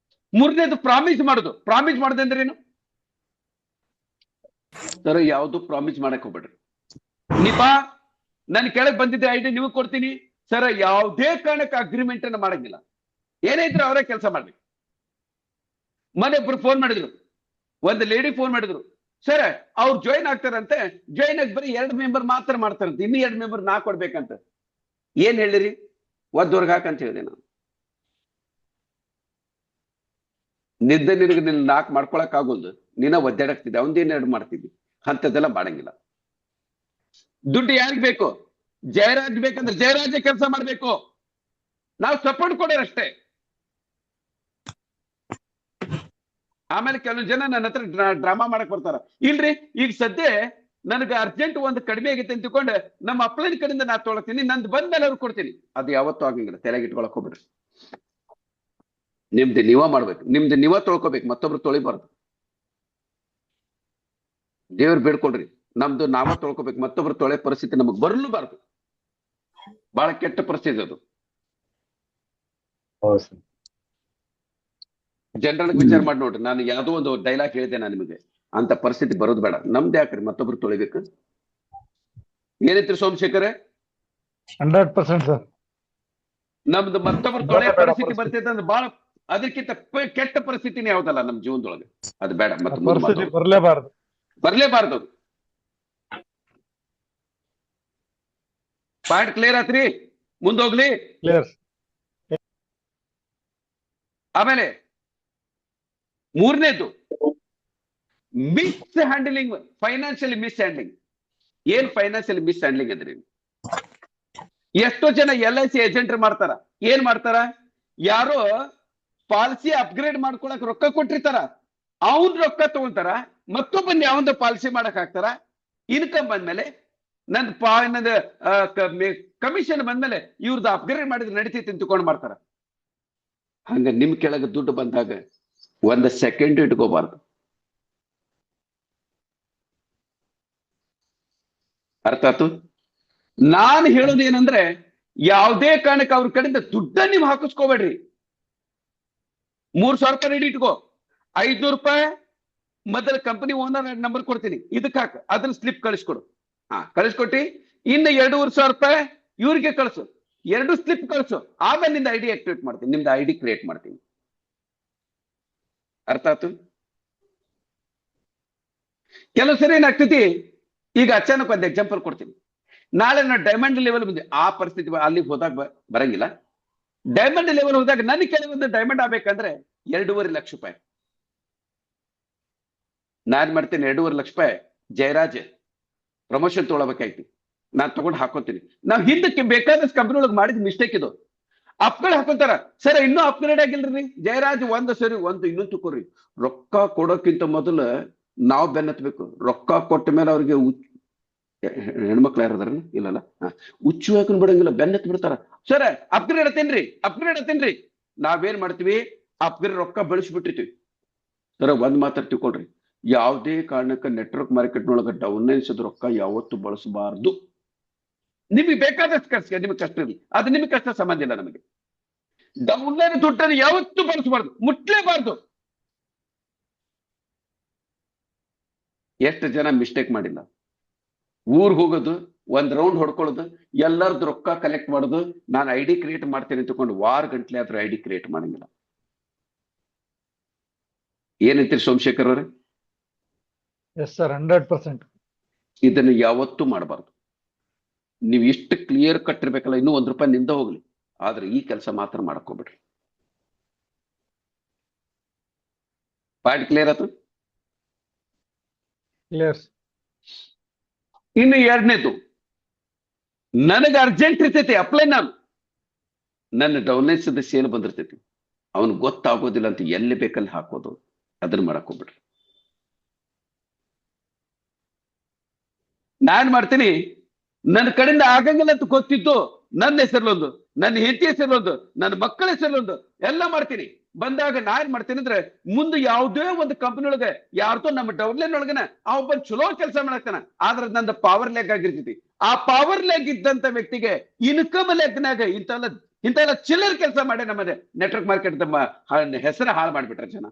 3ನೇದು ಪ್ರಾಮಿಸ್ ಮಾಡೋದು. ಪ್ರಾಮಿಸ್ ಮಾಡೋದಂದ್ರೆ ಏನು ಸರ್? ಯಾವ್ದು ಪ್ರಾಮಿಸ್ ಮಾಡಕ್ ಹೋಗ್ಬೇಡ್ರಿ. ನಿಪಾ ನನ್ ಕೆಳಗ್ ಬಂದಿದ್ದೆ ಐಡಿ ನೀವು ಕೊಡ್ತೀನಿ ಸರ್, ಯಾವುದೇ ಕಾರಣಕ್ಕೆ ಅಗ್ರಿಮೆಂಟ್ ಅನ್ನ ಮಾಡಂಗಿಲ್ಲ. ಏನೇ ಇದ್ರೆ ಅವರೇ ಕೆಲಸ ಮಾಡ್ಬೇಕು. ಮನೆ ಒಬ್ರು ಫೋನ್ ಮಾಡಿದ್ರು, ಒಂದು ಲೇಡಿ ಫೋನ್ ಮಾಡಿದ್ರು, ಸರ್ ಅವ್ರು ಜಾಯಿನ್ ಆಗ್ತಾರಂತೆ, ಜಾಯಿನ್ ಆಗಿ ಬರೀ 2 ಮೆಂಬರ್ ಮಾತ್ರ ಮಾಡ್ತಾರಂತೆ, ಇನ್ನು 2 ಮೆಂಬರ್ ನಾ ಕೊಡ್ಬೇಕಂತ. ಏನ್ ಹೇಳಿರಿ? ಒದ್ದವರ್ಗ ಹಾಕಂತ ಹೇಳಿದೆ ನಾನು. ನಿನಗೆ 4 ಮಾಡ್ಕೊಳಕ್ ಆಗೋದು, ನೀನ ಒದ್ದಾಡಕ್ತಿದ್ದೆ, ಅವಂದೇನ್ 2 ಮಾಡ್ತಿದ್ವಿ. ಅಂತದೆಲ್ಲ ಮಾಡಂಗಿಲ್ಲ. ದುಡ್ಡು ಯಾರಿಗ್ ಬೇಕು? ಜಯರಾಜ್ ಬೇಕಂದ್ರೆ ಜಯರಾಜೇ ಕೆಲಸ ಮಾಡ್ಬೇಕು, ನಾವು ಸಪೋರ್ಟ್ ಕೊಡೋರಷ್ಟೇ. ಆಮೇಲೆ ಕೆಲವು ಜನ ನನ್ನ ಹತ್ರ ಡ್ರಾಮಾ ಮಾಡಕ್ ಬರ್ತಾರ. ಇಲ್ರಿ ಈಗ ಸದ್ಯ ನನಗೆ ಅರ್ಜೆಂಟ್ ಒಂದು ಕಡಿಮೆ ಆಗೈತೆ ಅಂತ ತಿಳ್ಕೊಂಡು ನಮ್ಮ ಅಪ್ಲೈನ್ ಕಡೆಯಿಂದ ನಾ ತೊಗೊಳ್ತೀನಿ, ನಂದು ಬಂದ್ಮೇಲೆ ಅವ್ರಿಗೆ ಕೊಡ್ತೀನಿ. ಅದು ಯಾವತ್ತೂ ಆಗಂಗಿಲ್ಲ, ತಲೆಗೆ ಇಟ್ಕೊಳಕ್ ಹೋಗ್ಬಿಡ್ರಿ. ನಿಮ್ದು ನೀವ ಮಾಡ್ಬೇಕು, ನಿಮ್ದು ನೀವ ತೊಳ್ಕೊಬೇಕು, ಮತ್ತೊಬ್ರು ತೊಳಿಬಾರ್ದು. ದೇವ್ರು ಬೇಡ್ಕೊಳ್ರಿ, ನಮ್ದು ನಾವ ತೊಳ್ಕೊಬೇಕು, ಮತ್ತೊಬ್ರು ತೊಳೆ ಪರಿಸ್ಥಿತಿ ನಮಗ್ ಬರಲೂಬಾರ್ದು. ಬಹಳ ಕೆಟ್ಟ ಪರಿಸ್ಥಿತಿ ಅದು. ಜನರಲ್ ವಿಚಾರ ಮಾಡಿ ನೋಡ್ರಿ, ನಾನು ಯಾವ್ದೋ ಒಂದು ಡೈಲಾಗ್ ಹೇಳಿದೆ ನಾನು ನಿಮಗೆ, ಅಂತ ಪರಿಸ್ಥಿತಿ ಬರೋದು ಬೇಡ. ನಮ್ದು ಯಾಕ್ರಿ ಮತ್ತೊಬ್ರು ತೊಳಿಬೇಕು? ಏನೈತ್ರಿ ಸೋಮಶೇಖರ್?
100% ಸರ್.
ನಮ್ದು ಮತ್ತೊಬ್ರು ತೊಳೆ ಪರಿಸ್ಥಿತಿ ಬರ್ತೈತೆ ಅಂದ್ರೆ ಬಹಳ ಅದಕ್ಕಿಂತ ಕೆಟ್ಟ ಪರಿಸ್ಥಿತಿನೇ ಯಾವ್ದಲ್ಲ ನಮ್ಮ ಜೀವನದೊಳಗೆ. ಅದು ಬೇಡ,
ಪರಿಸ್ಥಿತಿ ಬರ್ಲೇಬಾರ್ದು.
ಬರ್ಲೇಬಾರ್ದು. ಪಾಯಿಂಟ್ ಕ್ಲಿಯರ್ ಆತ್ರಿ? ಮುಂದೋಗ್ಲಿ.
ಕ್ಲಿಯರ್.
ಆಮೇಲೆ 3ನೇದು mishandling, financially mishandling. ಏನ್ ಫೈನಾನ್ಷಿಯಲಿ ಮಿಸ್ ಹ್ಯಾಂಡ್ಲಿಂಗ್ ಅಂದ್ರೆ? ಎಷ್ಟೋ ಜನ LIC ಏಜೆಂಟ್ ಮಾಡ್ತಾರ. ಏನ್ ಮಾಡ್ತಾರ? ಯಾರೋ ಪಾಲಿಸಿ ಅಪ್ಗ್ರೇಡ್ ಮಾಡ್ಕೊಳಕ್ ರೊಕ್ಕ ಕೊಟ್ಟಿರ್ತಾರ, ಅವನ್ ರೊಕ್ಕ ತಗೊಳ್ತಾರ, ಮತ್ತೊಬ್ಬನ್ ಯಾವಂದ ಪಾಲಿಸಿ ಮಾಡಕ್ ಹಾಕ್ತಾರ. ಇನ್ಕಮ್ ಬಂದ್ಮೇಲೆ ನಂದು ಕಮಿಷನ್ ಬಂದ್ಮೇಲೆ ಇವ್ರದ್ದು ಅಪ್ಗ್ರೇಡ್ ಮಾಡಿದ್ರೆ ನಡೀತೈತಿ ಅಂತ ತಿಳ್ಕೊಂಡು ಮಾಡ್ತಾರ. ಹಂಗ ನಿಮ್ ಕೆಳಗೆ ದುಡ್ಡು ಬಂದಾಗ 1 ಸೆಕೆಂಡ್ ಇಟ್ಕೋಬಾರ್ದು. ಅರ್ಥ ಆಯ್ತು? ನಾನು ಹೇಳೋದು ಏನಂದ್ರೆ, ಯಾವುದೇ ಕಾರಣಕ್ಕೆ ಅವ್ರ ಕಡೆಯಿಂದ ದುಡ್ಡ ನೀವು ಹಾಕಿಸ್ಕೋಬೇಡ್ರಿ. 3,000 ರೂಪಾಯಿ ರೆಡಿ ಇಟ್ಕೋ, 500 ರೂಪಾಯಿ ಮೊದಲ ಕಂಪನಿ ಓನರ್ ನಂಬರ್ ಕೊಡ್ತೀನಿ, ಇದಕ್ಕೆ ಹಾಕ, ಅದ್ರ ಸ್ಲಿಪ್ ಕಳಿಸ್ಕೊಡು. ಕಳಿಸ್ಕೊಟ್ಟಿ ಇನ್ನು 2,500 ರೂಪಾಯಿ ಇವ್ರಿಗೆ ಕಳಿಸು, 2 ಸ್ಲಿಪ್ ಕಳಿಸು. ಆಮೇಲೆ ನಿಂದ ಐಡಿ ಆಕ್ಟಿವೇಟ್ ಮಾಡ್ತೀನಿ, ನಿಮ್ದು ಐಡಿ ಕ್ರಿಯೇಟ್ ಮಾಡ್ತೀನಿ. ಅರ್ಥ ಆಯ್ತು? ಕೆಲವು ಸರಿ ಏನಾಗ್ತೈತಿ, ಈಗ ಅಚಾನಕ್ ಒಂದು ಎಕ್ಸಾಂಪಲ್ ಕೊಡ್ತೀನಿ. ನಾಳೆ ನಾನು ಡೈಮಂಡ್ ಲೆವೆಲ್ ಬಂದೆ, ಆ ಪರಿಸ್ಥಿತಿ ಅಲ್ಲಿಗೆ ಹೋದಾಗ ಬರಂಗಿಲ್ಲ. ಡೈಮಂಡ್ ಲೆವೆಲ್ ಹೋದಾಗ ನನಗೆ ಕೆಲವೊಂದು ಡೈಮಂಡ್ ಆಗ್ಬೇಕಂದ್ರೆ 2.5 ಲಕ್ಷ ರೂಪಾಯಿ ನಾನ್ ಮಾಡ್ತೇನೆ. 2.5 ಲಕ್ಷ ರೂಪಾಯಿ ಜಯರಾಜ್ ಪ್ರಮೋಷನ್ ತೊಗೊಳ್ಬೇಕಾಯ್ತು, ನಾನ್ ತಗೊಂಡು ಹಾಕೋತೀನಿ. ನಾವ್ ಹಿಂದಕ್ಕೆ ಬೇಕಾದಷ್ಟು ಕಂಪನಿ ಒಳಗೆ ಮಾಡಿದ ಮಿಸ್ಟೇಕ್ ಇದು. ಅಪ್ಗ್ರೇಡ್ ಹಾಕೋತಾರ, ಸರ್ ಇನ್ನೂ ಅಪ್ಗ್ರೇಡ್ ಆಗಿಲ್ರಿ ಜಯರಾಜ್. ಸರಿ ಇನ್ನೊಂದು ತಕೋರಿ, ರೊಕ್ಕ ಕೊಡೋಕ್ಕಿಂತ ಮೊದಲು ನಾವು ಬೆನ್ನತ್ಬೇಕು. ರೊಕ್ಕ ಕೊಟ್ಟ ಮೇಲೆ ಅವ್ರಿಗೆ ಹೆಣ್ಮಕ್ಳು ಯಾರದಾರ ಇಲ್ಲಲ್ಲ, ಹುಚ್ಚು ಹಾಕೊಂಡ್ ಬಿಡಂಗಿಲ್ಲ, ಬೆನ್ನತ್ ಬಿಡ್ತಾರ. ಸರ್ ಅಪ್ಗ್ರೇಡ್ ಹತ್ತೇನ್ರಿ. ನಾವೇನ್ ಮಾಡ್ತೀವಿ? ಅಪ್ಗ್ರೇಡ್ ರೊಕ್ಕ ಬೆಳೆಸ್ಬಿಟ್ಟಿರ್ತೀವಿ. ಸರ್ ಒಂದ್ ಮಾತಾಡ್ ತಿಳ್ಕೊಳ್ರಿ, ಯಾವುದೇ ಕಾರಣಕ್ಕೆ ನೆಟ್ವರ್ಕ್ ಮಾರ್ಕೆಟ್ನೊಳಗೆ ಡೌನ್ ಅನ್ಸೋದು ರೊಕ್ಕ ಯಾವತ್ತು ಬಳಸಬಾರ್ದು. ನಿಮಗೆ ಬೇಕಾದಷ್ಟು ಖರ್ಚಿಗೆ, ನಿಮಗೆ ಕಷ್ಟ ಇರಲಿ, ಅದು ನಿಮಗೆ ಕಷ್ಟ ಸಂಬಂಧ ಇಲ್ಲ. ನಮಗೆ ಡೌನ್ಲೈನ್ ದುಡ್ಡನ್ನು ಯಾವತ್ತೂ ಬಳಸಬಾರ್ದು, ಮುಟ್ಲೇಬಾರ್ದು. ಎಷ್ಟು ಜನ ಮಿಸ್ಟೇಕ್ ಮಾಡಿಲ್ಲ? ಊರ್ಗ್ ಹೋಗೋದು, 1 ರೌಂಡ್ ಹೊಡ್ಕೊಳ್ಳೋದು, ಎಲ್ಲರದ್ದು ರೊಕ್ಕ ಕಲೆಕ್ಟ್ ಮಾಡೋದು, ನಾನು ಐಡಿ ಕ್ರಿಯೇಟ್ ಮಾಡ್ತೇನೆ ಅಂತಕೊಂಡು ವಾರ ಗಂಟ್ಲೆ ಆದ್ರೂ ಐಡಿ ಕ್ರಿಯೇಟ್ ಮಾಡಂಗಿಲ್ಲ. ಏನಂತೀರಿ ಸೋಮಶೇಖರ್ ಅವರೇ?
Yes sir, 100%.
ಇದನ್ನು ಯಾವತ್ತೂ ಮಾಡಬಾರ್ದು. ನೀವು ಇಷ್ಟು ಕ್ಲಿಯರ್ ಕಟ್ಟಿರ್ಬೇಕಲ್ಲ, ಇನ್ನೂ ₹1 ನಿಂದ ಹೋಗ್ಲಿ, ಆದ್ರೆ ಈ ಕೆಲಸ ಮಾತ್ರ ಮಾಡ್ಕೋಬಿಡ್ರಿ. ಪಾಯಿಂಟ್ ಕ್ಲಿಯರ್ ಆಯ್ತು?
ಕ್ಲಿಯರ್.
ಇನ್ನು ಎರಡನೇದು, ನನಗೆ ಅರ್ಜೆಂಟ್ ಇರ್ತೈತಿ ಅಪ್ಲೈ, ನನ್ನ ಡೌನ್ಲೈನ್ಸ್ ಸೇಲ್ ಬಂದಿರ್ತೈತಿ, ಅವನು ಗೊತ್ತಾಗೋದಿಲ್ಲ ಅಂತ ಎಲ್ಲಿ ಬೇಕಲ್ಲಿ ಹಾಕೋದು, ಅದನ್ನ ಮಾಡಕ್ ಹೋಗ್ಬಿಡ್ರಿ. ನಾನ್ ಮಾಡ್ತೀನಿ, ನನ್ನ ಕಡೆಯಿಂದ ಆಗಂಗಿಲ್ಲ ಅಂತ ಗೊತ್ತಿದ್ದು ನನ್ನ ಹೆಸರಲ್ಲೊಂದು, ನನ್ನ ಹೆಂಡತಿ ಹೆಸರಲ್ಲೊಂದು, ನನ್ನ ಮಕ್ಕಳ ಹೆಸರಲ್ಲೊಂದು ಎಲ್ಲ ಮಾಡ್ತೀನಿ. ಬಂದಾಗ ನಾ ಏನ್ ಮಾಡ್ತೀನಿ ಅಂದ್ರೆ, ಮುಂದೆ ಯಾವುದೇ ಒಂದು ಕಂಪನಿ ಒಳಗೆ ಯಾರ್ದೋ ನಮ್ಮ ಡೌನ್ಲೈನ್ ಒಳಗನ ಆ ಒಬ್ಬ ಚಲೋ ಕೆಲಸ ಮಾಡಾಕ್ತಾನ, ಆದ್ರೆ ನಂದು ಪವರ್ ಲೆಗ್ ಆಗಿರ್ತೈತಿ. ಆ ಪವರ್ ಲೆಗ್ ಇದ್ದಂತ ವ್ಯಕ್ತಿಗೆ ಇನ್ಕಮ್ ಲೆಗ್ನಾಗ ಇಂತೆಲ್ಲ ಚಿಲ್ಲರ್ ಕೆಲಸ ಮಾಡಿ ನಮ್ಮ ನೆಟ್ವರ್ಕ್ ಮಾರ್ಕೆಟ್ ಹೆಸರ ಹಾಳು ಮಾಡ್ಬಿಟ್ರೆ ಜನ.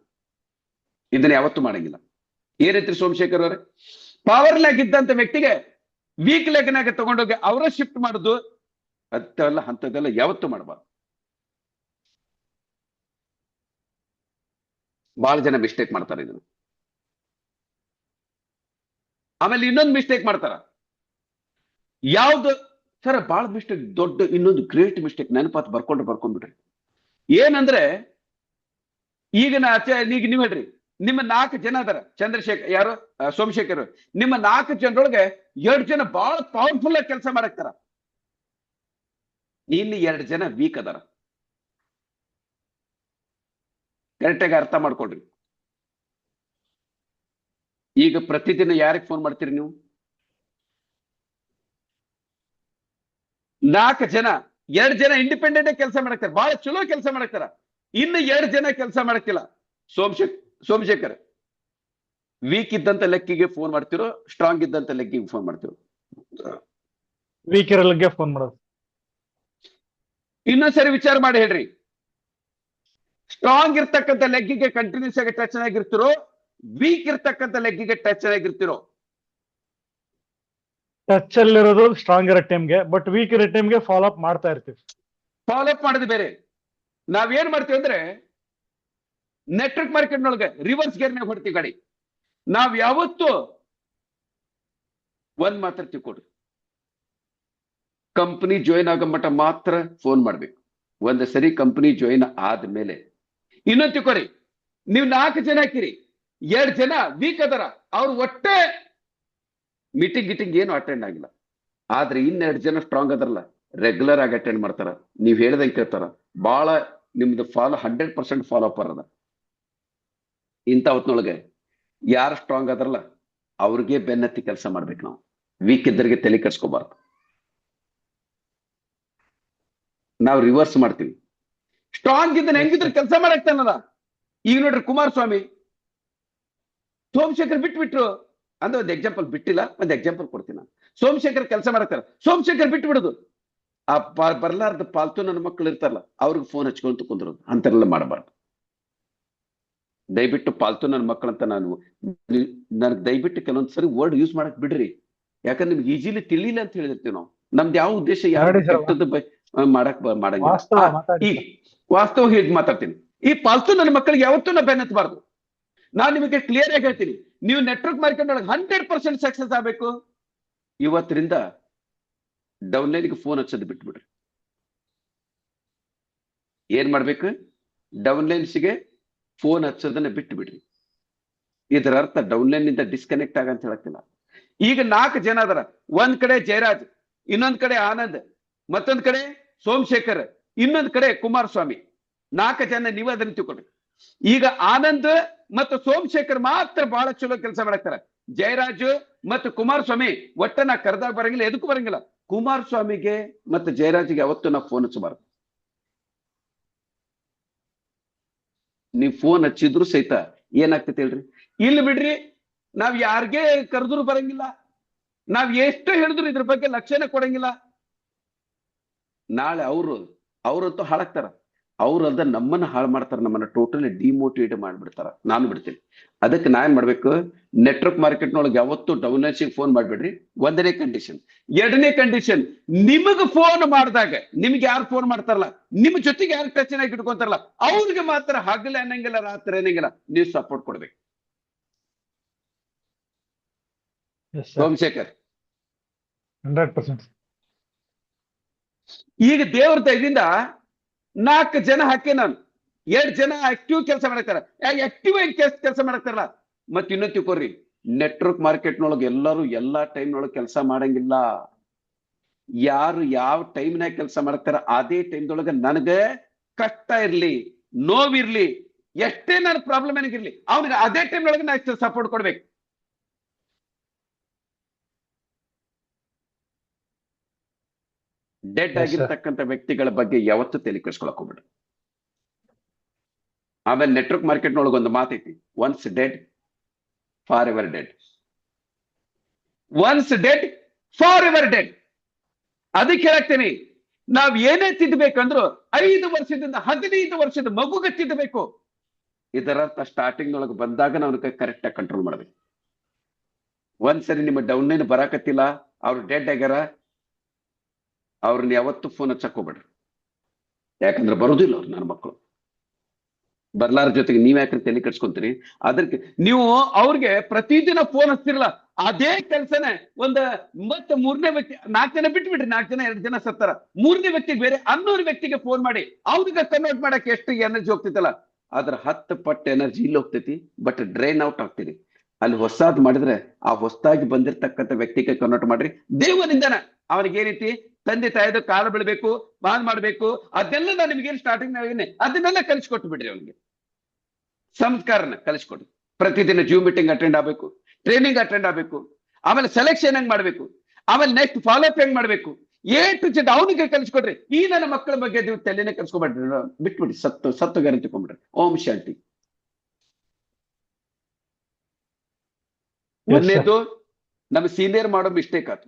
ಇದನ್ನ ಯಾವತ್ತೂ ಮಾಡಂಗಿಲ್ಲ. ಏನೈತ್ರಿ ಸೋಮಶೇಖರ್ ಅವರೇ, ಪವರ್ ಲೆಗ್ ಇದ್ದಂತ ವ್ಯಕ್ತಿಗೆ ವೀಕ್ ಲೆಗ್ನಾಗ ತಗೊಂಡೋಗಿ ಅವರ ಶಿಫ್ಟ್ ಮಾಡುದು, ಅಂತದೆಲ್ಲ ಯಾವತ್ತೂ ಮಾಡಬಾರ್ದು. ಬಹಳ ಜನ ಮಿಸ್ಟೇಕ್ ಮಾಡ್ತಾರೆ ಇದನ್ನು. ಆಮೇಲೆ ಇನ್ನೊಂದು ಮಿಸ್ಟೇಕ್ ಮಾಡ್ತಾರ, ಯಾವ್ದು ಸರ್ ಬಹಳ ಮಿಸ್ಟೇಕ್, ದೊಡ್ಡ ಇನ್ನೊಂದು ಗ್ರೇಟ್ ಮಿಸ್ಟೇಕ್ ನೆನಪಾತ್ ಬರ್ಕೊಂಡ್ಬಿಡ್ರಿ. ಏನಂದ್ರೆ ಈಗ ಈಗ ನೀವ್ ಹೇಳ್ರಿ, ನಿಮ್ಮ 4 ಜನ ಅದಾರ, ಚಂದ್ರಶೇಖರ್ ಯಾರು ಸೋಮಶೇಖರ್, ನಿಮ್ಮ 4 ಜನರೊಳಗೆ 2 ಜನ ಬಹಳ ಪವರ್ಫುಲ್ ಆಗಿ ಕೆಲಸ ಮಾಡಾಕ್ತಾರ, ಇಲ್ಲಿ 2 ಜನ ವೀಕ್ ಅದಾರ. ಕರೆಕ್ಟಾಗಿ ಅರ್ಥ ಮಾಡ್ಕೊಡ್ರಿ. ಈಗ ಪ್ರತಿದಿನ ಯಾರಿಗೆ ಫೋನ್ ಮಾಡ್ತೀರಿ ನೀವು? 4 ಜನ, 2 ಜನ ಇಂಡಿಪೆಂಡೆಂಟ್ ಕೆಲಸ ಮಾಡಾಕ್ತಾರ, ಬಹಳ ಚಲೋ ಕೆಲಸ ಮಾಡಾಕ್ತಾರ, ಇನ್ನು 2 ಜನ ಕೆಲಸ ಮಾಡಕ್ಕಿಲ್ಲ. ಸೋಮಶೇಖರ್ ವೀಕ್ ಇದ್ದಂತ ಲೆಕ್ಕಿಗೆ ಫೋನ್ ಮಾಡ್ತಿರೋ, ಸ್ಟ್ರಾಂಗ್ ಇದ್ದಂತ ಲೆಕ್ಕಿಗೆ ಫೋನ್ ಮಾಡ್ತಿರೋ?
ವೀಕ್ ಇರಲಿಕ್ಕೆ ಫೋನ್ ಮಾಡೋದು.
ಇನ್ನೊಂದ್ಸರಿ ವಿಚಾರ ಮಾಡಿ ಹೇಳ್ರಿ, ಸ್ಟ್ರಾಂಗ್ ಇರ್ತಕ್ಕಂಥ ಲೆಗ್ಗಿಗೆ ಕಂಟಿನ್ಯೂಸ್ ಆಗಿ ಟಚ್ ಆಗಿರ್ತಿರೋ, ವೀಕ್ ಇರ್ತಕ್ಕಂಥ ಲೆಗ್ಗಿಗೆ ಟಚ್ ಆಗಿರ್ತಿರೋ?
ಟಚ್ ಅಲ್ಲಿರೋದು ಸ್ಟ್ರಾಂಗ್ ಇರೋ ಟೈಮ್ಗೆ, ಬಟ್ ವೀಕ್ ಇರೋ ಟೈಮ್ಗೆ ಫಾಲೋ ಅಪ್ ಮಾಡ್ತಾ ಇರ್ತೀವಿ.
ಫಾಲೋ ಅಪ್ ಮಾಡೋದು ಬೇರೆ. ನಾವೇನ್ ಮಾಡ್ತೀವಿ ಅಂದ್ರೆ, ನೆಟ್ವರ್ಕ್ ಮಾರ್ಕೆಟ್ ನೊಳಗೆ ರಿವರ್ಸ್ ಗೇರ್ನಾಗ ಹೊಡ್ತೀವಿ ಗಾಡಿ. ನಾವ್ ಯಾವತ್ತು ಒಂದ್ ಮಾತ್ರ ತಿಳ್ಕೊಡ್ರಿ, ಕಂಪನಿ ಜಾಯಿನ್ ಆಗೋ ಮಟ್ಟ ಮಾತ್ರ ಫೋನ್ ಮಾಡ್ಬೇಕು. ಒಂದ್ ಸರಿ ಕಂಪನಿ ಜಾಯಿನ್ ಆದ್ಮೇಲೆ ಇನ್ನೊಂದು ತಿಳ್ಕೊರಿ, ನೀವು 4 ಜನ ಹಾಕಿರಿ, 2 ಜನ ವೀಕ್ ಅದರ, ಅವ್ರು ಒಟ್ಟೆ ಮೀಟಿಂಗ್ ಏನು ಅಟೆಂಡ್ ಆಗಿಲ್ಲ, ಆದ್ರೆ 2 ಜನ ಸ್ಟ್ರಾಂಗ್ ಅದರಲ್ಲ, ರೆಗ್ಯುಲರ್ ಆಗಿ ಅಟೆಂಡ್ ಮಾಡ್ತಾರ, ನೀವ್ ಹೇಳ್ದಂಗೆ ಕೇಳ್ತಾರ, ಬಹಳ ನಿಮ್ದು 100% ಫಾಲೋ ಅಪ್ ಅದ. ಇಂಥ ಹೊತ್ನೊಳಗೆ ಯಾರು ಸ್ಟ್ರಾಂಗ್ ಅದರಲ್ಲ ಅವ್ರಿಗೆ ಬೆನ್ನತ್ತಿ ಕೆಲಸ ಮಾಡ್ಬೇಕು. ನಾವು ವೀಕ್ ಇದ್ದರಿಗೆ ತಲೆ ಕೆಡ್ಸ್ಕೋಬಾರ್ದು. ನಾವು ರಿವರ್ಸ್ ಮಾಡ್ತೀವಿ. ಸ್ಟ್ರಾಂಗ್ ಇದ್ದನ ಹೆಂಗಿದ್ರೆ ಕೆಲಸ ಮಾಡಾಕ್ತಾನಲ್ಲ. ಈಗ ನೋಡ್ರಿ ಕುಮಾರಸ್ವಾಮಿ, ಸೋಮಶೇಖರ್ ಬಿಟ್ಬಿಟ್ರು ಅಂದ್ರೆ ಒಂದು ಎಕ್ಸಾಂಪಲ್, ಬಿಟ್ಟಿಲ್ಲ ಒಂದು ಎಕ್ಸಾಂಪಲ್ ಕೊಡ್ತೀನಿ ನಾನು. ಸೋಮಶೇಖರ್ ಕೆಲಸ ಮಾಡಾಕ್ತಾರ, ಸೋಮಶೇಖರ್ ಬಿಟ್ಟು ಬಿಡುದು, ಆ ಬರ್ಲಾರ್ದ ಪಾಲ್ತು ನನ್ನ ಮಕ್ಕಳು ಇರ್ತಾರಲ್ಲ ಅವ್ರಿಗೆ ಫೋನ್ ಹಚ್ಕೊಂತ ಕುಂದ್ರೋದು, ಅಂತೆಲ್ಲ ಮಾಡಬಾರ್ದು. ದಯವಿಟ್ಟು ಪಾಲ್ತು ನನ್ನ ಮಕ್ಕಳಂತ ನನಗೆ ದಯವಿಟ್ಟು ಕೆಲವೊಂದ್ಸರಿ ವರ್ಡ್ ಯೂಸ್ ಮಾಡಕ್ ಬಿಡ್ರಿ, ಯಾಕಂದ್ರೆ ನಿಮ್ಗೆ ಈಜಿಲಿ ತಿಳಿಲಿಲ್ಲ ಅಂತ ಹೇಳಿರ್ತೀವಿ ನಾವು. ನಮ್ದು ಯಾವ ಉದ್ದೇಶ ಯಾರು ಮಾಡಂಗಿಲ್ಲ. ಈಗ ವಾಸ್ತವ ಹೇಳಿ ಮಾತಾಡ್ತೀನಿ, ಈ ಪಾಲ್ತು ನನ್ನ ಮಕ್ಕಳಿಗೆ ಯಾವತ್ತೂ ನಾ ಬೆನ್ನತ್ತಬಾರ್ದು. ನಾನ್ ನಿಮಗೆ ಕ್ಲಿಯರ್ ಆಗಿ ಹೇಳ್ತೀನಿ, ನೀವು ನೆಟ್ವರ್ಕ್ ಮಾರ್ಕೆಟ್ ಒಳಗೆ 100% ಸಕ್ಸಸ್ ಆಗ್ಬೇಕು, ಇವತ್ತರಿಂದ ಡೌನ್ಲೈನ್ಗೆ ಫೋನ್ ಹಚ್ಚೋದು ಬಿಟ್ಬಿಡ್ರಿ. ಏನ್ ಮಾಡ್ಬೇಕು? ಡೌನ್ಲೈನ್ಸ್ಗೆ ಫೋನ್ ಹಚ್ಚೋದನ್ನ ಬಿಟ್ಟು ಬಿಡ್ರಿ. ಇದರ ಅರ್ಥ ಡೌನ್ಲೈನ್ ನಿಂದ ಡಿಸ್ಕನೆಕ್ಟ್ ಆಗಂತ ಹೇಳಕ್ತಿಲ್ಲ. ಈಗ 4 ಜನ ಅದರ, ಒಂದ್ ಕಡೆ ಜಯರಾಜ್, ಇನ್ನೊಂದ್ ಕಡೆ ಆನಂದ್, ಮತ್ತೊಂದ್ ಕಡೆ ಸೋಮಶೇಖರ್, ಇನ್ನೊಂದ್ ಕಡೆ ಕುಮಾರಸ್ವಾಮಿ. 4 ಜನ ನೀವು ಅದನ್ನ ತಿಳ್ಕೊಡ್ರಿ. ಈಗ ಆನಂದ್ ಮತ್ತು ಸೋಮಶೇಖರ್ ಮಾತ್ರ ಬಹಳ ಚಲೋ ಕೆಲಸ ಮಾಡಾಕ್ತಾರ. ಜಯರಾಜು ಮತ್ತು ಕುಮಾರಸ್ವಾಮಿ ಒಟ್ಟ ನಾ ಕರೆದಾಗ ಬರಂಗಿಲ್ಲ, ಎದಕ್ಕೂ ಬರಂಗಿಲ್ಲ. ಕುಮಾರಸ್ವಾಮಿಗೆ ಮತ್ತು ಜಯರಾಜ್ಗೆ ಯಾವತ್ತೂ ನಾ ಫೋನ್ ಹಚ್ಚಬಾರ್ದು. ನೀವ್ ಫೋನ್ ಹಚ್ಚಿದ್ರು ಸಹಿತ ಏನಾಗ್ತೈತಿ ಹೇಳ್ರಿ, ಇಲ್ಲಿ ಬಿಡ್ರಿ, ನಾವ್ ಯಾರಿಗೇ ಕರೆದ್ರು ಬರಂಗಿಲ್ಲ, ನಾವ್ ಎಷ್ಟು ಹೇಳಿದ್ರು ಇದ್ರ ಬಗ್ಗೆ ಲಕ್ಷ್ಯನೇ ಕೊಡಂಗಿಲ್ಲ. ನಾಳೆ ಅವ್ರಂತೂ ಹಾಳಾಗ್ತಾರ, ಅವ್ರಲ್ದ ನಮ್ಮನ್ನ ಹಾಳು ಮಾಡ್ತಾರ, ನಮ್ಮನ್ನ ಟೋಟಲಿ ಡಿಮೋಟಿವೇಟ್ ಮಾಡ್ಬಿಡ್ತಾರ. ನಾನು ಬಿಡ್ತೀನಿ. ಅದಕ್ಕೆ ನಾ ಏನ್ ಮಾಡ್ಬೇಕು, ನೆಟ್ವರ್ಕ್ ಮಾರ್ಕೆಟ್ನೊಳಗೆ ಯಾವತ್ತೂ ಡೌನ್ಲೈನ್ಸಿಗೆ ಫೋನ್ ಮಾಡ್ಬೇಡ್ರಿ. 1ನೇ ಕಂಡೀಷನ್. 2ನೇ ಕಂಡೀಷನ್, ನಿಮಗ್ ಫೋನ್ ಮಾಡಿದಾಗ, ನಿಮ್ಗೆ ಯಾರು ಫೋನ್ ಮಾಡ್ತಾರಲ್ಲ, ನಿಮ್ ಜೊತೆಗೆ ಯಾರು ಟಚ್ ಆಗಿ ಇಟ್ಕೊಂತಾರಲ್ಲ ಅವ್ರಿಗೆ ಮಾತ್ರ ಹಗಲ ಅನ್ನಂಗಿಲ್ಲ, ರಾತ್ರಿ ಅನ್ನಂಗಿಲ್ಲ, ನೀವು ಸಪೋರ್ಟ್ ಕೊಡ್ಬೇಕು. ಸೋಮಶೇಖರ್
100%.
ಈಗ ದೇವ್ರ ದಯದಿಂದ 4 ಜನ ಹಾಕಿ ನಾನು 2 ಜನ ಆಕ್ಟಿವ್ ಕೆಲಸ ಮಾಡಕ್ತಾರ. ಆಕ್ಟಿವ್ ಆಗಿ ಕೆಲಸ ಮಾಡಕ್ತಾರಲ್ಲ. ಮತ್ ಇನ್ನೊಂದು ತಿಳ್ಕೊರಿ, ನೆಟ್ವರ್ಕ್ ಮಾರ್ಕೆಟ್ನೊಳಗೆ ಎಲ್ಲರೂ ಎಲ್ಲಾ ಟೈಮ್ನೊಳಗೆ ಕೆಲಸ ಮಾಡಂಗಿಲ್ಲ. ಯಾರು ಯಾವ ಟೈಮ್ನಾಗ ಕೆಲಸ ಮಾಡ್ತಾರ ಅದೇ ಟೈಮ್ದೊಳಗ ನನಗೆ ಕಷ್ಟ ಇರ್ಲಿ, ನೋವಿರ್ಲಿ, ಎಷ್ಟೇ ನನ್ನ ಪ್ರಾಬ್ಲಮ್ ಏನಾಗಿರ್ಲಿ, ಅವನಿಗೆ ಅದೇ ಟೈಮ್ನೊಳಗೆ ನಾ ಸಪೋರ್ಟ್ ಕೊಡ್ಬೇಕು. ಡೆಡ್ ಆಗಿರ್ತಕ್ಕಂಥ ವ್ಯಕ್ತಿಗಳ ಬಗ್ಗೆ ಯಾವತ್ತೂ ತಲೆ ಕೆಡಿಸ್ಕೊಳಕ್ ಹೋಗ್ಬೇಡ. ಆಮೇಲೆ ನೆಟ್ವರ್ಕ್ ಮಾರ್ಕೆಟ್ನೊಳಗೆ ಒಂದು ಮಾತೈತಿ, once dead forever dead. Once dead forever dead. ಅದಕ್ಕೆ ಹೇಳಾಕ್ತೇನೆ, ನಾವ್ ಏನೇ ತಿದ್ದಬೇಕಂದ್ರು 5 ವರ್ಷದಿಂದ 15 ವರ್ಷದ ಮಗುಗೆ ತಿದ್ದಬೇಕು. ಇದರರ್ಥ ಸ್ಟಾರ್ಟಿಂಗ್ ನೊಳಗೆ ಬಂದಾಗ ನಾವು ಕರೆಕ್ಟ್ ಆಗಿ ಕಂಟ್ರೋಲ್ ಮಾಡ್ಬೇಕು. ಒಂದ್ಸರಿ ನಿಮ್ಮ ಡೌನ್ ಬರಾಕತ್ತಿಲ್ಲ, ಅವ್ರು ಡೆಡ್ ಆಗ್ಯಾರ, ಅವ್ರನ್ನ ಯಾವತ್ತೂ ಫೋನ್ ಹಚ್ಚಕ್ ಹೋಗ್ಬೇಡ್ರಿ. ಯಾಕಂದ್ರೆ ಬರೋದಿಲ್ಲ ಅವ್ರು, ನನ್ನ ಮಕ್ಕಳು ಬರ್ಲಾರ ಜೊತೆಗೆ ನೀವ್ ಯಾಕ್ರೆ ತಲೆ ಕಟ್ಸ್ಕೊಂತೀರಿ. ಅದಕ್ಕೆ ನೀವು ಅವ್ರಿಗೆ ಪ್ರತಿದಿನ ಫೋನ್ ಹಚ್ತಿರಲ್ಲ, ಅದೇ ಕೆಲ್ಸನೇ ಮತ್ತೆ 3ನೇ ವ್ಯಕ್ತಿ, 4 ಜನ ಬಿಟ್ಬಿಡ್ರಿ, 4 ಜನ 2 ಜನ ಸತ್ತಾರ, 3ನೇ ವ್ಯಕ್ತಿಗೆ ಬೇರೆ ಅನ್ನೋರ್ ವ್ಯಕ್ತಿಗೆ ಫೋನ್ ಮಾಡಿ ಅವ್ರಿಗೆ ಕನ್ವರ್ಟ್ ಮಾಡಕ್ಕೆ ಎಷ್ಟು ಎನರ್ಜಿ ಹೋಗ್ತೈತಲ್ಲ, ಅದ್ರ 10 ಪಟ್ಟು ಎನರ್ಜಿ ಇಲ್ಲಿ ಹೋಗ್ತೈತಿ. ಬಟ್ ಡ್ರೈನ್ ಔಟ್ ಆಗ್ತೀರಿ. ಅಲ್ಲಿ ಹೊಸಾದ್ ಮಾಡಿದ್ರೆ ಆ ಹೊಸದಾಗಿ ಬಂದಿರ್ತಕ್ಕಂಥ ವ್ಯಕ್ತಿಗೆ ಕನ್ವರ್ಟ್ ಮಾಡ್ರಿ. ದೇವರಿಂದನ ಅವನಿಗೆ ಏನೈತಿ, ತಂದೆ ತಾಯಿದು ಕಾಲು ಬೀಳ್ಬೇಕು, ಬಾಂದ್ ಮಾಡ್ಬೇಕು, ಅದೆಲ್ಲ ನಾನು ನಿಮ್ಗೇನು ಸ್ಟಾರ್ಟಿಂಗ್ ಅದನ್ನೆಲ್ಲ ಕಲಿಸ್ಕೊಟ್ಟು ಬಿಡ್ರಿ. ಅವನಿಗೆ ಸಂಸ್ಕಾರನ ಕಲಿಸ್ಕೊಡ್ರಿ. ಪ್ರತಿದಿನ ಜೂಮ್ ಮೀಟಿಂಗ್ ಅಟೆಂಡ್ ಆಗ್ಬೇಕು, ಟ್ರೈನಿಂಗ್ ಅಟೆಂಡ್ ಆಗ್ಬೇಕು, ಆಮೇಲೆ ಸೆಲೆಕ್ಷನ್ ಹೆಂಗ್ ಮಾಡ್ಬೇಕು, ಆಮೇಲೆ ನೆಕ್ಸ್ಟ್ ಫಾಲೋ ಅಪ್ ಹೆಂಗ್ ಮಾಡ್ಬೇಕು, ಅವನಿಗೆ ಕಲಿಸ್ಕೊಡ್ರಿ. ಈ ನನ್ನ ಮಕ್ಕಳ ಬಗ್ಗೆ ನೀವು ತಲೆನೇ ಕಲ್ಸ್ಕೊಬೇಡ್ರಿ, ಬಿಟ್ಬಿಡಿ, ಸತ್ತು ಗ್ಯಾರಂಟಿ ತಗೊಂಡ್ಬಿಡ್ರಿ. ಓಂ ಶಾಂತಿ. ಒಂದನೇದು ನಮ್ಮ ಸೀನಿಯರ್ ಮಾಡೋ ಮಿಸ್ಟೇಕ್ ಆಯ್ತು.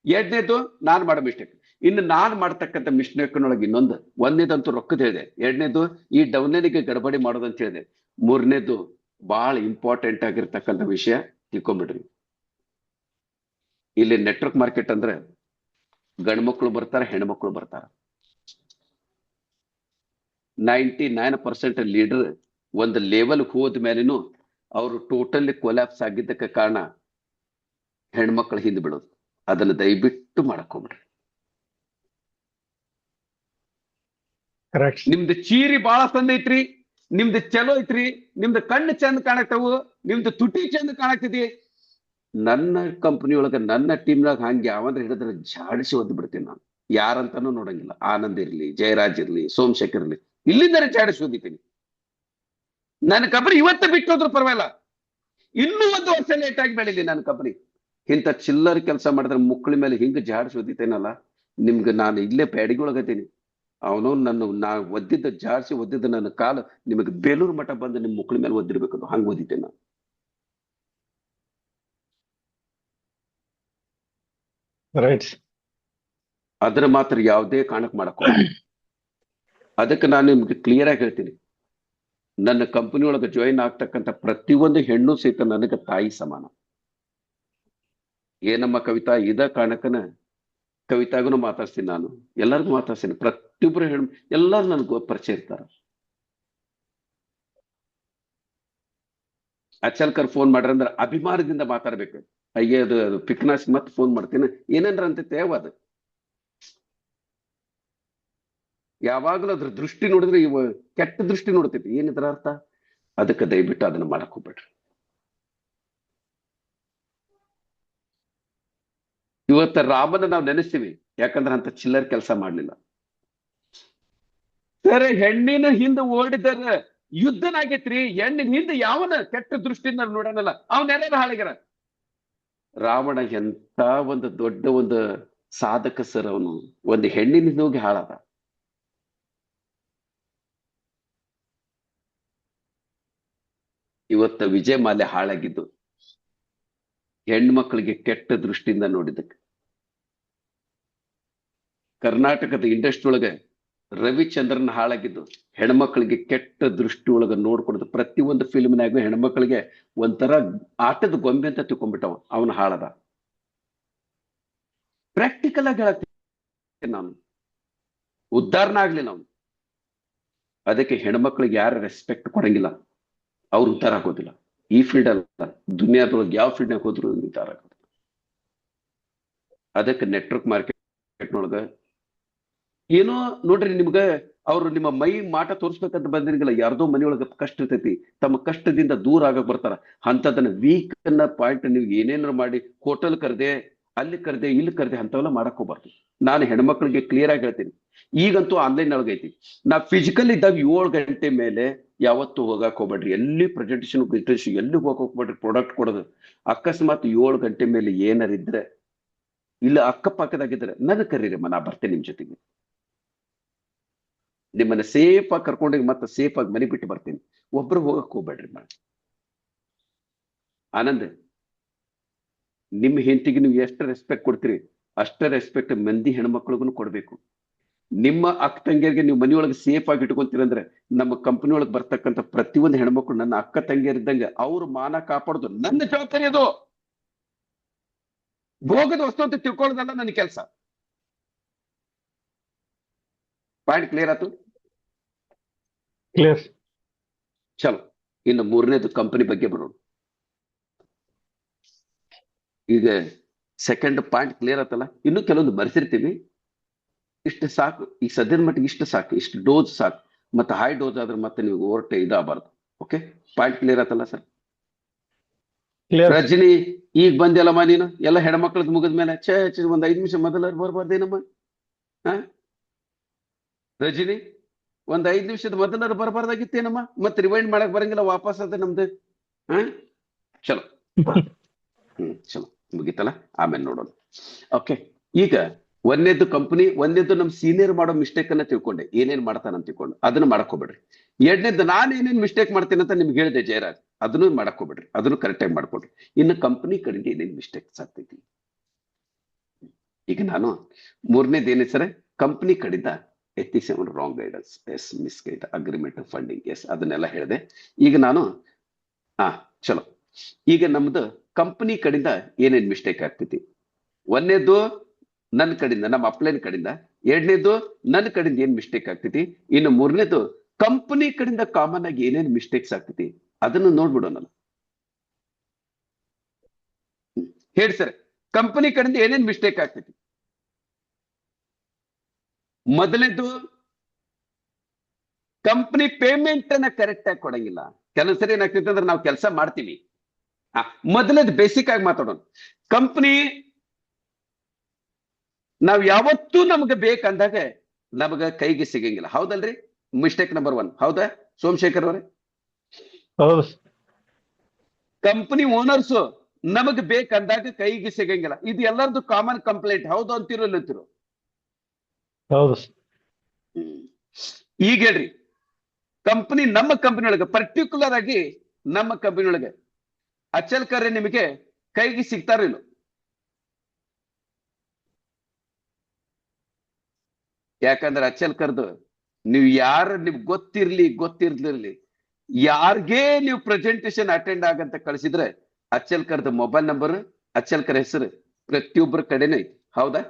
2ನೇದು ನಾನ್ ಮಾಡೋ ಮಿಸ್ಟೇಕ್. ಇನ್ನು ನಾನ್ ಮಾಡ್ತಕ್ಕಂಥ ಮಿಸ್ಟೇಕ್ನೊಳಗೆ ಒಂದನೇದಂತೂ ರೊಕ್ಕದ ಹೇಳಿದೆ, 2ನೇದು ಈ ಡೌನ್ಲೈನಿಗೆ ಗಡಬಡಿ ಮಾಡೋದಂತ ಹೇಳಿದೆ, 3ನೇದು ಬಹಳ ಇಂಪಾರ್ಟೆಂಟ್ ಆಗಿರ್ತಕ್ಕಂಥ ವಿಷಯ ತಿಳ್ಕೊಂಡ್ಬಿಡ್ರಿ. ಇಲ್ಲಿ ನೆಟ್ವರ್ಕ್ ಮಾರ್ಕೆಟ್ ಅಂದ್ರೆ ಗಂಡ್ಮಕ್ಳು ಬರ್ತಾರ, ಹೆಣ್ಮಕ್ಳು ಬರ್ತಾರ. 99% ಲೀಡರ್ ಒಂದು ಲೆವೆಲ್ ಹೋದ ಮೇಲೇನು ಅವರು ಟೋಟಲಿ ಕೊಲ್ಯಾಪ್ಸ್ ಆಗಿದ್ದಕ್ಕೆ ಕಾರಣ ಹೆಣ್ಮಕ್ಳು ಹಿಂದೆ ಬಿಡೋದು. ಅದನ್ನ ದಯವಿಟ್ಟು ಮಾಡಕೊಂಬಿಡ್ರಿ. ನಿಮ್ದು ಚೀರಿ ಬಾಳ ಚಂದ ಐತ್ರಿ, ನಿಮ್ದು ಚಲೋ ಐತ್ರಿ, ನಿಮ್ದು ಕಣ್ಣು ಚಂದ ಕಾಣಕ್ತಾವು, ನಿಮ್ದು ತುಟಿ ಚಂದ ಕಾಣಕ್ತೈತಿ. ನನ್ನ ಕಂಪನಿ ಒಳಗ ನನ್ನ ಟೀಮ್ನಾಗ ಹಂಗೆ ಯಾವಂದ್ರೆ ಹಿಡಿದ್ರೆ ಜಾಡಿಸಿ ಒದ್ದು ಬಿಡ್ತೀನಿ ನಾನು. ಯಾರಂತಾನು ನೋಡಂಗಿಲ್ಲ. ಆನಂದ್ ಇರ್ಲಿ, ಜಯರಾಜ್ ಇರ್ಲಿ, ಸೋಮಶೇಖರ್ ಇರ್ಲಿ, ಇಲ್ಲಿಂದನೇ ಜಾಡಿಸಿ ಓದಿತೀನಿ. ನನ್ನ ಕಂಪನಿ ಇವತ್ತು ಬಿಟ್ಟು ಹೋದ್ರು ಪರವಾಗಿಲ್ಲ, ಇನ್ನೂ 1 ವರ್ಷ ಲೇಟ್ ಆಗಿ ಬೆಳೀಲಿ ನನ್ನ ಕಂಪನಿ. ಇಂಥ ಚಿಲ್ಲರ್ ಕೆಲಸ ಮಾಡಿದ್ರೆ ಮುಕ್ಕಳಿ ಮೇಲೆ ಹಿಂಗೆ ಜಾಡಿಸಿ ಓದಿತೇನಲ್ಲ, ನಿಮ್ಗೆ ನಾನು ಇಲ್ಲೇ ಬ್ಯಾಡಿಗೆ ಒಳಗತೀನಿ. ಅವನು ನಾ ಜಾಡಿಸಿ ಒದ್ದಿದ್ದ ನನ್ನ ಕಾಲು ನಿಮಗೆ ಬೇಲೂರು ಮಠ ಬಂದು ನಿಮ್ ಮುಕ್ಕಳಿ ಮೇಲೆ ಒದ್ದಿರ್ಬೇಕು, ಹಂಗೆ ಓದಿತೇನೆ ನಾನು. ಅದ್ರ ಮಾತ್ರ ಯಾವುದೇ ಕಾರಣಕ್ಕೆ ಮಾಡಕ್ ಅದಕ್ಕೆ ನಾನು ನಿಮ್ಗೆ ಕ್ಲಿಯರ್ ಆಗಿ ಹೇಳ್ತೀನಿ, ನನ್ನ ಕಂಪನಿ ಒಳಗೆ ಜಾಯಿನ್ ಆಗ್ತಕ್ಕಂಥ ಪ್ರತಿಯೊಂದು ಹೆಣ್ಣು ಸಹಿತ ನನಗೆ ತಾಯಿ ಸಮಾನ. ಏನಮ್ಮ ಕವಿತಾ, ಇದ ಕಾರಣಕ್ಕನ ಕವಿತಾಗೂ ಮಾತಾಡ್ತೀನಿ, ನಾನು ಎಲ್ಲರಿಗೂ ಮಾತಾಡ್ತೀನಿ. ಪ್ರತಿಯೊಬ್ಬರು ಎಲ್ಲರೂ ನನ್ಗೆ ಪರಿಚಯ ಇರ್ತಾರ. ಅಚಲ್ಕರ್ ಫೋನ್ ಮಾಡ್ರಂದ್ರೆ ಅಭಿಮಾನದಿಂದ ಮಾತಾಡ್ಬೇಕು. ಅಯ್ಯ ಅದು ಪಿಕ್ನಾಸ್ ಮತ್ತೆ ಫೋನ್ ಮಾಡ್ತೀನಿ ಏನೇನ್ರ ಅಂತೈತೆ ಅದು. ಯಾವಾಗಲೂ ಅದ್ರ ದೃಷ್ಟಿ ನೋಡಿದ್ರೆ ಕೆಟ್ಟ ದೃಷ್ಟಿ ನೋಡ್ತೈತಿ. ಏನಿದ್ರ ಅರ್ಥ? ಅದಕ್ಕೆ ದಯವಿಟ್ಟು ಅದನ್ನ ಮಾಡಕ್ ಹೋಗ್ಬೇಡ್ರಿ. ಇವತ್ತ ರಾಮನ ನಾವು ನೆನೆಸ್ತೀವಿ, ಯಾಕಂದ್ರೆ ಅಂತ ಚಿಲ್ಲರ್ ಕೆಲಸ ಮಾಡ್ಲಿಲ್ಲ. ಸರಿ, ಹೆಣ್ಣಿನ ಹಿಂದೆ ಓಡಿದರೆ ಯುದ್ಧನಾಗೈತ್ರಿ. ಹೆಣ್ಣಿನ ಹಿಂದೆ ಯಾವನ ಕೆಟ್ಟ ದೃಷ್ಟಿಯಿಂದ ನೋಡೋಣಲ್ಲ, ಅವನೆಲ್ಲ ಹಾಳಿಗರ. ರಾವಣ ಎಂತ ಒಂದು ದೊಡ್ಡ ಒಂದು ಸಾಧಕ ಸರ್, ಅವನು ಒಂದು ಹೆಣ್ಣಿನಿಂದ ಹೋಗಿ ಹಾಳಾದ. ಇವತ್ತ ವಿಜಯ ಮಾಲ್ಯ ಹಾಳಾಗಿದ್ದು ಹೆಣ್ಮಕ್ಳಿಗೆ ಕೆಟ್ಟ ದೃಷ್ಟಿಯಿಂದ ನೋಡಿದ್ದಕ್ಕೆ. ಕರ್ನಾಟಕದ ಇಂಡಸ್ಟ್ರಿ ಒಳಗೆ ರವಿಚಂದ್ರನ್ ಹಾಳಾಗಿದ್ದು ಹೆಣ್ಮಕ್ಳಿಗೆ ಕೆಟ್ಟ ದೃಷ್ಟಿ ಒಳಗ ನೋಡ್ಕೊಡುದು. ಪ್ರತಿಯೊಂದು ಫಿಲ್ಮ್ನಾಗೂ ಹೆಣ್ಮಕ್ಳಿಗೆ ಒಂಥರ ಆಟದ ಗೊಂಬೆ ಅಂತ ತಿಳ್ಕೊಂಡ್ಬಿಟ್ಟವ, ಅವನು ಹಾಳದ. ಪ್ರಾಕ್ಟಿಕಲ್ ಆಗಿ ಹೇಳತ್ತೀನಿ ನಾನು, ಉದ್ಧಾರನ ಆಗ್ಲಿಲ್ಲ ಅವನು. ಅದಕ್ಕೆ ಹೆಣ್ಮಕ್ಳಿಗೆ ಯಾರು ರೆಸ್ಪೆಕ್ಟ್ ಕೊಡಂಗಿಲ್ಲ, ಅವ್ರು ಉದ್ಧಾರ ಆಗೋದಿಲ್ಲ. ಈ ಫೀಲ್ಡ್ ಅಲ್ಲ, ದುನಿಯಾದೊಳಗೆ ಯಾವ ಫೀಲ್ಡ್ನಾಗ ಹೋದ್ರು ಉದ್ಧಾರ ಆಗೋದಿಲ್ಲ. ಅದಕ್ಕೆ ನೆಟ್ವರ್ಕ್ ಮಾರ್ಕೆಟ್ನೊಳಗ ಏನೋ ನೋಡ್ರಿ ನಿಮ್ಗ ಅವ್ರು ನಿಮ್ಮ ಮೈ ಮಾಟ ತೋರ್ಸ್ಬೇಕಂತ ಬಂದಿರಂಗಿಲ್ಲ, ಯಾರ್ದೋ ಮನೆಯೊಳಗ ಕಷ್ಟ ಇರ್ತೈತಿ, ತಮ್ಮ ಕಷ್ಟದಿಂದ ದೂರ ಆಗಕ್ ಬರ್ತಾರ. ಅಂತದನ್ನ ವೀಕ್ ಅನ್ನ ಪಾಯಿಂಟ್ ನೀವು ಏನೇನಾರು ಮಾಡಿ ಹೋಟೆಲ್ ಕರ್ದೆ, ಅಲ್ಲಿ ಕರ್ದೆ, ಇಲ್ಲಿ ಕರ್ದೆ ಅಂತವೆಲ್ಲ ಮಾಡಕ್ ಹೋಗ್ಬಾರ್ದು. ನಾನು ಹೆಣ್ಮಕ್ಳಿಗೆ ಕ್ಲಿಯರ್ ಆಗಿ ಹೇಳ್ತೀನಿ, ಈಗಂತೂ ಆನ್ಲೈನ್ ಒಳಗೈತಿ. ನಾ ಫಿಸಿಕಲ್ ಇದ್ದಾಗ 7 ಗಂಟೆ ಮೇಲೆ ಯಾವತ್ತು ಹೋಗಕ್ ಹೋಗ್ಬೇಡ್ರಿ, ಎಲ್ಲಿ ಪ್ರೆಸೆಂಟೇಶನ್ ಎಲ್ಲಿ ಹೋಗಕ್ ಹೋಗ್ಬೇಡ್ರಿ. ಪ್ರಾಡಕ್ಟ್ ಕೊಡೋದು ಅಕಸ್ಮಾತ್ 7 ಗಂಟೆ ಮೇಲೆ ಏನಾರ ಇದ್ರೆ, ಇಲ್ಲ ಅಕ್ಕಪಕ್ಕದಾಗಿದ್ರೆ ನನ್ನ ಕರೀರಮ್ಮ, ನಾ ಬರ್ತೇನೆ ನಿಮ್ ಜೊತೆಗೆ. ನಿಮ್ಮನ್ನ ಸೇಫ್ ಆಗಿ ಕರ್ಕೊಂಡೋಗಿ ಮತ್ತೆ ಸೇಫ್ ಆಗಿ ಮನೆ ಬಿಟ್ಟು ಬರ್ತೀನಿ. ಒಬ್ರು ಹೋಗಕ್ ಹೋಗ್ಬೇಡ್ರಿ. ಆನಂದ್, ನಿಮ್ಮ ಹೆಂಡತಿಗೆ ನೀವು ಎಷ್ಟು ರೆಸ್ಪೆಕ್ಟ್ ಕೊಡ್ತೀರಿ ಅಷ್ಟೇ ರೆಸ್ಪೆಕ್ಟ್ ಮಂದಿ ಹೆಣ್ಮಕ್ಳಿಗೂ ಕೊಡ್ಬೇಕು. ನಿಮ್ಮ ಅಕ್ಕ ತಂಗಿಯರಿಗೆ ನೀವು ಮನೆಯೊಳಗೆ ಸೇಫ್ ಆಗಿ ಇಟ್ಕೊಂತೀರಂದ್ರೆ, ನಮ್ಮ ಕಂಪನಿ ಒಳಗೆ ಬರ್ತಕ್ಕಂಥ ಪ್ರತಿಯೊಂದು ಹೆಣ್ಮಕ್ಳು ನನ್ನ ಅಕ್ಕ ತಂಗಿಯರಿದ್ದಂಗೆ ಅವ್ರ ಮಾನ ಕಾಪಾಡೋದು ನನ್ನ ಜವಾಬ್ದಾರಿ. ಅದು ಭೋಗದ ವಸ್ತು ಅಂತ ತಿಳ್ಕೊಳ್ಳೋದಲ್ಲ ನನ್ನ ಕೆಲಸ. ಪಾಯಿಂಟ್ ಕ್ಲಿಯರ್ ಆಯ್ತು?
ಕ್ಲಿಯರ್.
ಚಲೋ, ಇನ್ನು ಮೂರನೇದು ಕಂಪನಿ ಬಗ್ಗೆ ಬರೋಣ. ಈಗ ಸೆಕೆಂಡ್ ಪಾಯಿಂಟ್ ಕ್ಲಿಯರ್ ಆತಲ್ಲ, ಇನ್ನು ಕೆಲವೊಂದು ಮರೆಸಿರ್ತೀವಿ. ಇಷ್ಟು ಸಾಕು, ಈ ಸದ್ಯದ ಮಟ್ಟಿಗೆ ಇಷ್ಟು ಸಾಕು, ಇಷ್ಟು ಡೋಸ್ ಸಾಕು. ಮತ್ತೆ ಹೈ ಡೋಸ್ ಆದ್ರೆ ಮತ್ತೆ ನೀವು ಓವರ್ಟೇ ಇದಾಗಬಾರ್ದು. ಓಕೆ, ಪಾಯಿಂಟ್ ಕ್ಲಿಯರ್ ಆತಲ್ಲ ಸರ್?
ಕ್ಲಿಯರ್.
ರಜನಿ, ಈಗ ಬಂದೆಲ್ಲಮ್ಮ ನೀನು, ಎಲ್ಲ ಹೆಣ್ಮಕ್ಳದ್ ಮುಗಿದ ಮೇಲೆ ಒಂದ್ 5 ನಿಮಿಷ ಮೊದಲ ಬರ್ಬಾರ್ದೇನಮ್ಮ? ಹ ರಜನಿ, ಒಂದ್ 5 ನಿಮಿಷದ ಮೊದಲಾರು ಬರಬಾರ್ದಾಗಿತ್ತೇನಮ್ಮ? ಮತ್ತೆ ರಿವೈಂಡ್ ಮಾಡಕ್ ಬರಂಗಿಲ್ಲ, ವಾಪಸ್ ಅದ ನಮ್ದು. ಹ ಚಲೋ, ಚಲೋ, ಮುಗಿತಲ್ಲ, ಆಮೇಲೆ ನೋಡೋಣ. ಓಕೆ, ಈಗ ಒಂದೇದ್ದು ಕಂಪನಿ, ಒಂದೇದ್ದು ನಮ್ ಸೀನಿಯರ್ ಮಾಡೋ ಮಿಸ್ಟೇಕ್ ಅನ್ನ ತಿಳ್ಕೊಂಡೆ, ಏನೇನ್ ಮಾಡ್ತಾನಂತ ತಿಳ್ಕೊಂಡು ಅದನ್ನ ಮಾಡಕ್ ಹೋಗ್ಬೇಡ್ರಿ. ಎರಡನೇದ್ದು ನಾನು ಏನೇನ್ ಮಿಸ್ಟೇಕ್ ಮಾಡ್ತೇನೆ ಅಂತ ನಿಮ್ಗೆ ಹೇಳಿದೆ ಜಯರಾಜ್, ಅದನ್ನು ಮಾಡಕ್ ಹೋಗ್ಬೇಡ್ರಿ, ಅದನ್ನು ಕರೆಕ್ಟ್ ಆಗಿ ಮಾಡ್ಕೊಡ್ರಿ. ಇನ್ನು ಕಂಪನಿ ಕಡೆಗೆ ಏನೇನ್ ಮಿಸ್ಟೇಕ್ಸ್ ಆಗ್ತೈತಿ. ಈಗ ನಾನು ಮೂರನೇದು ಏನೇ ಸರ್, ಕಂಪನಿ ಕಡೆಯಿಂದ ethics and wrong guidance, yes, misguide, agreement, funding, yes, ಅದನ್ನೆಲ್ಲ ಹೇಳಿದೆ. ಈಗ ನಾನು ಚಲೋ, ಈಗ ನಮ್ದು ಕಂಪನಿ ಕಡೆಯಿಂದ ಏನೇನ್ ಮಿಸ್ಟೇಕ್ ಆಗ್ತೈತಿ. ಒಂದೇದ್ದು ನನ್ನ ಕಡೆಯಿಂದ, ನಮ್ಮ ಅಪ್ಲೈನ್ ಕಡೆಯಿಂದ. ಎರಡನೇದು ನನ್ನ ಕಡೆಯಿಂದ ಏನ್ ಮಿಸ್ಟೇಕ್ ಆಗ್ತೈತಿ. ಇನ್ನು ಮೂರನೇದು ಕಂಪನಿ ಕಡೆಯಿಂದ ಕಾಮನ್ ಆಗಿ ಏನೇನ್ ಮಿಸ್ಟೇಕ್ಸ್ ಆಗ್ತೈತಿ, ಅದನ್ನು ನೋಡ್ಬಿಡೋಣ. ಹೇಳಿ ಸರ್, ಕಂಪನಿ ಕಡೆಯಿಂದ ಏನೇನ್ ಮಿಸ್ಟೇಕ್ ಆಗ್ತೈತಿ. ಮೊದಲನೇದು, ಕಂಪನಿ ಪೇಮೆಂಟ್ ಅನ್ನ ಕರೆಕ್ಟ್ ಆಗಿ ಕೊಡಂಗಿಲ್ಲ. ಕೆಲವು ಸರಿ ಏನಾಗ್ತೈತೆ ಅಂದ್ರೆ ನಾವು ಕೆಲಸ ಮಾಡ್ತೀವಿ. ಮೊದಲನೇದು ಬೇಸಿಕ್ ಆಗಿ ಮಾತಾಡೋಣ. ಕಂಪನಿ ನಾವ್ ಯಾವತ್ತೂ ನಮ್ಗೆ ಬೇಕಂದಾಗ ನಮಗ ಕೈಗೆ ಸಿಗಂಗಿಲ್ಲ, ಹೌದಲ್ರಿ? ಮಿಸ್ಟೇಕ್ ನಂಬರ್ 1, ಹೌದಾ ಸೋಮಶೇಖರ್ ಅವರೇ?
ಹೌದು.
ಕಂಪನಿ ಓನರ್ಸು ನಮಗ್ ಬೇಕಂದಾಗ ಕೈಗೆ ಸಿಗಂಗಿಲ್ಲ, ಇದು ಎಲ್ಲರದು ಕಾಮನ್ ಕಂಪ್ಲೇಂಟ್, ಹೌದು ಅಂತಿರೋ ಅಂತಿರೋ?
ಹೌದು.
ಈಗ ಹೇಳ್ರಿ, ಕಂಪನಿ, ನಮ್ಮ ಕಂಪನಿ ಒಳಗೆ ಪರ್ಟಿಕ್ಯುಲರ್ ಆಗಿ ನಮ್ಮ ಕಂಪನಿ ಒಳಗೆ ಅಚಲ್ ಕರೆ ನಿಮಗೆ ಕೈಗೆ ಸಿಗ್ತಾರಿಲ್ಲ? ಯಾಕಂದ್ರೆ ಅಚಲ್ ಕರ್ದು ನೀವು ಯಾರು ನಿಮ್ಗೆ ಗೊತ್ತಿರ್ಲಿರ್ಲಿ ಯಾರ್ಗೇ ನೀವು ಪ್ರೆಸೆಂಟೇಶನ್ ಅಟೆಂಡ್ ಆಗಂತ ಕಳಿಸಿದ್ರೆ ಅಚಲ್ ಕರ್ದ ಮೊಬೈಲ್ ನಂಬರ್, ಅಚಲ್ ಕರ್ ಹೆಸರು ಪ್ರತಿಯೊಬ್ಬರ ಕಡೆನೇ ಐತಿ, ಹೌದಾ?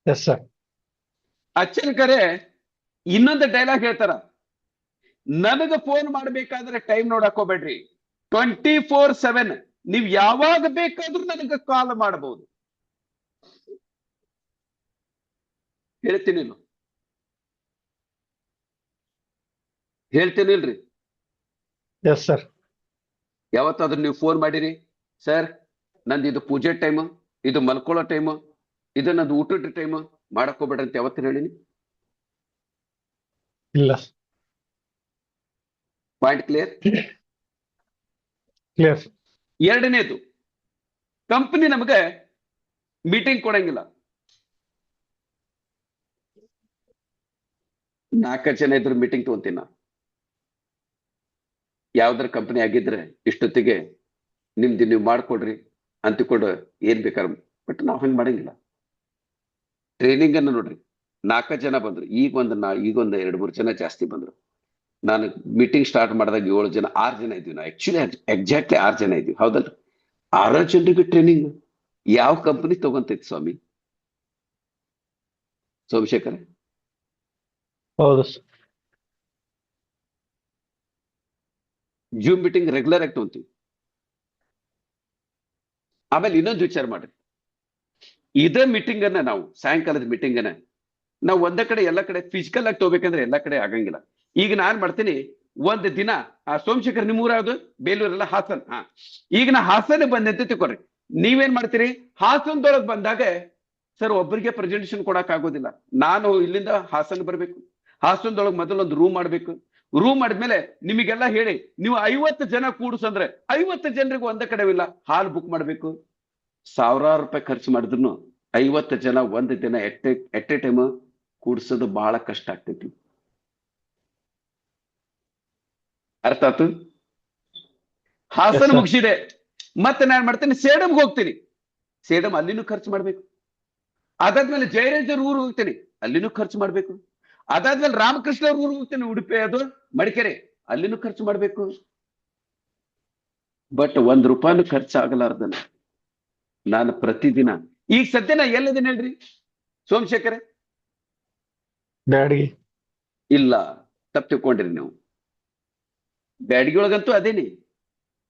Yes sir.
ಅಚಲ್ ಕರೆ ಇನ್ನೊಂದು ಡೈಲಾಗ್ ಹೇಳ್ತಾರ, ನನಗ ಫೋನ್ ಮಾಡ್ಬೇಕಾದ್ರೆ ಟೈಮ್ ನೋಡಕ್ ಹೋಗ್ಬೇಡ್ರಿ, 24/7 ನೀವ್ ಯಾವಾಗ ಬೇಕಾದ್ರೂ ನನಗೆ ಕಾಲ್ ಮಾಡಬಹುದು. ಹೇಳ್ತೀನಿಲ್ರಿ?
Yes sir.
ಯಾವತ್ತಾದ್ರೂ ನೀವು ಫೋನ್ ಮಾಡಿರಿ, ಸರ್ ನಂದು ಇದು ಪೂಜೆ ಟೈಮ್, ಇದು ಮಲ್ಕೊಳ್ಳೋ ಟೈಮ್, ಇದು ನಂದು ಊಟದ ಟೈಮ್, ಮಾಡಕ್ ಹೋಗ್ಬೇಡ್ರಿ ಅಂತ ಯಾವತ್ತಿನ ಹೇಳಿನಿ?
ಇಲ್ಲ.
Point clear?
ಕ್ಲಿಯರ್.
ಎರಡನೇದು, ಕಂಪನಿ ನಮಗೆ ಮೀಟಿಂಗ್ ಕೊಡಂಗಿಲ್ಲ. 4 ಜನ ಇದ್ರು ಮೀಟಿಂಗ್ ತಗೊಂತೀನಿ ನಾ. ಯಾವ್ದಾರ ಕಂಪನಿ ಆಗಿದ್ರೆ ಇಷ್ಟೊತ್ತಿಗೆ ನಿಮ್ದು ನೀವು ಮಾಡ್ಕೊಡ್ರಿ ಅಂತಿಕೊಂಡು ಏನ್ ಬೇಕಾದ್ರೆ, ಬಟ್ ನಾವ್ ಹಂಗ್ ಮಾಡಂಗಿಲ್ಲ. ಟ್ರೈನಿಂಗ್ ಅನ್ನು ನೋಡ್ರಿ, 4 ಜನ ಬಂದ್ರು, ಈಗ ಒಂದು 2-3 ಜನ ಜಾಸ್ತಿ ಬಂದ್ರು. ನಾನು ಮೀಟಿಂಗ್ ಸ್ಟಾರ್ಟ್ ಮಾಡಿದಾಗ 7 ಜನ 6 ಜನ ಇದ್ವಿ. ನಾವು ಆಕ್ಚುಲಿ ಎಕ್ಸಾಕ್ಟ್ಲಿ 6 ಜನ ಇದ್ವಿ, ಹೌದಲ್ರಿ? 6 ಜನರಿಗೆ ಟ್ರೈನಿಂಗ್ ಯಾವ ಕಂಪನಿ ತಗೊಂತೈತಿ ಸ್ವಾಮಿ? ಸೋಮಶೇಖರ್?
ಹೌದು.
ಜೂಮ್ ಮೀಟಿಂಗ್ ರೆಗ್ಯುಲರ್ ಆಗಿ ತಗೊಂತೀವಿ. ಆಮೇಲೆ ಇನ್ನೊಂದು ವಿಚಾರ ಮಾಡ್ರಿ, ಇದೇ ಮೀಟಿಂಗ್ ಅನ್ನ ನಾವು ಸಾಯಂಕಾಲದ ಮೀಟಿಂಗ್ ಅನ್ನ ನಾವು ಒಂದ ಕಡೆ ಎಲ್ಲ ಕಡೆ ಫಿಸಿಕಲ್ ಆಗಿ ತಗೋಬೇಕಂದ್ರೆ ಎಲ್ಲ ಕಡೆ ಆಗಂಗಿಲ್ಲ. ಈಗ ನಾನ್ ಮಾಡ್ತೀನಿ ಒಂದ್ ದಿನ ಸೋಮಶೇಖರ್ ನಿಮ್ಮೂರ ಯಾವ್ದು? ಬೇಲೂರಲ್ಲ, ಹಾಸನ್. ಈಗ ನಾ ಹಾಸನ ಬಂದೆ ಅಂತ ತಿಳ್ಕೊಳ್ರಿ. ನೀವೇನ್ ಮಾಡ್ತೀರಿ? ಹಾಸನದೊಳಗ್ ಬಂದಾಗ ಸರ್ ಒಬ್ಬರಿಗೆ ಪ್ರೆಸೆಂಟೇಶನ್ ಕೊಡಕ್ ಆಗೋದಿಲ್ಲ. ನಾನು ಇಲ್ಲಿಂದ ಹಾಸನ ಬರ್ಬೇಕು. ಹಾಸನದೊಳಗೆ ಮೊದಲು ಒಂದು ರೂಮ್ ಮಾಡ್ಬೇಕು. ರೂಮ್ ಮಾಡಿದ್ಮೇಲೆ ನಿಮಗೆಲ್ಲ ಹೇಳಿ ನೀವು 50 ಜನ ಕೂಡ್ಸಂದ್ರೆ 50 ಜನರಿಗೆ ಒಂದ ಕಡೆವಿಲ್ಲ, ಹಾಲ್ ಬುಕ್ ಮಾಡ್ಬೇಕು. ಸಾವಿರಾರು ರೂಪಾಯಿ ಖರ್ಚು ಮಾಡಿದ್ರು 50 ಜನ ಒಂದ್ ದಿನ ಎಟ್ ಎ ಟೈಮ್ ಕೂಡ್ಸೋದು ಬಹಳ ಕಷ್ಟ ಆಗ್ತೈತಿ. ಅರ್ಥ ಆಯ್ತು? ಹಾಸನ ಮುಗಿಸಿದೆ, ಮತ್ತೆ ನಾನು ಮಾಡ್ತೇನೆ ಸೇಡಮ್ಗೆ ಹೋಗ್ತೀನಿ. ಸೇಡಮ್ ಅಲ್ಲಿನೂ ಖರ್ಚು ಮಾಡ್ಬೇಕು. ಅದಾದ್ಮೇಲೆ ಜಯರಾಜರ್ ಊರು ಹೋಗ್ತೇನೆ, ಅಲ್ಲಿನೂ ಖರ್ಚು ಮಾಡ್ಬೇಕು. ಅದಾದ್ಮೇಲೆ ರಾಮಕೃಷ್ಣ ಅವ್ರ ಊರು ಹೋಗ್ತೇನೆ, ಉಡುಪಿ ಅದು ಮಡಿಕೇರಿ, ಅಲ್ಲಿನೂ ಖರ್ಚು ಮಾಡ್ಬೇಕು. ಬಟ್ ₹1 ಖರ್ಚು ಆಗಲಾರ್ದನ ನಾನು ಪ್ರತಿದಿನ ಈಗ ಸದ್ಯ ನಾ ಎಲ್ಲಿದ್ದೀನಿ ಹೇಳ್ರಿ ಸೋಮಶೇಖರ್?
ಬ್ಯಾಡಗಿ.
ಇಲ್ಲ, ತಪ್ಪು ತಿಳ್ಕೊಂಡ್ರಿ ನೀವು. ಬ್ಯಾಡಗಿ ಒಳಗಂತೂ ಅದೇನಿ.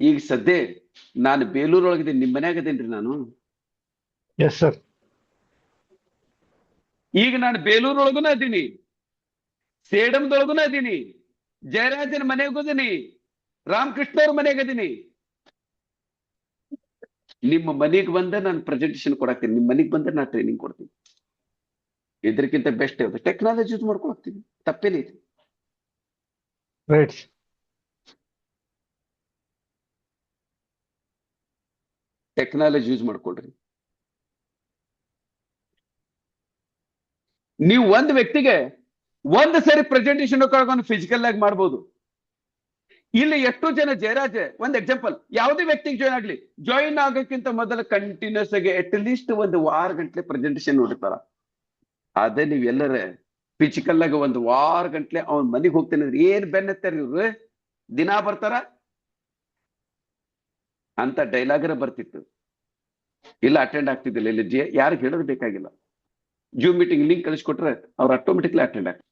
ಈಗ ಸದ್ಯ ನಾನು ಬೇಲೂರೊಳಗಿದ್ದೀನಿ, ನಿಮ್ ಮನ್ಯಾಗ ಅದೇನ್ರಿ ನಾನು.
Yes sir.
ಈಗ ನಾನು ಬೇಲೂರೊಳಗುನ ಅದೀನಿ, ಸೇಡಮ್ದೊಳಗುನ ಅದೀನಿ, ಜಯರಾಜನ ಮನೆಗೂ ಅದೀನಿ, ರಾಮಕೃಷ್ಣ ಅವ್ರ ಮನೆಗೆ ಅದೀನಿ. ನಿಮ್ಮ ಮನೆಗೆ ಬಂದ ನಾನು ಪ್ರೆಸೆಂಟೇಶನ್ ಕೊಡಾಕ್ತೀನಿ, ನಿಮ್ಮ ಮನೆಗೆ ಬಂದ್ರೆ ನಾನು ಟ್ರೈನಿಂಗ್ ಕೊಡ್ತೀನಿ. ಇದಕ್ಕಿಂತ ಬೆಸ್ಟ್ ಯಾವ್ದು? ಟೆಕ್ನಾಲಜಿ ಯೂಸ್ ಮಾಡ್ಕೊಳ್ತೀನಿ, ತಪ್ಪೇನೈತಿ?
ರೈಟ್.
ಟೆಕ್ನಾಲಜಿ ಯೂಸ್ ಮಾಡ್ಕೊಳ್ರಿ. ನೀವು ಒಂದ್ ವ್ಯಕ್ತಿಗೆ ಒಂದ್ ಸರಿ ಪ್ರೆಸೆಂಟೇಶನ್ ಫಿಸಿಕಲ್ ಆಗಿ ಮಾಡ್ಬೋದು. ಇಲ್ಲಿ ಎಷ್ಟು ಜನ ಜಯರಾಜ್, ಒಂದ್ ಎಕ್ಸಾಂಪಲ್, ಯಾವುದೇ ವ್ಯಕ್ತಿಗೆ ಜಾಯ್ನ್ ಆಗ್ಲಿ, ಜಾಯಿನ್ ಆಗೋಕ್ಕಿಂತ ಮೊದಲು ಕಂಟಿನ್ಯೂಸ್ ಆಗಿ ಅಟ್ ಲೀಸ್ಟ್ 1 ವಾರ ಗಂಟ್ಲೆ ಪ್ರೆಸೆಂಟೇಶನ್ ನೋಡಿರ್ತಾರ. ಅದೇ ನೀವ್ ಎಲ್ಲರ ಫಿಸಿಕಲ್ ಆಗಿ 1 ವಾರ ಗಂಟ್ಲೆ ಅವ್ನ ಮನೆಗೆ ಹೋಗ್ತೇನೆ ಅಂದ್ರೆ ಏನ್ ಬೆನ್ನತ್ತಾರ ಇವ್ರು? ದಿನಾ ಬರ್ತಾರ ಅಂತ ಡೈಲಾಗರ ಬರ್ತಿತ್ತು. ಇಲ್ಲ ಅಟೆಂಡ್ ಆಗ್ತಿದ್ದಿಲ್ಲ. ಇಲ್ಲಿ ಯಾರಿಗೆ ಹೇಳೋದು ಬೇಕಾಗಿಲ್ಲ. ಜೂಮ್ ಮೀಟಿಂಗ್ ಲಿಂಕ್ ಕಳಿಸ್ಕೊಟ್ರೆ ಅವ್ರು ಆಟೋಮೆಟಿಕ್ಲಿ ಅಟೆಂಡ್ ಆಗ್ತಾರೆ.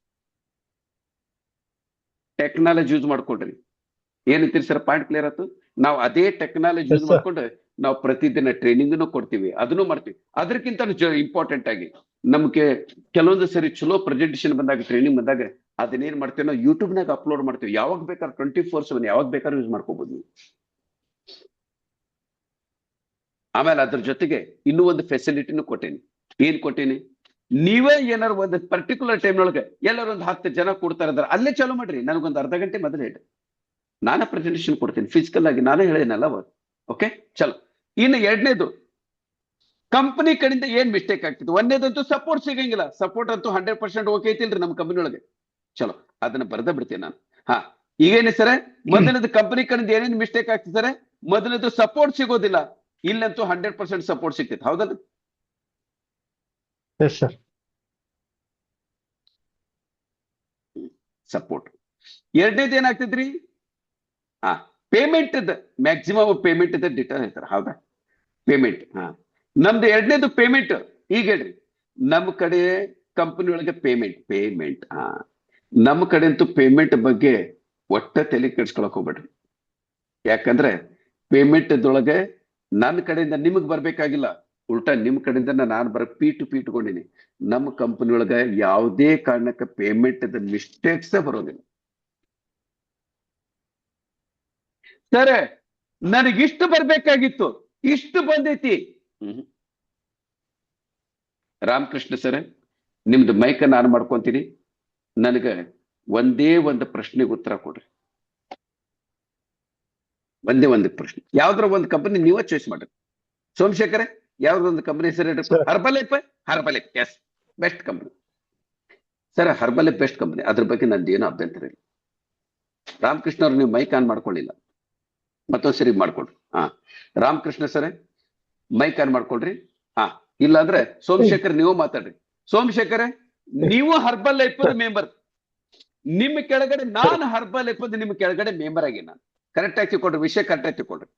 ಟೆಕ್ನಾಲಜಿ ಯೂಸ್ ಮಾಡ್ಕೊಡ್ರಿ. ಏನಂತೀರಿ ಸರ್? ಪಾಯಿಂಟ್ ಕ್ಲಿಯರ್ ಆಯ್ತು? ನಾವು ಅದೇ ಟೆಕ್ನಾಲಜಿ ಯೂಸ್ ಮಾಡ್ಕೊಂಡು ನಾವು ಪ್ರತಿದಿನ ಟ್ರೈನಿಂಗ್ನು ಕೊಡ್ತೀವಿ, ಅದನ್ನು ಮಾಡ್ತೀವಿ. ಅದಕ್ಕಿಂತ ಇಂಪಾರ್ಟೆಂಟ್ ಆಗಿ ನಮ್ಗೆ ಕೆಲವೊಂದು ಸರಿ ಚಲೋ ಪ್ರೆಸೆಂಟೇಶನ್ ಬಂದಾಗ, ಟ್ರೈನಿಂಗ್ ಬಂದಾಗ ಅದನ್ನೇನ್ ಮಾಡ್ತೀವಿ ನಾವು ಯೂಟ್ಯೂಬ್ನಾಗ ಅಪ್ಲೋಡ್ ಮಾಡ್ತೀವಿ. ಯಾವಾಗ ಬೇಕಾದ್ರೆ 24/7 ಯಾವಾಗ ಬೇಕಾದ್ರೂ ಯೂಸ್ ಮಾಡ್ಕೋಬಹುದು ನೀವು. ಆಮೇಲೆ ಅದ್ರ ಜೊತೆಗೆ ಇನ್ನೂ ಒಂದು ಫೆಸಿಲಿಟಿನೂ ಕೊಟ್ಟೇನಿ. ಏನ್ ಕೊಟ್ಟೇನಿ? ನೀವೇ ಏನಾರು ಒಂದು ಪರ್ಟಿಕ್ಯುಲರ್ ಟೈಮ್ನೊಳಗೆ ಎಲ್ಲರೂ ಒಂದು 10 ಜನ ಕೊಡ್ತಾ ಇದ್ದಾರೆ, ಅಲ್ಲೇ ಚಾಲೂ ಮಾಡ್ರಿ. ನನಗೊಂದು ಅರ್ಧ ಗಂಟೆ ಮೊದಲು ಹೇಳಿ, ನಾನೇ ಪ್ರೆಸೆಂಟೇಶನ್ ಕೊಡ್ತೀನಿ ಫಿಸಿಕಲ್ ಆಗಿ, ನಾನೇ ಹೇಳಿನಲ್ಲ. ಓಕೆ, ಚಲೋ. ಇನ್ನು ಎರಡನೇದು, ಕಂಪನಿ ಕಡೆಯಿಂದ ಏನ್ ಮಿಸ್ಟೇಕ್ ಆಗ್ತಿತ್ತು? ಒಂದೇದಂತೂ ಸಪೋರ್ಟ್ ಸಿಗಂಗಿಲ್ಲ. ಸಪೋರ್ಟ್ ಅಂತೂ 100% ಓಕೆ ಐತಿಲ್ರಿ ನಮ್ಮ ಕಂಪನಿ ಒಳಗೆ. ಚಲೋ, ಅದನ್ನ ಬರ್ದ ಬಿಡ್ತೀನಿ ನಾನು. ಈಗೇನೆ ಸರ್, ಮೊದಲನೇದು ಕಂಪನಿ ಕಡೆಯಿಂದ ಏನೇನು ಮಿಸ್ಟೇಕ್ ಆಗ್ತಿದೆ ಸರ್? ಮೊದಲನೇದು ಸಪೋರ್ಟ್ ಸಿಗೋದಿಲ್ಲ. ಇಲ್ಲಂತೂ 100% ಸಪೋರ್ಟ್ ಸಿಗ್ತೈತೆ, ಹೌದಲ್ಲ?
Yes sir.
ಸಪೋರ್ಟ್. ಎರಡನೇದು ಏನಾಗ್ತಿದ್ರಿ? ಪೇಮೆಂಟ್ ಮ್ಯಾಕ್ಸಿಮಮ್ ಪೇಮೆಂಟ್ ಡಿಟರ್ ಹೇಳ್ತಾರೆ, ಹೌದಾ? ಪೇಮೆಂಟ್. ನಮ್ದು ಎರಡನೇದು ಪೇಮೆಂಟ್. ಈಗ ಹೇಳ್ರಿ, ನಮ್ಮ ಕಡೆ ಕಂಪನಿ ಒಳಗೆ ಪೇಮೆಂಟ್ ನಮ್ಮ ಕಡೆ ಅಂತೂ ಪೇಮೆಂಟ್ ಬಗ್ಗೆ ಒಟ್ಟ ತಲೆ ಕೆಡ್ಸ್ಕೊಳಕ್ ಹೋಗ್ಬೇಡ್ರಿ. ಯಾಕಂದ್ರೆ ಪೇಮೆಂಟ್ದೊಳಗೆ ನನ್ನ ಕಡೆಯಿಂದ ನಿಮಗ್ ಬರ್ಬೇಕಾಗಿಲ್ಲ, ಉಲ್ಟಾ ನಿಮ್ ಕಡೆಯಿಂದ ನಾನು ಪಿ ಇಟ್ಕೊಂಡಿನಿ. ನಮ್ಮ ಕಂಪನಿ ಒಳಗೆ ಯಾವುದೇ ಕಾರಣಕ್ಕೆ ಪೇಮೆಂಟ್ ಮಿಸ್ಟೇಕ್ಸ್ ಬರೋದಿಲ್ಲ. ಸರ್ ನನಗಿಷ್ಟು ಬರ್ಬೇಕಾಗಿತ್ತು, ಇಷ್ಟು ಬಂದೈತಿ. ರಾಮಕೃಷ್ಣ ಸರ್, ನಿಮ್ದು ಮೈಕ್ ನಾನು ಮಾಡ್ಕೊಂತೀನಿ. ನನಗೆ ಒಂದೇ ಒಂದು ಪ್ರಶ್ನೆಗೆ ಉತ್ತರ ಕೊಡ್ರಿ. ಒಂದೇ ಒಂದು ಪ್ರಶ್ನೆ. ಯಾವ್ದ್ರ ಒಂದು ಕಂಪನಿ ನೀವೇ ಚಾಯ್ಸ್ ಮಾಡ್ರಿ. ಸೋಮಶೇಖರ್, ಯಾವ್ದು ಒಂದು ಕಂಪನಿ ಹೆಸರು ಹೇಳ್ರಿ? Herbalife. Yes, best company sir. Herbalife best company, ಅದ್ರ ಬಗ್ಗೆ ನಂದು ಏನೋ ಅಭ್ಯಂತರ ಇಲ್ಲ. ರಾಮಕೃಷ್ಣ ಅವ್ರು ನೀವು ಮೈಕ್ ಆನ್ ಮಾಡ್ಕೊಳ್ಳಿಲ್ಲ, ಮತ್ತೊಂದ್ ಸರಿ ಮಾಡ್ಕೊಡ್ರಿ. ರಾಮಕೃಷ್ಣ ಸರ್ ಮೈಕ್ ಆನ್ ಮಾಡ್ಕೊಳ್ರಿ. ಇಲ್ಲಾಂದ್ರೆ ಸೋಮಶೇಖರ್ ನೀವು ಮಾತಾಡ್ರಿ. ಸೋಮಶೇಖರ್, ನೀವು ಹರ್ಬಲ್ ಲೈಫ್ ಮೆಂಬರ್, ನಿಮ್ಮ ಕೆಳಗಡೆ ನಾನು ಹರ್ಬಲ್ ಲೈಫ್ ನಿಮ್ಮ ಕೆಳಗಡೆ ಮೆಂಬರ್ ಆಗಿ ನಾನು. ಕರೆಕ್ಟ್ ಆಗಿ ತಿಳ್ಕೊಡ್ರಿ, ವಿಷಯ ಕರೆಕ್ಟ್ ಆಗಿ ತಿಳ್ಕೊಡ್ರಿ.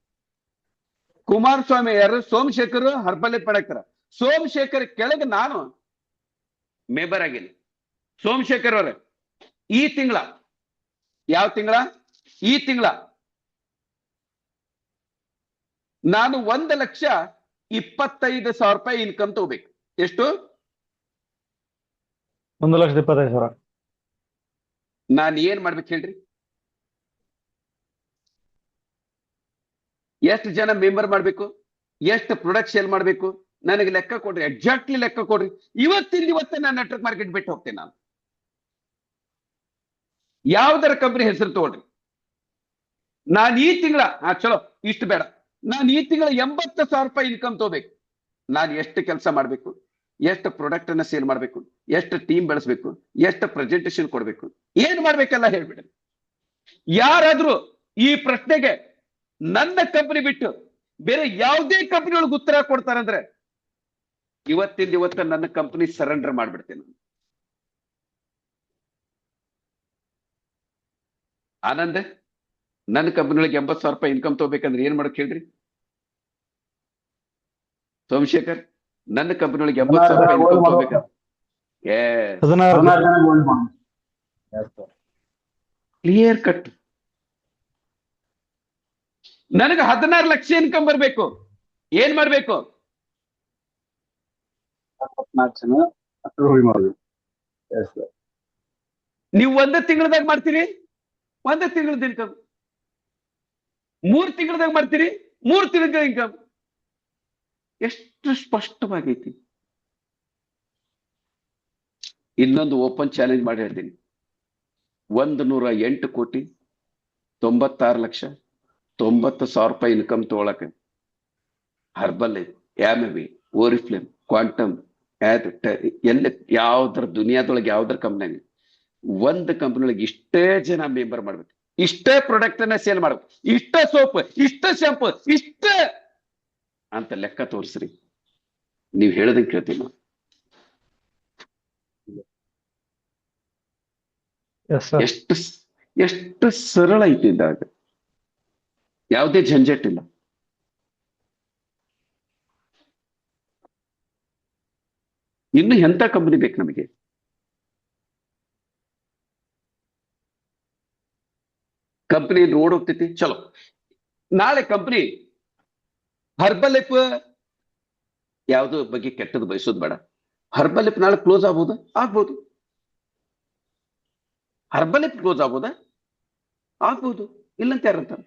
ಕುಮಾರಸ್ವಾಮಿ ಯಾರು? ಸೋಮಶೇಖರ್ ಹರ್ಬಲ್ ಲೈಫ್ ಮಾಡಾಕ್ತಾರ. ಸೋಮಶೇಖರ್ ಕೆಳಗೆ ನಾನು ಮೆಂಬರ್ ಆಗೇನಿ. ಸೋಮಶೇಖರ್ ಅವ್ರೆ, ಈ ತಿಂಗಳ, ಯಾವ ತಿಂಗಳ? ಈ ತಿಂಗಳ ನಾನು 1,25,000 ರೂಪಾಯಿ ಇನ್ಕಮ್ ತಗೋಬೇಕು. ಎಷ್ಟು?
1,25,000.
ನಾನ್ ಏನ್ ಮಾಡ್ಬೇಕು ಹೇಳ್ರಿ? ಎಷ್ಟು ಜನ ಮೆಂಬರ್ ಮಾಡ್ಬೇಕು, ಎಷ್ಟು ಪ್ರಾಡಕ್ಟ್ ಸೇಲ್ ಮಾಡ್ಬೇಕು, ನನಗೆ ಲೆಕ್ಕ ಕೊಡ್ರಿ, ಎಕ್ಸಾಕ್ಟ್ಲಿ ಲೆಕ್ಕ ಕೊಡ್ರಿ. ಇವತ್ತೇ ನಾನು ನೆಟ್ವರ್ಕ್ ಮಾರ್ಕೆಟ್ ಬಿಟ್ಟು ಹೋಗ್ತೇನೆ. ನಾನು ಯಾವ್ದಾರ ಕಂಪನಿ ಹೆಸರು ತಗೊಳ್ರಿ. ನಾನು ಈ ತಿಂಗಳ ಚಲೋ ಇಷ್ಟು ಬೇಡ, ನಾನು ಈ ತಿಂಗಳ 80,000 ರೂಪಾಯಿ ಇನ್ಕಮ್ ತಗೋಬೇಕು. ನಾನು ಎಷ್ಟು ಕೆಲಸ ಮಾಡ್ಬೇಕು, ಎಷ್ಟು ಪ್ರಾಡಕ್ಟ್ ಅನ್ನ ಸೇಲ್ ಮಾಡ್ಬೇಕು, ಎಷ್ಟು ಟೀಮ್ ಬೆಳೆಸ್ಬೇಕು, ಎಷ್ಟು ಪ್ರೆಸೆಂಟೇಶನ್ ಕೊಡ್ಬೇಕು, ಏನ್ ಮಾಡ್ಬೇಕೆಲ್ಲ ಹೇಳ್ಬಿಡಿ. ಯಾರಾದ್ರೂ ಈ ಪ್ರಶ್ನೆಗೆ ನನ್ನ ಕಂಪನಿ ಬಿಟ್ಟು ಬೇರೆ ಯಾವುದೇ ಕಂಪನಿ ಒಳಗೆ ಉತ್ತರ ಕೊಡ್ತಾರಂದ್ರೆ ಇವತ್ತು ನನ್ನ ಕಂಪನಿ ಸರೆಂಡರ್ ಮಾಡ್ಬಿಡ್ತೇನೆ. ಆನಂದ್, ನನ್ನ ಕಂಪನಿ ಒಳಗೆ 80,000 ರೂಪಾಯಿ ಇನ್ಕಮ್ ತಗೋಬೇಕಂದ್ರೆ ಏನ್ ಮಾಡಕ್ ಹೇಳ್ರಿ? ಸೋಮಶೇಖರ್, ನನ್ನ ಕಂಪನಿ ಒಳಗೆ 80,000 ರೂಪಾಯಿ ಇನ್ಕಮ್ ತಗೋಬೇಕಂದ್ರೆ
16
ಕ್ಲಿಯರ್ ಕಟ್. ನನಗೆ 16 ಲಕ್ಷ ಇನ್ಕಮ್ ಬರ್ಬೇಕು. ಏನ್ ಮಾಡ್ಬೇಕು?
4 ಜನ ಅಪ್ರೂವ್ ಮಾಡ್ಬೇಕು.
ನೀವು ಒಂದು ತಿಂಗಳದಾಗ ಮಾಡ್ತೀರಿ, ಒಂದು ತಿಂಗಳದ ಇನ್ಕಮ್. 3 ತಿಂಗಳದಾಗ ಮಾಡ್ತೀರಿ, 3 ತಿಂಗಳ ಇನ್ಕಮ್. ಎಷ್ಟು ಸ್ಪಷ್ಟವಾಗೈತಿ. ಇನ್ನೊಂದು ಓಪನ್ ಚಾಲೆಂಜ್ ಮಾಡಿ ಹೇಳ್ತೀನಿ. 108,96,90,000 ರೂಪಾಯಿ ಇನ್ಕಮ್ ತಗೊಳಕ ಹರ್ಬಲ್, ಯಾಮವಿ, ಓರಿಫ್ಲೇಮ್, ಕ್ವಾಂಟಮ್, ಎಲ್ಲ ಯಾವ್ದ್ರ ದುನಿಯಾದೊಳಗೆ ಯಾವ್ದ್ರ ಕಂಪ್ನಿ, ಒಂದು ಕಂಪ್ನಿ ಒಳಗೆ ಇಷ್ಟೇ ಜನ ಮೆಂಬರ್ ಮಾಡ್ಬೇಕು, ಇಷ್ಟೇ ಪ್ರಾಡಕ್ಟ್ ಅನ್ನ ಸೇಲ್ ಮಾಡ್ಬೇಕು, ಇಷ್ಟ ಸೋಪ್, ಇಷ್ಟ ಶಾಂಪು, ಇಷ್ಟ ಅಂತ ಲೆಕ್ಕ ತೋರಿಸ್ರಿ. ನೀವ್ ಹೇಳದಂಗೆ ಕೇಳ್ತೀನಿ ನಾನು. ಎಷ್ಟು ಸರಳ ಐತಿ ಇದ್ದಾಗ, ಯಾವುದೇ ಝಂಜಟ್ ಇಲ್ಲ. ಇನ್ನು ಎಂತ ಕಂಪನಿ ಬೇಕು ನಮಗೆ? ಕಂಪನಿ ರೋಡ್ ಹೋಗ್ತೈತಿ, ಚಲೋ. ನಾಳೆ ಕಂಪನಿ ಹರ್ಬಲ್ ಲೈಫ್ ಯಾವ್ದು ಬಗ್ಗೆ ಕೆಟ್ಟದ್ದು ಬಯಸೋದು ಬೇಡ. ಹರ್ಬಲ್ ಲೈಫ್ ನಾಳೆ ಕ್ಲೋಸ್ ಆಗ್ಬೋದಾ? ಆಗ್ಬೋದು. ಹರ್ಬಲ್ ಲೈಫ್ ಕ್ಲೋಸ್ ಆಗ್ಬೋದಾ? ಆಗ್ಬೋದು. ಇಲ್ಲಂತ ಯಾರಂತಾರೆ?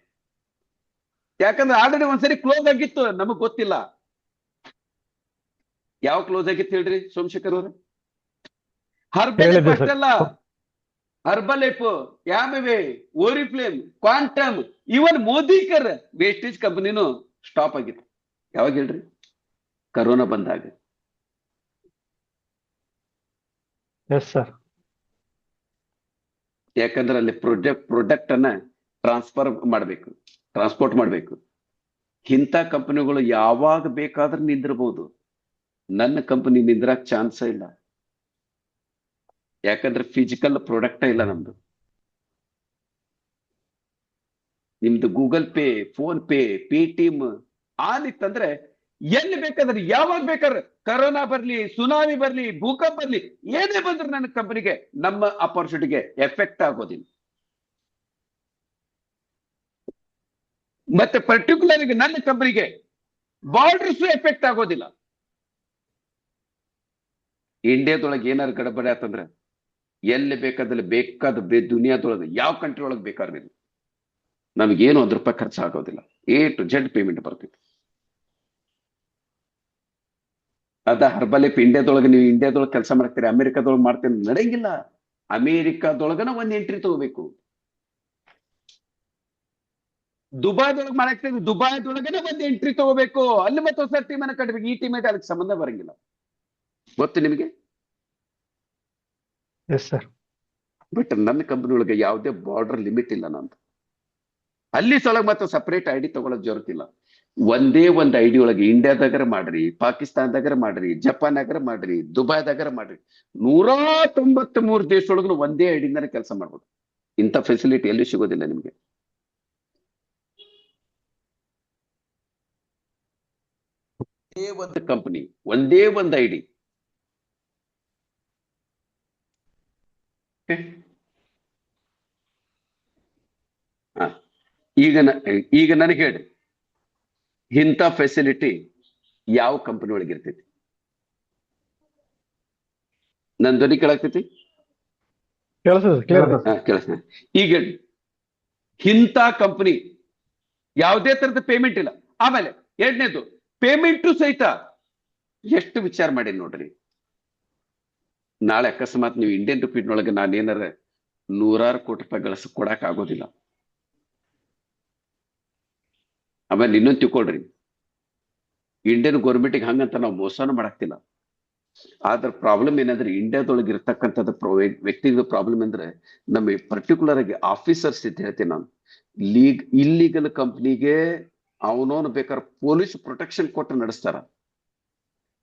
ಯಾಕಂದ್ರೆ ಆಲ್ರೆಡಿ ಒಂದ್ಸರಿ ಕ್ಲೋಸ್ ಆಗಿತ್ತು, ನಮಗ್ ಗೊತ್ತಿಲ್ಲ. ಯಾವ ಕ್ಲೋಸ್ ಆಗಿತ್ತು ಹೇಳ್ರಿ ಸೋಮಶೇಖರ್ ಅವ್ರ? ಹರ್ಬಲ್ ಲೈಫ್ ಅಷ್ಟೆಲ್ಲ, ಹರ್ಬಲ್ ಲೈಫ್, ಯಾಮವೆ, ಓರಿಫ್ಲೇಮ್, ಕ್ವಾಂಟಮ್, ಇವನ್ ಮೋದಿಕರ್ ವೇಸ್ಟೇಜ್ ಕಂಪನಿನೂ ಸ್ಟಾಪ್ ಆಗಿತ್ತು. ಯಾವಾಗ ಹೇಳ್ರಿ? ಕರೋನಾ ಬಂದಾಗ. ಯಾಕಂದ್ರೆ ಅಲ್ಲಿ ಪ್ರಾಡಕ್ಟ್ ಅನ್ನ ಟ್ರಾನ್ಸ್ಪೋರ್ಟ್ ಮಾಡ್ಬೇಕು. ಇಂಥ ಕಂಪನಿಗಳು ಯಾವಾಗ ಬೇಕಾದ್ರೂ ನಿಂದಿರಬಹುದು. ನನ್ನ ಕಂಪನಿ ನಿಂದ್ರಾಕ್ ಚಾನ್ಸ್ ಇಲ್ಲ. ಯಾಕಂದ್ರೆ ಫಿಸಿಕಲ್ ಪ್ರಾಡಕ್ಟ್ ಇಲ್ಲ ನಮ್ದು. ನಿಮ್ದು Google Pay, PhonePe, Paytm ಆನಿತ್ತಂದ್ರೆ ಎಲ್ಲಿ ಬೇಕಾದ್ರೆ ಯಾವಾಗ ಬೇಕಾದ್ರೆ ಕರೋನಾ ಬರ್ಲಿ, ಸುನಾಮಿ ಬರ್ಲಿ, ಭೂಕಂಪ ಬರ್ಲಿ, ಏನೇ ಬಂದ್ರು ನನ್ನ ಕಂಪನಿಗೆ, ನಮ್ಮ ಅಪರ್ಚುನಿಟಿಗೆ ಎಫೆಕ್ಟ್ ಆಗೋದಿಲ್ಲ. ಮತ್ತೆ ಪರ್ಟಿಕ್ಯುಲರ್ ಆಗಿ ನನ್ನ ಕಂಪನಿಗೆ ಬಾರ್ಡರ್ಸ್ ಎಫೆಕ್ಟ್ ಆಗೋದಿಲ್ಲ. ಇಂಡಿಯಾದೊಳಗೆ ಏನಾದ್ರು ಗಡಬಡಿ ಆತಂದ್ರೆ ಎಲ್ಲಿ ಬೇಕಾದಲ್ಲಿ ದುನಿಯಾದೊಳಗೆ ಯಾವ ಕಂಟ್ರಿ ಒಳಗೆ ಬೇಕಾದ್ರೆ ನಮಗೇನು ₹1 ಖರ್ಚು ಆಗೋದಿಲ್ಲ. A to Z ಪೇಮೆಂಟ್ ಬರ್ತಿತ್ತು. ಅದ ಹರ್ಬಲ್ ಲೈಫ್ ಇಂಡಿಯಾದೊಳಗೆ, ನೀವು ಇಂಡಿಯಾದೊಳಗೆ ಕೆಲಸ ಮಾಡ್ತೀರಿ, ಅಮೆರಿಕಾದೊಳಗೆ ಮಾಡ್ತೀರಿ, ನಡೆಯಂಗಿಲ್ಲ. ಅಮೆರಿಕಾದೊಳಗನ ಒಂದು ಎಂಟ್ರಿ ತಗೋಬೇಕು. ದುಬೈದೊಳಗೆ ಮಾಡಾಕ್ತೀವಿ, ದುಬೈದೊಳಗನ ಒಂದು ಎಂಟ್ರಿ ತಗೋಬೇಕು. ಅಲ್ಲಿ ಮತ್ತೆ ಹೊಸ ಟೀಮ್ ಅನ್ನ ಕಟ್ಟಬೇಕು. ಈ ಟೀಮಿಗೆ ಅದಕ್ಕೆ ಸಂಬಂಧ ಬರಂಗಿಲ್ಲ. ಗೊತ್ತು ನಿಮಗೆ? ಬಟ್ ನನ್ನ ಕಂಪನಿ ಒಳಗೆ ಯಾವುದೇ ಬಾರ್ಡರ್ ಲಿಮಿಟ್ ಇಲ್ಲ. ನಂದು ಅಲ್ಲಿ ಸೊಳಗೆ ಮತ್ತೆ ಸಪರೇಟ್ ಐಡಿ ತಗೊಳ್ಳೋದು ಜರುತ್ತಿಲ್ಲ. ಒಂದೇ ಒಂದು ಐಡಿ ಒಳಗೆ ಇಂಡಿಯಾದಾಗರ ಮಾಡ್ರಿ, ಪಾಕಿಸ್ತಾನದಾಗರ ಮಾಡ್ರಿ, ಜಪಾನ್ದಾಗರ ಮಾಡ್ರಿ, ದುಬೈದಾಗರ ಮಾಡ್ರಿ, 193 ದೇಶದೊಳಗೂ ಒಂದೇ ಐಡಿಯಿಂದಾನೆ ಕೆಲಸ ಮಾಡ್ಬೋದು. ಇಂಥ ಫೆಸಿಲಿಟಿ ಎಲ್ಲಿ ಸಿಗೋದಿಲ್ಲ ನಿಮ್ಗೆ. ಒಂದೇ ಒಂದು ಕಂಪನಿ, ಒಂದೇ ಒಂದು ಐಡಿ. ಈಗ ನನಗೆ ಹೇಳಿ, ಇಂಥ ಫೆಸಿಲಿಟಿ ಯಾವ ಕಂಪನಿ ಒಳಗೆ ಇರ್ತೈತಿ? ನನ್ ಧ್ವನಿ ಕೇಳಾಕ್ತೈತಿ?
ಕೇಳಿಸ್ತದೆ ಕ್ಲಿಯರ್.
ಕೇಳಿಸ್. ಈಗ ಇಂಥ ಕಂಪನಿ ಯಾವುದೇ ತರದ ಪೇಮೆಂಟ್ ಇಲ್ಲ. ಆಮೇಲೆ ಎರಡನೇದು ಪೇಮೆಂಟು ಸಹಿತ ಎಷ್ಟು ವಿಚಾರ ಮಾಡಿ ನೋಡ್ರಿ. ನಾಳೆ ಅಕಸ್ಮಾತ್ ನೀವು ಇಂಡಿಯನ್ ರುಪೀನೊಳಗೆ ನಾನೇನಾರ 100 ಕೋಟಿ ರೂಪಾಯಿ ಕೊಡಕ್ ಆಗೋದಿಲ್ಲ. ಆಮೇಲೆ ಇನ್ನೊಂದು ತಿಳ್ಕೊಳ್ರಿ, ಇಂಡಿಯನ್ ಗೌರ್ಮೆಂಟಿಗೆ ಹಂಗಂತ ನಾವು ಮೋಸನೂ ಮಾಡಾಕ್ತಿಲ್ಲ. ಆದ್ರ ಪ್ರಾಬ್ಲಮ್ ಏನಂದ್ರೆ ಇಂಡಿಯಾದೊಳಗೆ ಇರ್ತಕ್ಕಂಥದ್ದು ವ್ಯಕ್ತಿಗಳ ಪ್ರಾಬ್ಲಮ್ ಅಂದ್ರೆ ನಮ್ಮ ಪರ್ಟಿಕ್ಯುಲರ್ ಆಗಿ ಆಫೀಸರ್ಸ್ ಅಂತ ಹೇಳ್ತೀನಿ ನಾನು. ಇಲ್ಲಿಗಲ್ ಕಂಪ್ನಿಗೆ ಅವನವನು ಬೇಕಾದ್ರೆ ಪೊಲೀಸ್ ಪ್ರೊಟೆಕ್ಷನ್ ಕೊಟ್ಟು ನಡೆಸ್ತಾರ.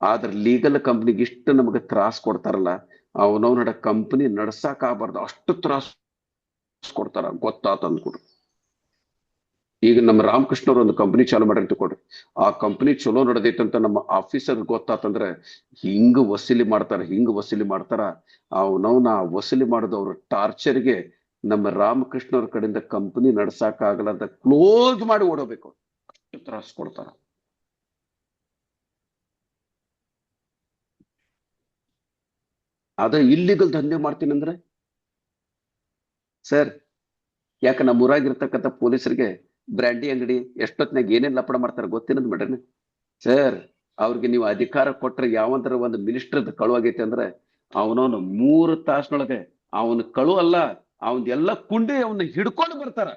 ಆದ್ರೆ ಲೀಗಲ್ ಕಂಪ್ನಿಗೆ ಇಷ್ಟು ನಮಗೆ ತ್ರಾಸ್ ಕೊಡ್ತಾರಲ್ಲ, ಅವನವನ ಕಂಪನಿ ನಡ್ಸಕ್ ಆಗ್ಬಾರ್ದು ಅಷ್ಟು ತ್ರಾಸ್ ಕೊಡ್ತಾರ. ಗೊತ್ತಾತ ಅಂದ್ಕೊಡ್ರಿ. ಈಗ ನಮ್ಮ ರಾಮಕೃಷ್ಣ ಅವ್ರ ಒಂದು ಕಂಪನಿ ಚಾಲು ಮಾಡ್ರಿ ತಕೊಡ್ರಿ. ಆ ಕಂಪನಿ ಚಲೋ ನಡೆದೈತಂತ ನಮ್ಮ ಆಫೀಸರ್ ಗೊತ್ತಾತಂದ್ರೆ ಹಿಂಗ್ ವಸೂಲಿ ಮಾಡ್ತಾರ. ಅವನವನ ವಸೂಲಿ ಮಾಡಿದವ್ರ ಟಾರ್ಚರ್ಗೆ ನಮ್ಮ ರಾಮಕೃಷ್ಣ ಅವ್ರ ಕಡೆಯಿಂದ ಕಂಪನಿ ನಡ್ಸಾಕ್ ಆಗಲ್ಲ ಅಂತ ಕ್ಲೋಸ್ ಮಾಡಿ ಓಡಬೇಕು. ಅಷ್ಟು ತ್ರಾಸ ಕೊಡ್ತಾರ. ಅದ ಇಲ್ಲಿಗಲ್ ದಂಧೆ ಮಾಡ್ತೀನಿ ಅಂದ್ರೆ ಸರ್, ಯಾಕೆ ನಮ್ಮ ಊರಾಗಿರ್ತಕ್ಕಂಥ ಪೊಲೀಸರಿಗೆ ಬ್ರ್ಯಾಂಡಿ ಅಂಗಡಿ ಎಷ್ಟೊತ್ನಾಗ ಏನೇನ್ ಲಪಡ ಮಾಡ್ತಾರೆ ಗೊತ್ತೇನಂದ್ ಮಾಡ್ರಿ ಸರ್. ಅವ್ರಿಗೆ ನೀವು ಅಧಿಕಾರ ಕೊಟ್ರೆ ಯಾವಂದ್ರ ಒಂದು ಮಿನಿಸ್ಟರ್ದ ಕಳುವಾಗೈತೆ ಅಂದ್ರೆ ಅವನವನು 3 ತಾಸಿನೊಳಗೆ ಅವನ ಕಳು ಅಲ್ಲ, ಅವನ್ ಎಲ್ಲ ಕುಂಡಿ ಅವನ್ನ ಹಿಡ್ಕೊಂಡು ಬರ್ತಾರ.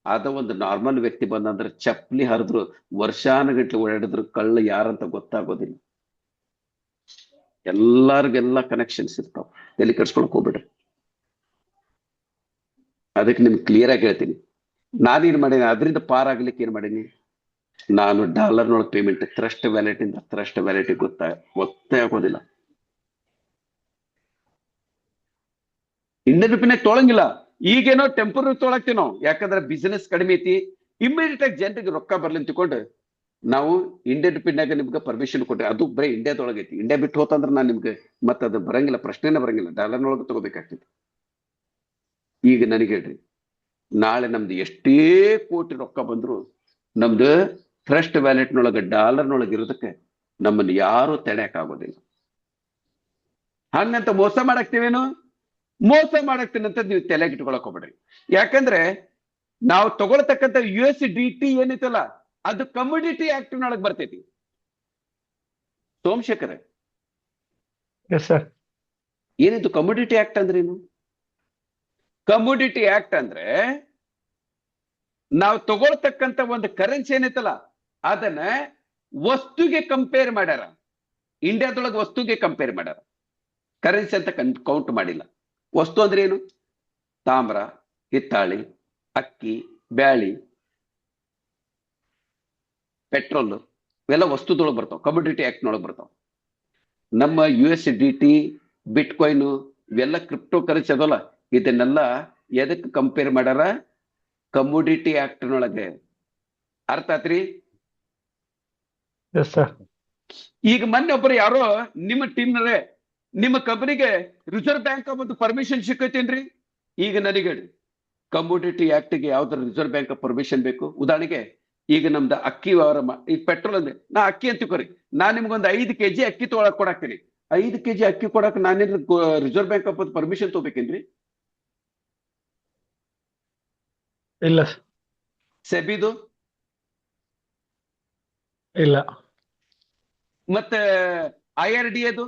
ಅದ ಒಂದು ನಾರ್ಮಲ್ ವ್ಯಕ್ತಿ ಬಂದಂದ್ರೆ ಚಪ್ಪಲಿ ಹರಿದ್ರು ವರ್ಷಾನುಗಟ್ಲೆ ಓಡಾಡಿದ್ರು ಕಳ್ಳ ಯಾರಂತ ಗೊತ್ತಾಗೋದಿಲ್ಲ. ಎಲ್ಲಾರ್ಗೆಲ್ಲ ಕನೆಕ್ಷನ್ಸ್ ಇರ್ತಾವ. ತಲೆ ಕೆಡ್ಸ್ಕೊಳಕ್ ಹೋಗ್ಬಿಡ್ರಿ. ಅದಕ್ಕೆ ನಿಮ್ಗೆ ಕ್ಲಿಯರ್ ಆಗಿ ಹೇಳ್ತೀನಿ, ನಾನೇನ್ ಮಾಡೀನಿ ಅದರಿಂದ ಪಾರಾಗ್ಲಿಕ್ಕೆ ಏನ್ ಮಾಡೀನಿ. ನಾನು ಡಾಲರ್ನೊಳಗೆ ಪೇಮೆಂಟ್ ಥ್ರಸ್ಟ್ ವ್ಯಾಲೆಟ್ ಇಂದ ಥ್ರಸ್ಟ್ ವ್ಯಾಲೆಟ್ ಗೊತ್ತೇ ಆಗೋದಿಲ್ಲ. ಇಂಡಿಯನ್ ರುಪಿನಾಗ ತೊಳಂಗಿಲ್ಲ. ಈಗೇನೋ ಟೆಂಪರರಿ ತೊಳಕ್ತೀವಿ ನಾವು, ಯಾಕಂದ್ರೆ ಬಿಸಿನೆಸ್ ಕಡಿಮೆ ಐತಿ. ಇಮಿಡಿಯೇಟ್ ಆಗಿ ಜನರಿಗೆ ರೊಕ್ಕ ಬರ್ಲಿ ಅಂತಕೊಂಡು ನಾವು ಇಂಡಿಯನ್ ರುಪಿನಾಗ ನಿಮ್ಗೆ ಪರ್ಮಿಷನ್ ಕೊಟ್ಟೆ. ಅದು ಬರೀ ಇಂಡಿಯಾದೊಳಗೈತಿ. ಇಂಡಿಯಾ ಬಿಟ್ಟು ಹೋತಂದ್ರೆ ನಾನು ನಿಮ್ಗೆ ಮತ್ತೆ ಅದು ಬರಂಗಿಲ್ಲ, ಪ್ರಶ್ನೆನೇ ಬರಂಗಿಲ್ಲ. ಡಾಲರ್ನೊಳಗೆ ತಗೋಬೇಕಾಗ್ತೈತಿ. ಈಗ ನನಗೆ ಹೇಳ್ರಿ, ನಾಳೆ ನಮ್ದು ಎಷ್ಟೇ ಕೋಟಿ ರೊಕ್ಕ ಬಂದ್ರು ನಮ್ದು ಥ್ರಸ್ಟ್ ವ್ಯಾಲೆಟ್ನೊಳಗೆ ಡಾಲರ್ನೊಳಗೆ ಇರೋದಕ್ಕೆ ನಮ್ಮನ್ನು ಯಾರು ತಡೆಯಕ್ ಆಗೋದಿಲ್ಲ. ಹಂಗಂತ ಮೋಸ ಮಾಡಾಕ್ತೀವೇನು? ಮೋಸ ಮಾಡಾಕ್ತೀನಿ ಅಂತ ನೀವು ತಲೆಗಿಟ್ಕೊಳಕ್ ಹೋಗ್ಬೇಡ್ರಿ. ಯಾಕಂದ್ರೆ ನಾವು ತಗೊಳ್ತಕ್ಕಂಥ USDT ಏನೈತಲ್ಲ, ಅದು ಕಮ್ಯುನಿಟಿ ಆಕ್ಟ್ ನೊಳಗೆ ಬರ್ತೈತಿ. Somashekar,
yes sir.
ಏನಿದು ಕಮ್ಯುನಿಟಿ ಆಕ್ಟ್ ಅಂದ್ರೆ ಏನು? ಕಮ್ಯುನಿಟಿ ಆಕ್ಟ್ ಅಂದ್ರೆ ನಾವು ತಗೊಳ್ತಕ್ಕಂಥ ಒಂದು ಕರೆನ್ಸಿ ಏನೈತಲ್ಲ ಅದನ್ನ ವಸ್ತುಗೆ ಕಂಪೇರ್ ಮಾಡ್ಯಾರ. ಇಂಡಿಯಾದೊಳಗೆ ವಸ್ತುಗೆ ಕಂಪೇರ್ ಮಾಡ್ಯಾರ, ಕರೆನ್ಸಿ ಅಂತ ಕೌಂಟ್ ಮಾಡಿಲ್ಲ. ವಸ್ತು ಅಂದ್ರೆ ಏನು? ತಾಮ್ರ, ಹಿತ್ತಾಳಿ, ಅಕ್ಕಿ, ಬ್ಯಾಳಿ, ಪೆಟ್ರೋಲ್ ಇವೆಲ್ಲ ವಸ್ತುದೊಳಗೆ ಬರ್ತಾವ, ಕಮ್ಯುನಿಟಿ ಆಕ್ಟ್ ನೊಳಗೆ ಬರ್ತಾವ. ನಮ್ಮ USDT, ಬಿಟ್ಕಾಯಿನ್ ಇವೆಲ್ಲ ಕ್ರಿಪ್ಟೋ ಕರೆನ್ಸಿ ಅದಲ್ಲ, ಇದನ್ನೆಲ್ಲ ಎದಕ್ಕೆ ಕಂಪೇರ್ ಮಾಡ್ಯಾರ? ಕಮ್ಯುನಿಟಿ ಆಕ್ಟ್ ನೊಳಗೆ. ಅರ್ಥ ಆತ್ರಿ?
Yes sir.
ಈಗ ಮೊನ್ನೆ ಒಬ್ಬರು ಯಾರೋ ನಿಮ್ಮ ಟೀಮ್ನವರೇ ನಿಮ್ಮ ಕಂಪನಿಗೆ ರಿಸರ್ವ್ ಬ್ಯಾಂಕ್ ಒಂದು ಪರ್ಮಿಷನ್ ಸಿಕ್ಕೈತೇನ್ರಿ? ಈಗ ನನಗೆ ಕಮ್ಯುನಿಟಿ ಆಕ್ಟ್ಗೆ ಯಾವ್ದಾರ ರಿಸರ್ವ್ ಬ್ಯಾಂಕ್ ಪರ್ಮಿಷನ್ ಬೇಕು? ಉದಾಹರಣೆಗೆ ಈಗ ನಮ್ದು ಅಕ್ಕಿ ವ್ಯವಹಾರ, ಈಗ ಪೆಟ್ರೋಲ್ ಅಂದ್ರೆ ನಾ ಅಕ್ಕಿ ಅಂತ ತಿಳ್ಕೊರಿ, ನಾನ್ ನಿಮ್ಗೊಂದು 5 kg ಅಕ್ಕಿ ಕೊಡಾಕ್ತೀನಿ. 5 kg ಅಕ್ಕಿ ಕೊಡಕ್ ನಾನೇನ್ ರಿಸರ್ವ್ ಬ್ಯಾಂಕ್ ಆಫ್ ಪರ್ಮಿಷನ್ ತಗೋಬೇಕೇನ್ರಿ?
ಇಲ್ಲ
ಸೆಬಿದು
ಇಲ್ಲ.
ಮತ್ತೆ IRD ಅದು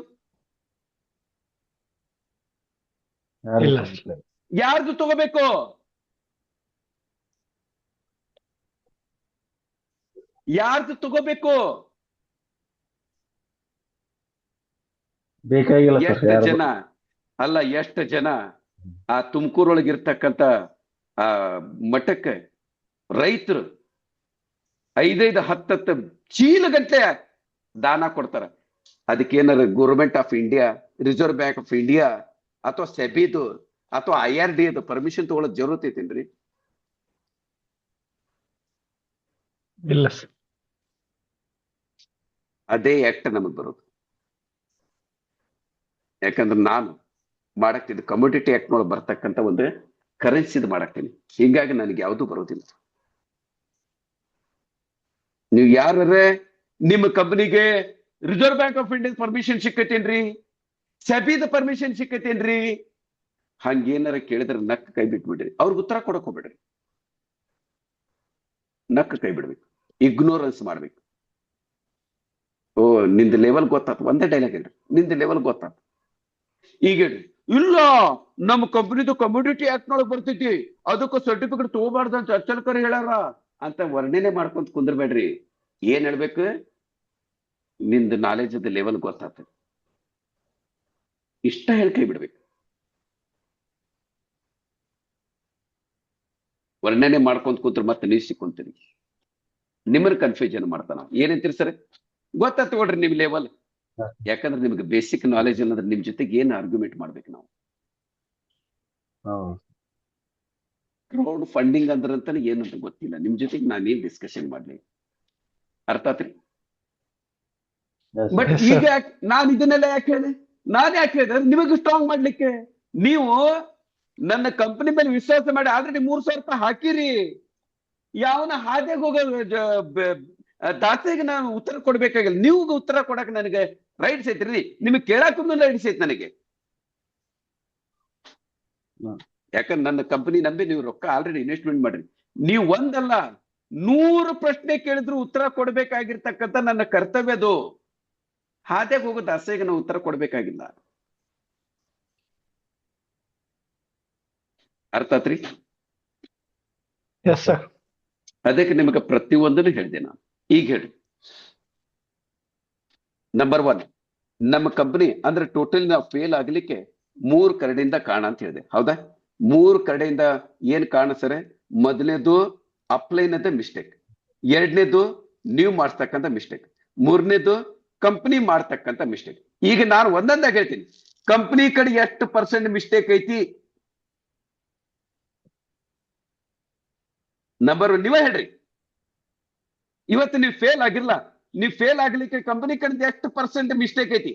ಇಲ್ಲ.
ಯಾರ್ದು ತಗೋಬೇಕು? ಯಾರ್ದು ತಗೋಬೇಕು?
ಬೇಕಾಗಿಲ್ಲ
ಎಷ್ಟು ಜನ ಅಲ್ಲ, ಎಷ್ಟು ಜನ ಆ ತುಮಕೂರೊಳಗಿರ್ತಕ್ಕಂಥ ಆ ಮಠಕ್ಕೆ ರೈತರು 5-10 ಚೀಲ ಗಂಟೆ ದಾನ ಕೊಡ್ತಾರ. ಅದಕ್ಕೇನಾರ Government of India, Reserve Bank of India ಅಥವಾ ಸೆಬಿದು ಅಥವಾ IRD ಅದು ಪರ್ಮಿಷನ್ ತಗೊಳ್ಳೋದು ಜರೂರತ್ ಐತೇನ್ರಿ?
ಇಲ್ಲ ಸರ್.
ಅದೇ ಆಕ್ಟ್ ನಮಗ್ ಬರೋದು. ಯಾಕಂದ್ರೆ ನಾನು ಮಾಡಾಕ್ತಿದ್ದು ಕಮ್ಯುನಿಟಿ ಆಕ್ಟ್ ನೊಳಗೆ ಬರ್ತಕ್ಕಂಥ ಒಂದು ಕರೆನ್ಸಿದು ಮಾಡಾಕ್ತೀನಿ. ಹೀಗಾಗಿ ನನಗೆ ಯಾವುದು ಬರೋದಿಲ್ಲ. ನೀವು ಯಾರೇ ನಿಮ್ಮ ಕಂಪನಿಗೆ Reserve Bank of India permission ಸಿಕ್ಕೈತೇನ್ರಿ? ಸೆಬಿದ ಪರ್ಮಿಷನ್ ಸಿಕ್ಕತೇನ್ರಿ? ಹಂಗೇನಾರ ಕೇಳಿದ್ರೆ ನಕ್ಕ ಕೈ ಬಿಟ್ಬಿಡ್ರಿ, ಅವ್ರಿಗೆ ಉತ್ತರ ಕೊಡಕ್ ಹೋಗ್ಬೇಡ್ರಿ, ನಕ್ಕ ಕೈ ಬಿಡ್ಬೇಕು, ಇಗ್ನೋರೆನ್ಸ್ ಮಾಡ್ಬೇಕು. ಓ ನಿಂದ ಲೆವೆಲ್ ಗೊತ್ತಾತು, ಒಂದೇ ಡೈಲಾಗ್ ಹೇಳ್ರಿ, ನಿಂದ ಲೆವೆಲ್ ಗೊತ್ತಾತು. ಈಗ ಹೇಳ್ರಿ, ಇಲ್ಲ ನಮ್ಮ ಕಂಪನಿದು ಕಮ್ಯುನಿಟಿ ಆಕ್ಟ್ ನೊಳಗೆ ಬರ್ತೈತಿ, ಅದಕ್ಕೂ ಸರ್ಟಿಫಿಕೇಟ್ ತಗೋಬಾರ್ದು ಅಂತ ಅಚ್ಚಲ್ಕರ್ ಹೇಳ್ಯಾರ ಅಂತ ವರ್ಣನೆ ಮಾಡ್ಕೊಂತ ಕುಂದ್ರಬೇಡ್ರಿ. ಏನ್ ಹೇಳ್ಬೇಕು? ನಿಂದ ನಾಲೆಜ್ ಅದ ಲೆವೆಲ್ ಗೊತ್ತಾತ, ಇಷ್ಟ ಹೇಳಿ ಕೈ ಬಿಡ್ಬೇಕು. ವರ್ಣನೆ ಮಾಡ್ಕೊಂತ ಕೂತ್ರೆ ಮತ್ತೆ ನೀವು ಸಿಕ್ಕೊಂತೀರಿ, ನಿಮ್ಮನ್ನ ಕನ್ಫ್ಯೂಷನ್ ಮಾಡ್ತಾನ. ಏನಂತೀರಿ ಸರ್? ಗೊತ್ತಾತ್ ತಗೊಳ್ರಿ ನಿಮ್ ಲೆವೆಲ್. ಯಾಕಂದ್ರೆ ನಿಮ್ಗೆ ಬೇಸಿಕ್ ನಾಲೆಜ್ ಅನ್ನೋದ್ರೆ ನಿಮ್ ಜೊತೆಗೆ ಏನ್ ಆರ್ಗ್ಯುಮೆಂಟ್ ಮಾಡ್ಬೇಕು ನಾವು. ಕ್ರೌಡ್ ಫಂಡಿಂಗ್ ಅಂದ್ರಂತಾನೆ ಏನಂತ ಗೊತ್ತಿಲ್ಲ, ನಿಮ್ ಜೊತೆಗೆ ನಾನೇನ್ ಡಿಸ್ಕಷನ್ ಮಾಡ್ಲಿ, ಅರ್ಥ ಆತ್ರಿ? ಬಟ್
Yes,
ಈಗ
sir.
ನಾನು ಇದನ್ನೆಲ್ಲ ಯಾಕೆ ಹೇಳಿದೆ? ನಾನ್ ಯಾಕೆ ಹೇಳಿದೆ? ನಿಮಗೆ ಸ್ಟ್ರಾಂಗ್ ಮಾಡ್ಲಿಕ್ಕೆ. ನೀವು ನನ್ನ ಕಂಪನಿ ಮೇಲೆ ವಿಶ್ವಾಸ ಮಾಡಿ ಆಲ್ರೆಡಿ 3,000 ರೂಪಾಯಿ ಹಾಕಿರಿ. ಯಾವನ ಹಾದಿಯಾಗ ಹೋಗೋ ದಾಸೆಗೆ ನಾನು ಉತ್ತರ ಕೊಡ್ಬೇಕಾಗಿಲ್ಲ, ನೀವು ಉತ್ತರ ಕೊಡಕ್ ನನಗೆ ರೈಟ್ಸ್ ಐತ್ರಿ, ನಿಮಗೆ ಕೇಳಕ್ಕೂ ರೈಟ್ಸ್ ಐತಿ ನನಗೆ. ಯಾಕಂದ್ರೆ ನನ್ನ ಕಂಪನಿ ನಂಬಿ ನೀವು ರೊಕ್ಕ ಆಲ್ರೆಡಿ ಇನ್ವೆಸ್ಟ್ಮೆಂಟ್ ಮಾಡ್ರಿ. ನೀವು ಒಂದಲ್ಲ 100 ಪ್ರಶ್ನೆ ಕೇಳಿದ್ರು ಉತ್ತರ ಕೊಡ್ಬೇಕಾಗಿರ್ತಕ್ಕಂಥ ನನ್ನ ಕರ್ತವ್ಯ ಅದು. ಹಾದಿಯಾಗ ಹೋಗೋ ದಾಸೆಗೆ ನಾವು ಉತ್ತರ ಕೊಡ್ಬೇಕಾಗಿಲ್ಲ. ಅರ್ಥ ಆತ್ರಿ?
Yes, sir.
ಅದಕ್ಕೆ ನಿಮಗೆ ಪ್ರತಿಯೊಂದನ್ನು ಹೇಳಿದೆ ನಾನು. ಈಗ ಹೇಳಿ, ನಂಬರ್ 1, ನಮ್ಮ ಕಂಪನಿ ಅಂದ್ರೆ ಟೋಟಲ್ ನಾವು ಫೇಲ್ ಆಗ್ಲಿಕ್ಕೆ 3 ಕಡೆಯಿಂದ ಕಾರಣ ಅಂತ ಹೇಳಿದೆ, ಹೌದಾ? 3 ಕಡೆಯಿಂದ ಏನ್ ಕಾರಣ ಸರ್? ಮೊದಲನೇದು ಅಪ್ಲೈನದ ಮಿಸ್ಟೇಕ್, ಎರಡನೇದು ನೀವು ಮಾಡ್ತಕ್ಕಂಥ ಮಿಸ್ಟೇಕ್, ಮೂರನೇದು ಕಂಪನಿ ಮಾಡ್ತಕ್ಕಂಥ ಮಿಸ್ಟೇಕ್. ಈಗ ನಾನು ಒಂದೊಂದಾಗ ಹೇಳ್ತೀನಿ, ಕಂಪನಿ ಕಡೆ ಎಷ್ಟು % ಮಿಸ್ಟೇಕ್ ಐತಿ? ನಂಬರ್ 1 ನೀವೇ ಹೇಳ್ರಿ. ಇವತ್ತು ನೀವು ಫೇಲ್ ಆಗಿಲ್ಲ, ನೀವು ಫೇಲ್ ಆಗ್ಲಿಕ್ಕೆ ಕಂಪನಿ ಕಡೆ ಎಷ್ಟು % ಮಿಸ್ಟೇಕ್ ಐತಿ?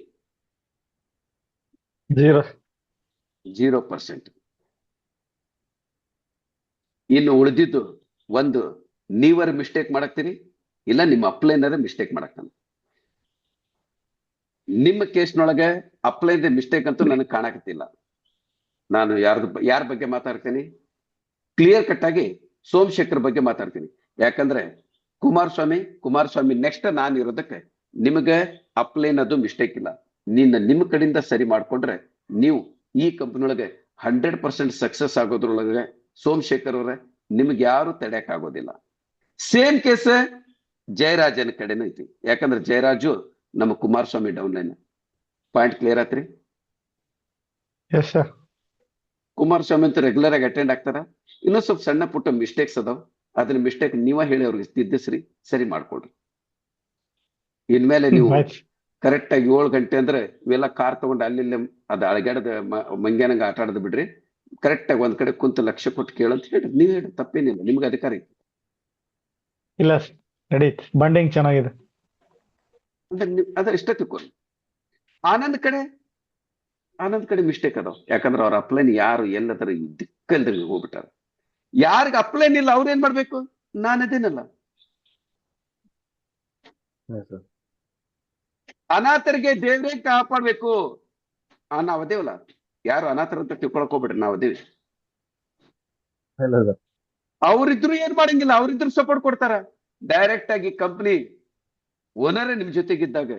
0%. ಇನ್ನು ಉಳಿದಿದ್ದು ಒಂದು ನೀವರ ಮಿಸ್ಟೇಕ್ ಮಾಡಕ್ತೀರಿ, ಇಲ್ಲ ನಿಮ್ಮ ಅಪ್ಲೈನರ ಮಿಸ್ಟೇಕ್ ಮಾಡಕ್ತಾನ. ನಿಮ್ಮ ಕೇಸ್ನೊಳಗೆ ಅಪ್ಲೈನ್ ಮಿಸ್ಟೇಕ್ ಅಂತೂ ನನಗೆ ಕಾಣಕತ್ತಿಲ್ಲ. ನಾನು ಯಾರ ಬಗ್ಗೆ ಮಾತಾಡ್ತೀನಿ? ಕ್ಲಿಯರ್ ಕಟ್ ಆಗಿ ಸೋಮಶೇಖರ್ ಬಗ್ಗೆ ಮಾತಾಡ್ತೀನಿ. ಯಾಕಂದ್ರೆ ಕುಮಾರಸ್ವಾಮಿ ನೆಕ್ಸ್ಟ್ ನಾನು ಇರೋದಕ್ಕೆ ನಿಮಗೆ ಅಪ್ಲೈನ್ ಅದು ಮಿಸ್ಟೇಕ್ ಇಲ್ಲ. ನಿಮ್ಮ ಕಡೆಯಿಂದ ಸರಿ ಮಾಡ್ಕೊಂಡ್ರೆ ನೀವು ಈ ಕಂಪನಿ ಒಳಗೆ 100% ಸಕ್ಸಸ್ ಆಗೋದ್ರೊಳಗೆ ಸೋಮಶೇಖರ್ ಅವರೇ ನಿಮ್ಗೆ ಯಾರು ತಡೆಯಕ್ ಆಗೋದಿಲ್ಲ. ಸೇಮ್ ಕೇಸ್ ಜಯರಾಜನ ಕಡೆನೂ ಐತಿ. ಯಾಕಂದ್ರೆ ಜಯರಾಜು ನಮ್ಮ Kumaraswamy down line. Point clear ಆತ್ರಿ?
Yes, sir.
ಕುಮಾರಸ್ವಾಮಿ ಅಂತ ರೆಗ್ಯುಲರ್ ಆಗಿ ಅಟೆಂಡ್ ಆಗ್ತಾರ. ಇನ್ನೂ ಸ್ವಲ್ಪ ಸಣ್ಣ ಪುಟ್ಟ ಮಿಸ್ಟೇಕ್ಸ್ ಅದಾವ, ಅದನ್ನ ಮಿಸ್ಟೇಕ್ ನೀವ ಹೇಳಿ ಅವ್ರಿಗೆ ತಿದ್ದಿಸ್ರಿ, ಸರಿ ಮಾಡ್ಕೊಡ್ರಿ. ಇನ್ಮೇಲೆ ನೀವು
Right.
ಕರೆಕ್ಟ್ ಆಗಿ 7 ಗಂಟೆ ಅಂದ್ರೆ ಇವೆಲ್ಲ ಕಾರ್ ತಗೊಂಡು ಅಲ್ಲಿ ಅದು ಅಳಗಾಡದ ಮಂಗ್ಯಾನಂಗ ಆಟ ಆಡದ್ ಬಿಡ್ರಿ. ಕರೆಕ್ಟ್ ಆಗಿ ಒಂದ್ ಕಡೆ ಕುಂತ ಲಕ್ಷ್ಯ ಕೊಟ್ಟು ಕೇಳಂತ ಹೇಳ್ರಿ. ನೀವ್ ಹೇಳ್ರಿ, ತಪ್ಪೇನಿಲ್ಲ, ನಿಮ್ಗೆ ಅಧಿಕಾರ ಐತಿ.
ಇಲ್ಲ ನಡೀತ್, ಬಂಡಿಂಗ್ ಚೆನ್ನಾಗಿದೆ.
ಅದ್ರ ಇಷ್ಟ ತಿಳ್ಕೊಳ್ಳಿ. ಆನಂದ್ ಕಡೆ ಮಿಸ್ಟೇಕ್ ಅದಾವ. ಯಾಕಂದ್ರೆ ಅವ್ರ ಅಪ್ಲೈನ್ ಯಾರು ಎಲ್ಲದರ ದಿಕ್ಕಲ್ದಾಗ ಹೋಗ್ಬಿಟ್ಟಾರ. ಯಾರಿಗ ಅಪ್ಲೈನ್ ಇಲ್ಲ ಅವ್ರ ಏನ್ ಮಾಡ್ಬೇಕು? ನಾನದೇನಲ್ಲ. ಅನಾಥರಿಗೆ ದೇವ್ರೇ ಕಾಪಾಡ್ಬೇಕು. ನಾವ್ ಅದೇವಲ್ಲ, ಯಾರು ಅನಾಥರ ಅಂತ ತಿಳ್ಕೊಳಕ್ ಹೋಗ್ಬಿಡ್ರಿ, ನಾವ್ ಅದೇವಿ. ಅವ್ರಿದ್ರು ಏನ್ ಮಾಡಂಗಿಲ್ಲ, ಅವ್ರಿದ್ರು ಸಪೋರ್ಟ್ ಕೊಡ್ತಾರ. ಡೈರೆಕ್ಟ್ ಆಗಿ ಕಂಪನಿ ಓನರೇ ನಿಮ್ ಜೊತೆಗಿದ್ದಾಗ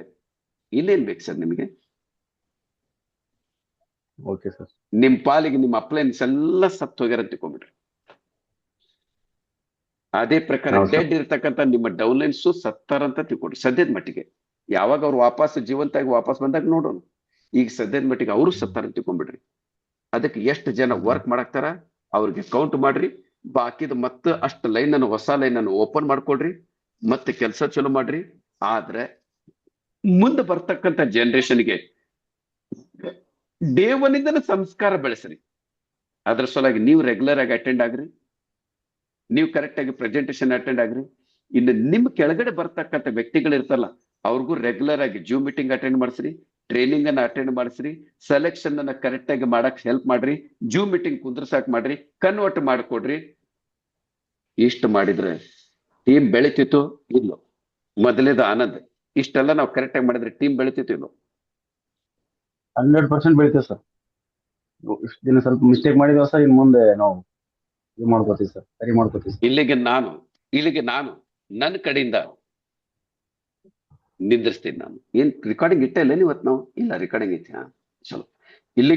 ಇಲ್ಲೇನ್ ಬೇಕು ಸರ್ ನಿಮಗೆ?
Okay sir.
ನಿಮ್ ಪಾಲಿಗೆ ನಿಮ್ಮ ಅಪ್ಲೈನ್ಸ್ ಎಲ್ಲ ಸತ್ತು ಹೋಗ್ಯಾರ ಅಂತ ತಿಳ್ಕೊಂಡ್ಬಿಡ್ರಿ. ಅದೇ ಪ್ರಕಾರ ಡೆಡ್ ಇರ್ತಕ್ಕಂಥ ನಿಮ್ಮ ಡೌನ್ಲೈನ್ಸು ಸತ್ತಾರಂತ ತಿಳ್ಕೊಡ್ರಿ. ಸದ್ಯದ ಮಟ್ಟಿಗೆ ಯಾವಾಗ ಅವ್ರು ವಾಪಸ್ ಜೀವಂತಾಗಿ ವಾಪಸ್ ಬಂದಾಗ ನೋಡೋಣ. ಈಗ ಸದ್ಯದ ಮಟ್ಟಿಗೆ ಅವರು ಸತ್ತಾರ ಅಂತ ತಿಳ್ಕೊಂಡ್ಬಿಡ್ರಿ. ಅದಕ್ಕೆ ಎಷ್ಟು ಜನ ವರ್ಕ್ ಮಾಡಾಕ್ತಾರ ಅವ್ರಿಗೆ ಕೌಂಟ್ ಮಾಡ್ರಿ. ಬಾಕಿದ ಮತ್ತೆ ಅಷ್ಟು ಲೈನ್ ಅನ್ನು, ಹೊಸ ಲೈನ್ ಅನ್ನು ಓಪನ್ ಮಾಡ್ಕೊಡ್ರಿ, ಮತ್ತೆ ಕೆಲಸ ಚಲೋ ಮಾಡ್ರಿ. ಆದ್ರೆ ಮುಂದೆ ಬರ್ತಕ್ಕಂಥ ಜನರೇಷನ್ಗೆ ಡೇ 1 ಇಂದನೂ ಸಂಸ್ಕಾರ ಬೆಳೆಸ್ರಿ. ಅದ್ರ ಸಲುವಾಗಿ ನೀವು ರೆಗ್ಯುಲರ್ ಆಗಿ ಅಟೆಂಡ್ ಆಗ್ರಿ, ನೀವು ಕರೆಕ್ಟ್ ಆಗಿ ಪ್ರೆಸೆಂಟೇಶನ್ ಅಟೆಂಡ್ ಆಗ್ರಿ. ಇನ್ನು ನಿಮ್ ಕೆಳಗಡೆ ಬರ್ತಕ್ಕಂಥ ವ್ಯಕ್ತಿಗಳು ಇರ್ತಲ್ಲ, ಅವ್ರಿಗೂ ರೆಗ್ಯುಲರ್ ಆಗಿ ಜೂಮ್ ಮೀಟಿಂಗ್ ಅಟೆಂಡ್ ಮಾಡಿಸ್ರಿ, ಟ್ರೈನಿಂಗ್ ಅನ್ನ ಅಟೆಂಡ್ ಮಾಡಿಸ್ರಿ, ಸೆಲೆಕ್ಷನ್ ಅನ್ನ ಕರೆಕ್ಟ್ ಆಗಿ ಮಾಡಕ್ ಹೆಲ್ಪ್ ಮಾಡ್ರಿ, ಜೂಮ್ ಮೀಟಿಂಗ್ ಕುಂದ್ರಸಾಕ್ ಮಾಡ್ರಿ, ಕನ್ವರ್ಟ್ ಮಾಡ್ಕೊಡ್ರಿ. ಇಷ್ಟು ಮಾಡಿದ್ರೆ ಟೀಮ್ ಬೆಳಿತಿತ್ತು ಇಲ್ಲೋ? ಮೊದಲೇದು ಆನಂದ್, ಇಷ್ಟೆಲ್ಲ ನಾವು ಕರೆಕ್ಟ್ ಆಗಿ ಮಾಡಿದ್ರೆ ಟೀಮ್ ಬೆಳಿತಿತ್ತು ಇಲ್ಲೋ?
100% ಬೆಳಿತೀವಿ ಸರ್. ಇಷ್ಟು ದಿನ ಸ್ವಲ್ಪ ಮಿಸ್ಟೇಕ್ ಮಾಡಿದ್ವಿ ಸರ್, ಇನ್ ಮುಂದೆ ನಾವು ಇದು ಮಾಡ್ಕೋತೀವಿ ಸರ್, ಸರಿ ಮಾಡ್ಕೋತೀವಿ ಸರ್.
ಇಲ್ಲಿಗೆ ನಾನು ನನ್ನ ಕಡೆಯಿಂದ ನಿಂದಿರ್ಸ್ತೀನಿ. ನಾನು ಏನ್ ರೆಕಾರ್ಡಿಂಗ್ ಇಟ್ಟೇ ಇಲ್ಲ ಇವತ್ತು ನಾವು? ಇಲ್ಲ, ರೆಕಾರ್ಡಿಂಗ್ ಐತಿ. ಹಾ, ಚಲೋ.